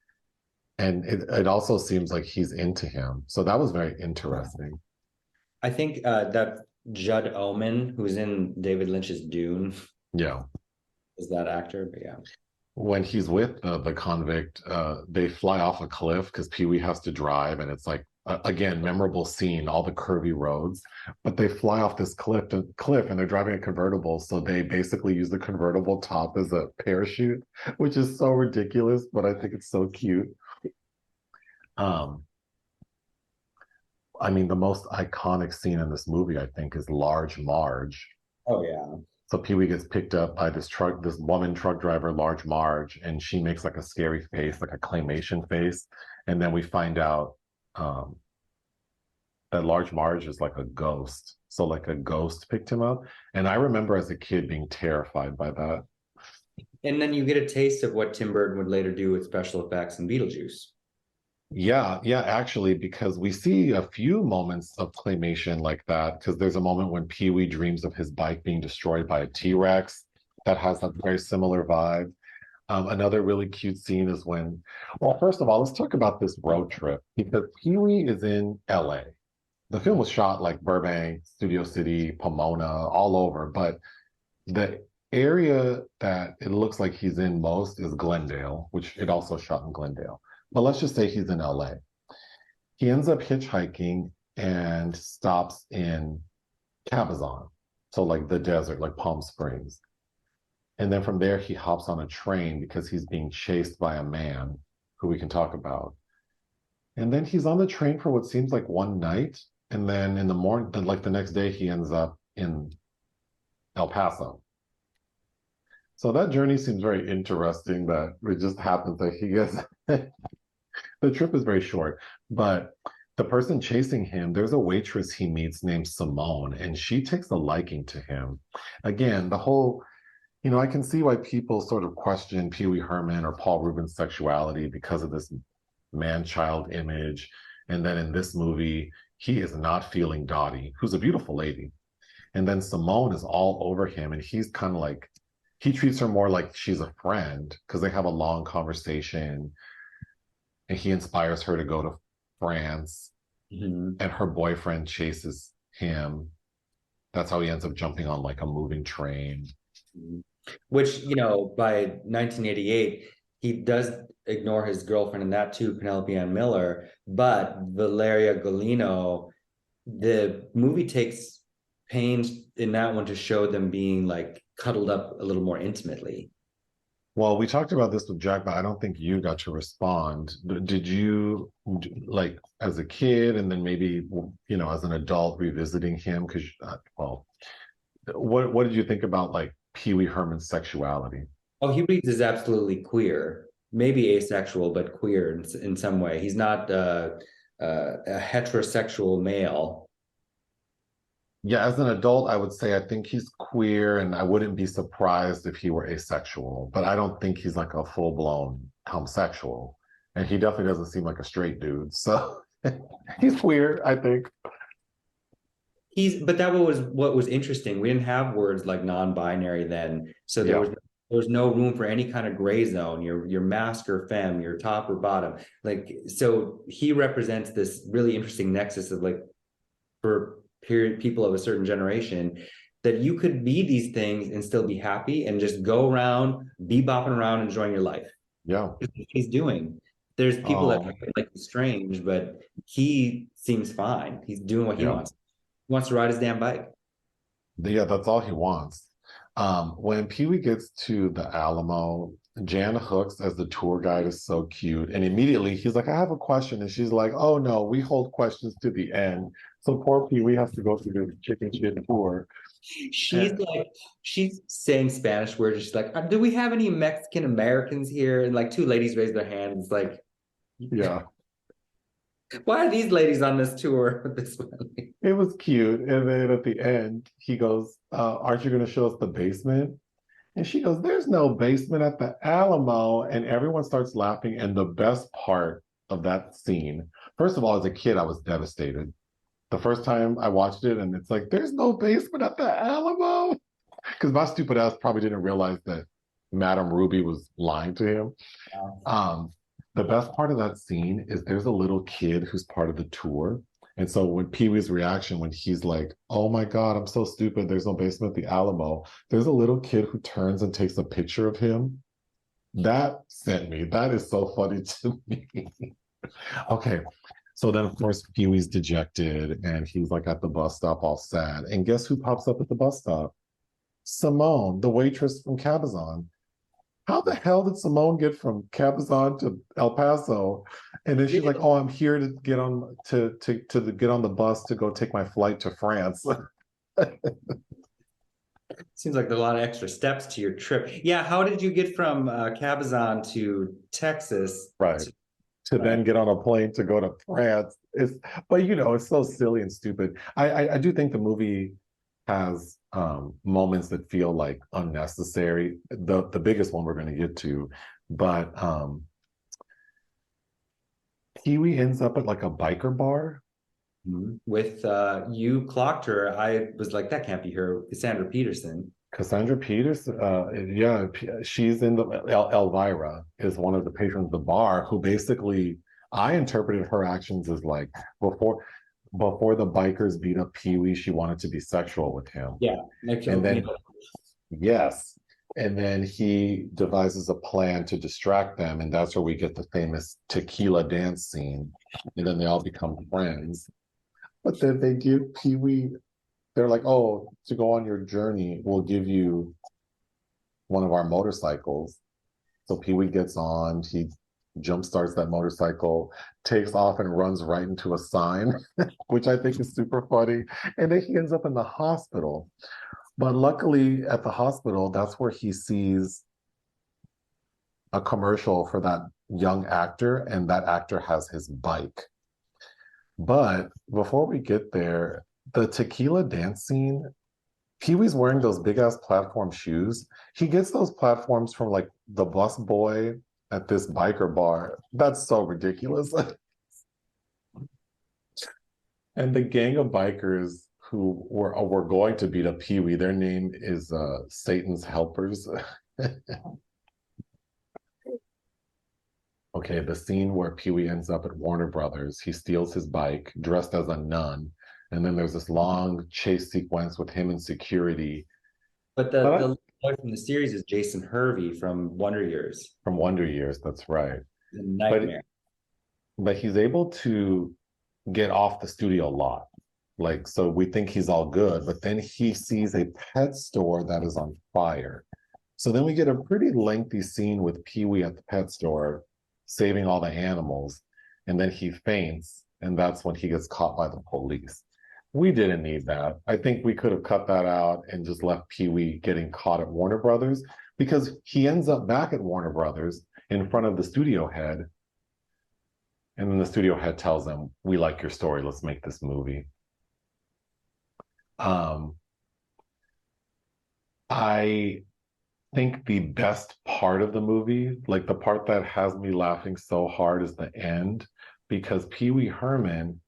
And it also seems like he's into him. So that was very interesting. I think that Judd Omen, who's in David Lynch's Dune, Yeah. is that actor. But yeah. When he's with the convict, they fly off a cliff because Pee Wee has to drive, and it's like again, memorable scene, all the curvy roads, but they fly off this cliff and they're driving a convertible. So they basically use the convertible top as a parachute, which is so ridiculous, but I think it's so cute. Um, I mean, the most iconic scene in this movie, I think, is Large Marge. Oh yeah. So Pee Wee gets picked up by this woman truck driver, Large Marge, and she makes like a scary face, like a claymation face. And then we find out um, that Large Marge is like a ghost. So like a ghost picked him up. And I remember as a kid being terrified by that. And then you get a taste of what Tim Burton would later do with special effects in Beetlejuice. Yeah, actually, because we see a few moments of claymation like that. Because there's a moment when Pee Wee dreams of his bike being destroyed by a T-Rex that has a very similar vibe. Another really cute scene is when, well, first of all, let's talk about this road trip because Pee Wee is in LA. The film was shot like Burbank, Studio City, Pomona, all over, but the area that it looks like he's in most is Glendale, which it also shot in Glendale. But let's just say he's in LA. He ends up hitchhiking and stops in Cabazon, so like the desert, like Palm Springs. And then from there, he hops on a train because he's being chased by a man who we can talk about. And then he's on the train for what seems like one night. And then in the morning, like the next day, he ends up in El Paso. So that journey seems very interesting that it just happens that he gets the trip is very short, but the person chasing him, there's a waitress he meets named Simone, and she takes a liking to him. Again, the whole, I can see why people sort of question Pee Wee Herman or Paul Rubens' sexuality because of this man-child image. And then in this movie, he is not feeling Dottie, who's a beautiful lady. And then Simone is all over him, and he's kind of like, he treats her more like she's a friend because they have a long conversation and he inspires her to go to France and her boyfriend chases him. That's how he ends up jumping on like a moving train. Which, by 1988, he does ignore his girlfriend in that too, Penelope Ann Miller, but Valeria Golino, the movie takes pains in that one to show them being like cuddled up a little more intimately. Well, we talked about this with Jack, but I don't think you got to respond. Did you, like, as a kid, and then maybe, as an adult revisiting him? Because, well, what did you think about like Pee Wee Herman's sexuality? Oh, he reads is absolutely queer, maybe asexual, but queer in some way. He's not a heterosexual male. Yeah, as an adult, I would say I think he's queer, and I wouldn't be surprised if he were asexual, but I don't think he's like a full-blown homosexual. And he definitely doesn't seem like a straight dude. So he's queer, I think. But that was what was interesting. We didn't have words like non-binary then, so there was no room for any kind of gray zone. You're mask or femme, you're top or bottom. Like, so he represents this really interesting nexus of like, for people of a certain generation, that you could be these things and still be happy and just go around, be bopping around, enjoying your life. Yeah. That's what he's doing. There's people that like strange, but he seems fine. He's doing what he wants. He wants to ride his damn bike. Yeah, that's all he wants. When Pee Wee gets to the Alamo, Jan Hooks as the tour guide is so cute. And immediately he's like, I have a question. And she's like, oh no, we hold questions to the end. So poor Pee Wee has to go through the chicken shit tour. She's saying Spanish words. She's like, do we have any Mexican Americans here? And like two ladies raise their hands. It's like, yeah. Why are these ladies on this tour with this one? It was cute. And then at the end, he goes, aren't you going to show us the basement? And she goes, there's no basement at the Alamo. And everyone starts laughing. And the best part of that scene, first of all, as a kid, I was devastated. The first time I watched it, and it's like, there's no basement at the Alamo. Because my stupid ass probably didn't realize that Madame Ruby was lying to him. The best part of that scene is there's a little kid who's part of the tour. And so when Pee Wee's reaction, when he's like, oh my God, I'm so stupid, there's no basement at the Alamo, there's a little kid who turns and takes a picture of him. That sent me. That is so funny to me. Okay. So then, of course, Pee-wee's dejected and he's like at the bus stop all sad. And guess who pops up at the bus stop? Simone, the waitress from Cabazon. How the hell did Simone get from Cabazon to El Paso? And then she's like, "Oh, I'm here to get on to get on the bus to go take my flight to France." Seems like there's a lot of extra steps to your trip. Yeah, how did you get from Cabazon to Texas? Right. To then get on a plane to go to France. It's but it's so silly and stupid. I do think the movie has moments that feel like unnecessary. The biggest one we're going to get to, but Pee-wee ends up at like a biker bar. With you clocked her. I was like, that can't be her, Cassandra Peterson. Cassandra Peters, yeah, she's in the Elvira is one of the patrons of the bar who basically I interpreted her actions as like before the bikers beat up Pee-wee, she wanted to be sexual with him. Yeah, and then yes, and then he devises a plan to distract them, and that's where we get the famous tequila dance scene, and then they all become friends. But then they give Pee-wee, they're like, "Oh, to go on your journey, we'll give you one of our motorcycles." So Pee-wee gets on, he jump starts that motorcycle, takes off and runs right into a sign, which I think is super funny. And then he ends up in the hospital. But luckily at the hospital, that's where he sees a commercial for that young actor, and that actor has his bike. But before we get there, the tequila dance scene, Pee-wee's wearing those big ass platform shoes. He gets those platforms from like the bus boy at this biker bar. That's so ridiculous. And the gang of bikers who were going to beat up Pee-wee, their name is Satan's Helpers. Okay, the scene where Pee-wee ends up at Warner Brothers, he steals his bike dressed as a nun. And then there's this long chase sequence with him in security. But the boy from the series is Jason Hervey from Wonder Years. From Wonder Years, that's right. The nightmare. But he's able to get off the studio lot. Like, so we think he's all good, but then he sees a pet store that is on fire. So then we get a pretty lengthy scene with Pee-wee at the pet store, saving all the animals. And then he faints, and that's when he gets caught by the police. We didn't need that. I think we could have cut that out and just left Pee-wee getting caught at Warner Brothers, because he ends up back at Warner Brothers in front of the studio head. And then the studio head tells him, "We like your story. Let's make this movie." I think the best part of the movie, like the part that has me laughing so hard, is the end, because Pee-wee Herman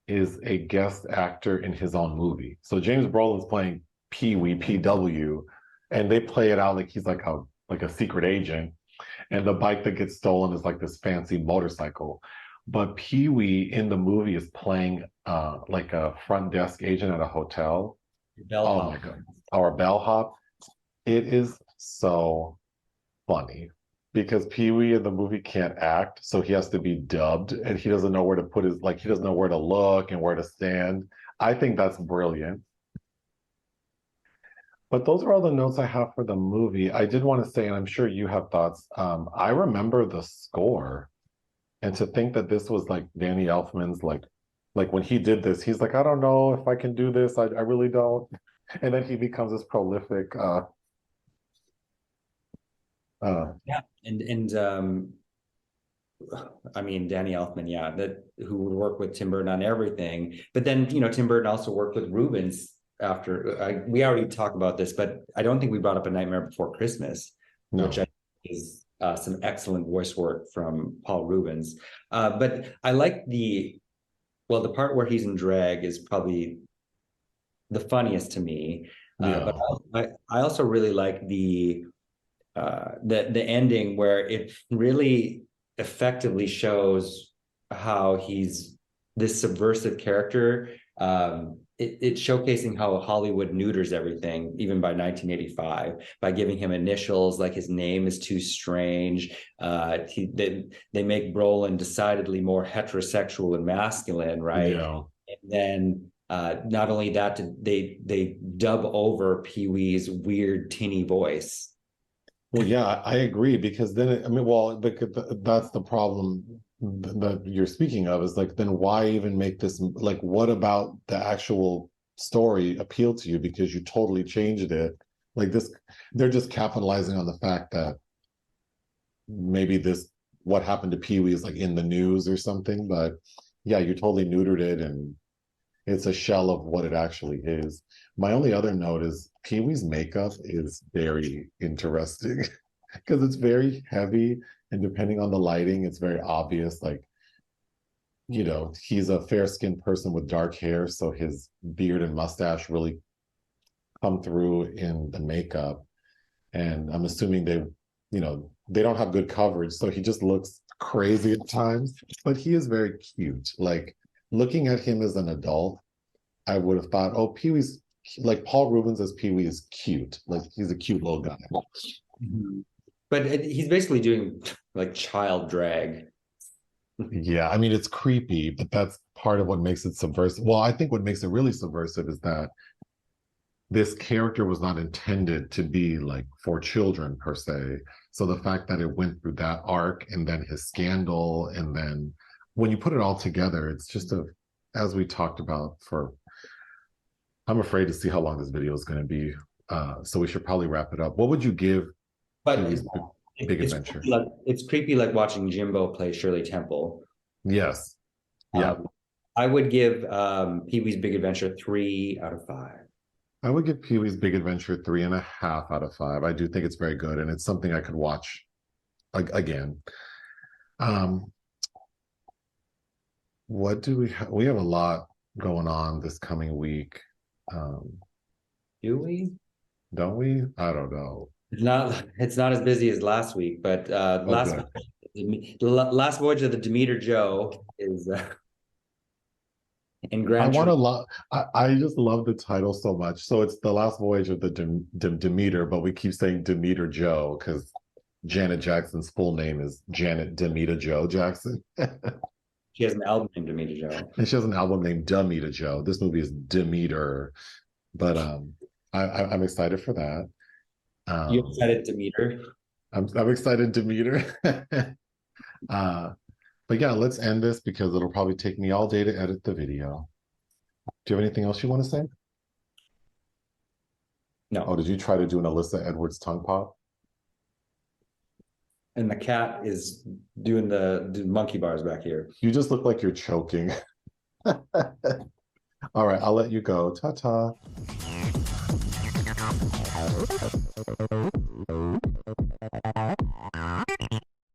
is a guest actor in his own movie. So James Brolin's playing Pee-wee, PW, and they play it out like he's like a secret agent. And the bike that gets stolen is like this fancy motorcycle. But Pee-wee in the movie is playing like a front desk agent at a hotel. Oh my God. Or a bellhop. It is so funny because Pee-wee in the movie can't act, so he has to be dubbed, and he doesn't know where to put his, like, he doesn't know where to look and where to stand. I think that's brilliant. But those are all the notes I have for the movie. I did want to say, and I'm sure you have thoughts, I remember the score, and to think that this was like Danny Elfman's, like when he did this, he's like, "I don't know if I can do this. I really don't." And then he becomes this prolific yeah, and I mean Danny Elfman, yeah, that who would work with Tim Burton on everything. But then Tim Burton also worked with Rubens after. We already talked about this, but I don't think we brought up A Nightmare Before Christmas, which I think is some excellent voice work from Paul Rubens. But I like the part where he's in drag is probably the funniest to me. But I also really like the ending where it really effectively shows how he's this subversive character it's showcasing how Hollywood neuters everything, even by 1985, by giving him initials like his name is too strange. They make Brolin decidedly more heterosexual and masculine, right? Yeah. And then not only that, they dub over Pee-wee's weird tinny voice. Well, yeah, I agree because then I mean, well, that's the problem that you're speaking of is like, then why even make this like, what about the actual story appeal to you because you totally changed it? Like this, they're just capitalizing on the fact that maybe this what happened to Pee-wee is like in the news or something, but yeah, you totally neutered it and it's a shell of what it actually is. My only other note is Pee-wee's makeup is very interesting because it's very heavy and depending on the lighting, it's very obvious. Like, you know, he's a fair-skinned person with dark hair, so his beard and mustache really come through in the makeup. And I'm assuming they, you know, they don't have good coverage, so he just looks crazy at times, but he is very cute. Like looking at him as an adult, I would have thought, oh, Pee-wee's like Paul Rubens as Pee-wee is cute. Like he's a cute little guy. But he's basically doing like child drag. Yeah, I mean it's creepy, but that's part of what makes it subversive. Well, I think what makes it really subversive is that this character was not intended to be like for children per se. So the fact that it went through that arc and then his scandal, and then when you put it all together, it's just a, as we talked about for, I'm afraid to see how long this video is going to be. So we should probably wrap it up. What would you give But Pee-wee's Big Adventure? It's creepy like watching Jimbo play Shirley Temple. Yes. Yeah. I would give Pee-wee's Big Adventure 3 out of 5. I would give Pee-wee's Big Adventure 3.5 out of 5. I do think it's very good, and it's something I could watch again. What do we have? We have a lot going on this coming week. Do we? Don't we? I don't know. It's not as busy as last week, but last voyage of the Demeter Joe is in Grand. I just love the title so much. So it's the last voyage of the Demeter, but we keep saying Demeter Joe because Janet Jackson's full name is Janet Demeter Joe Jackson. She has an album named Demeter Joe. And she has an album named Demeter Joe. This movie is Demeter. But I'm excited for that. You excited Demeter? I'm excited Demeter. But yeah, let's end this because it'll probably take me all day to edit the video. Do you have anything else you want to say? No. Oh, did you try to do an Alyssa Edwards tongue pop? And the cat is doing the monkey bars back here. You just look like you're choking. All right, I'll let you go. Ta-ta.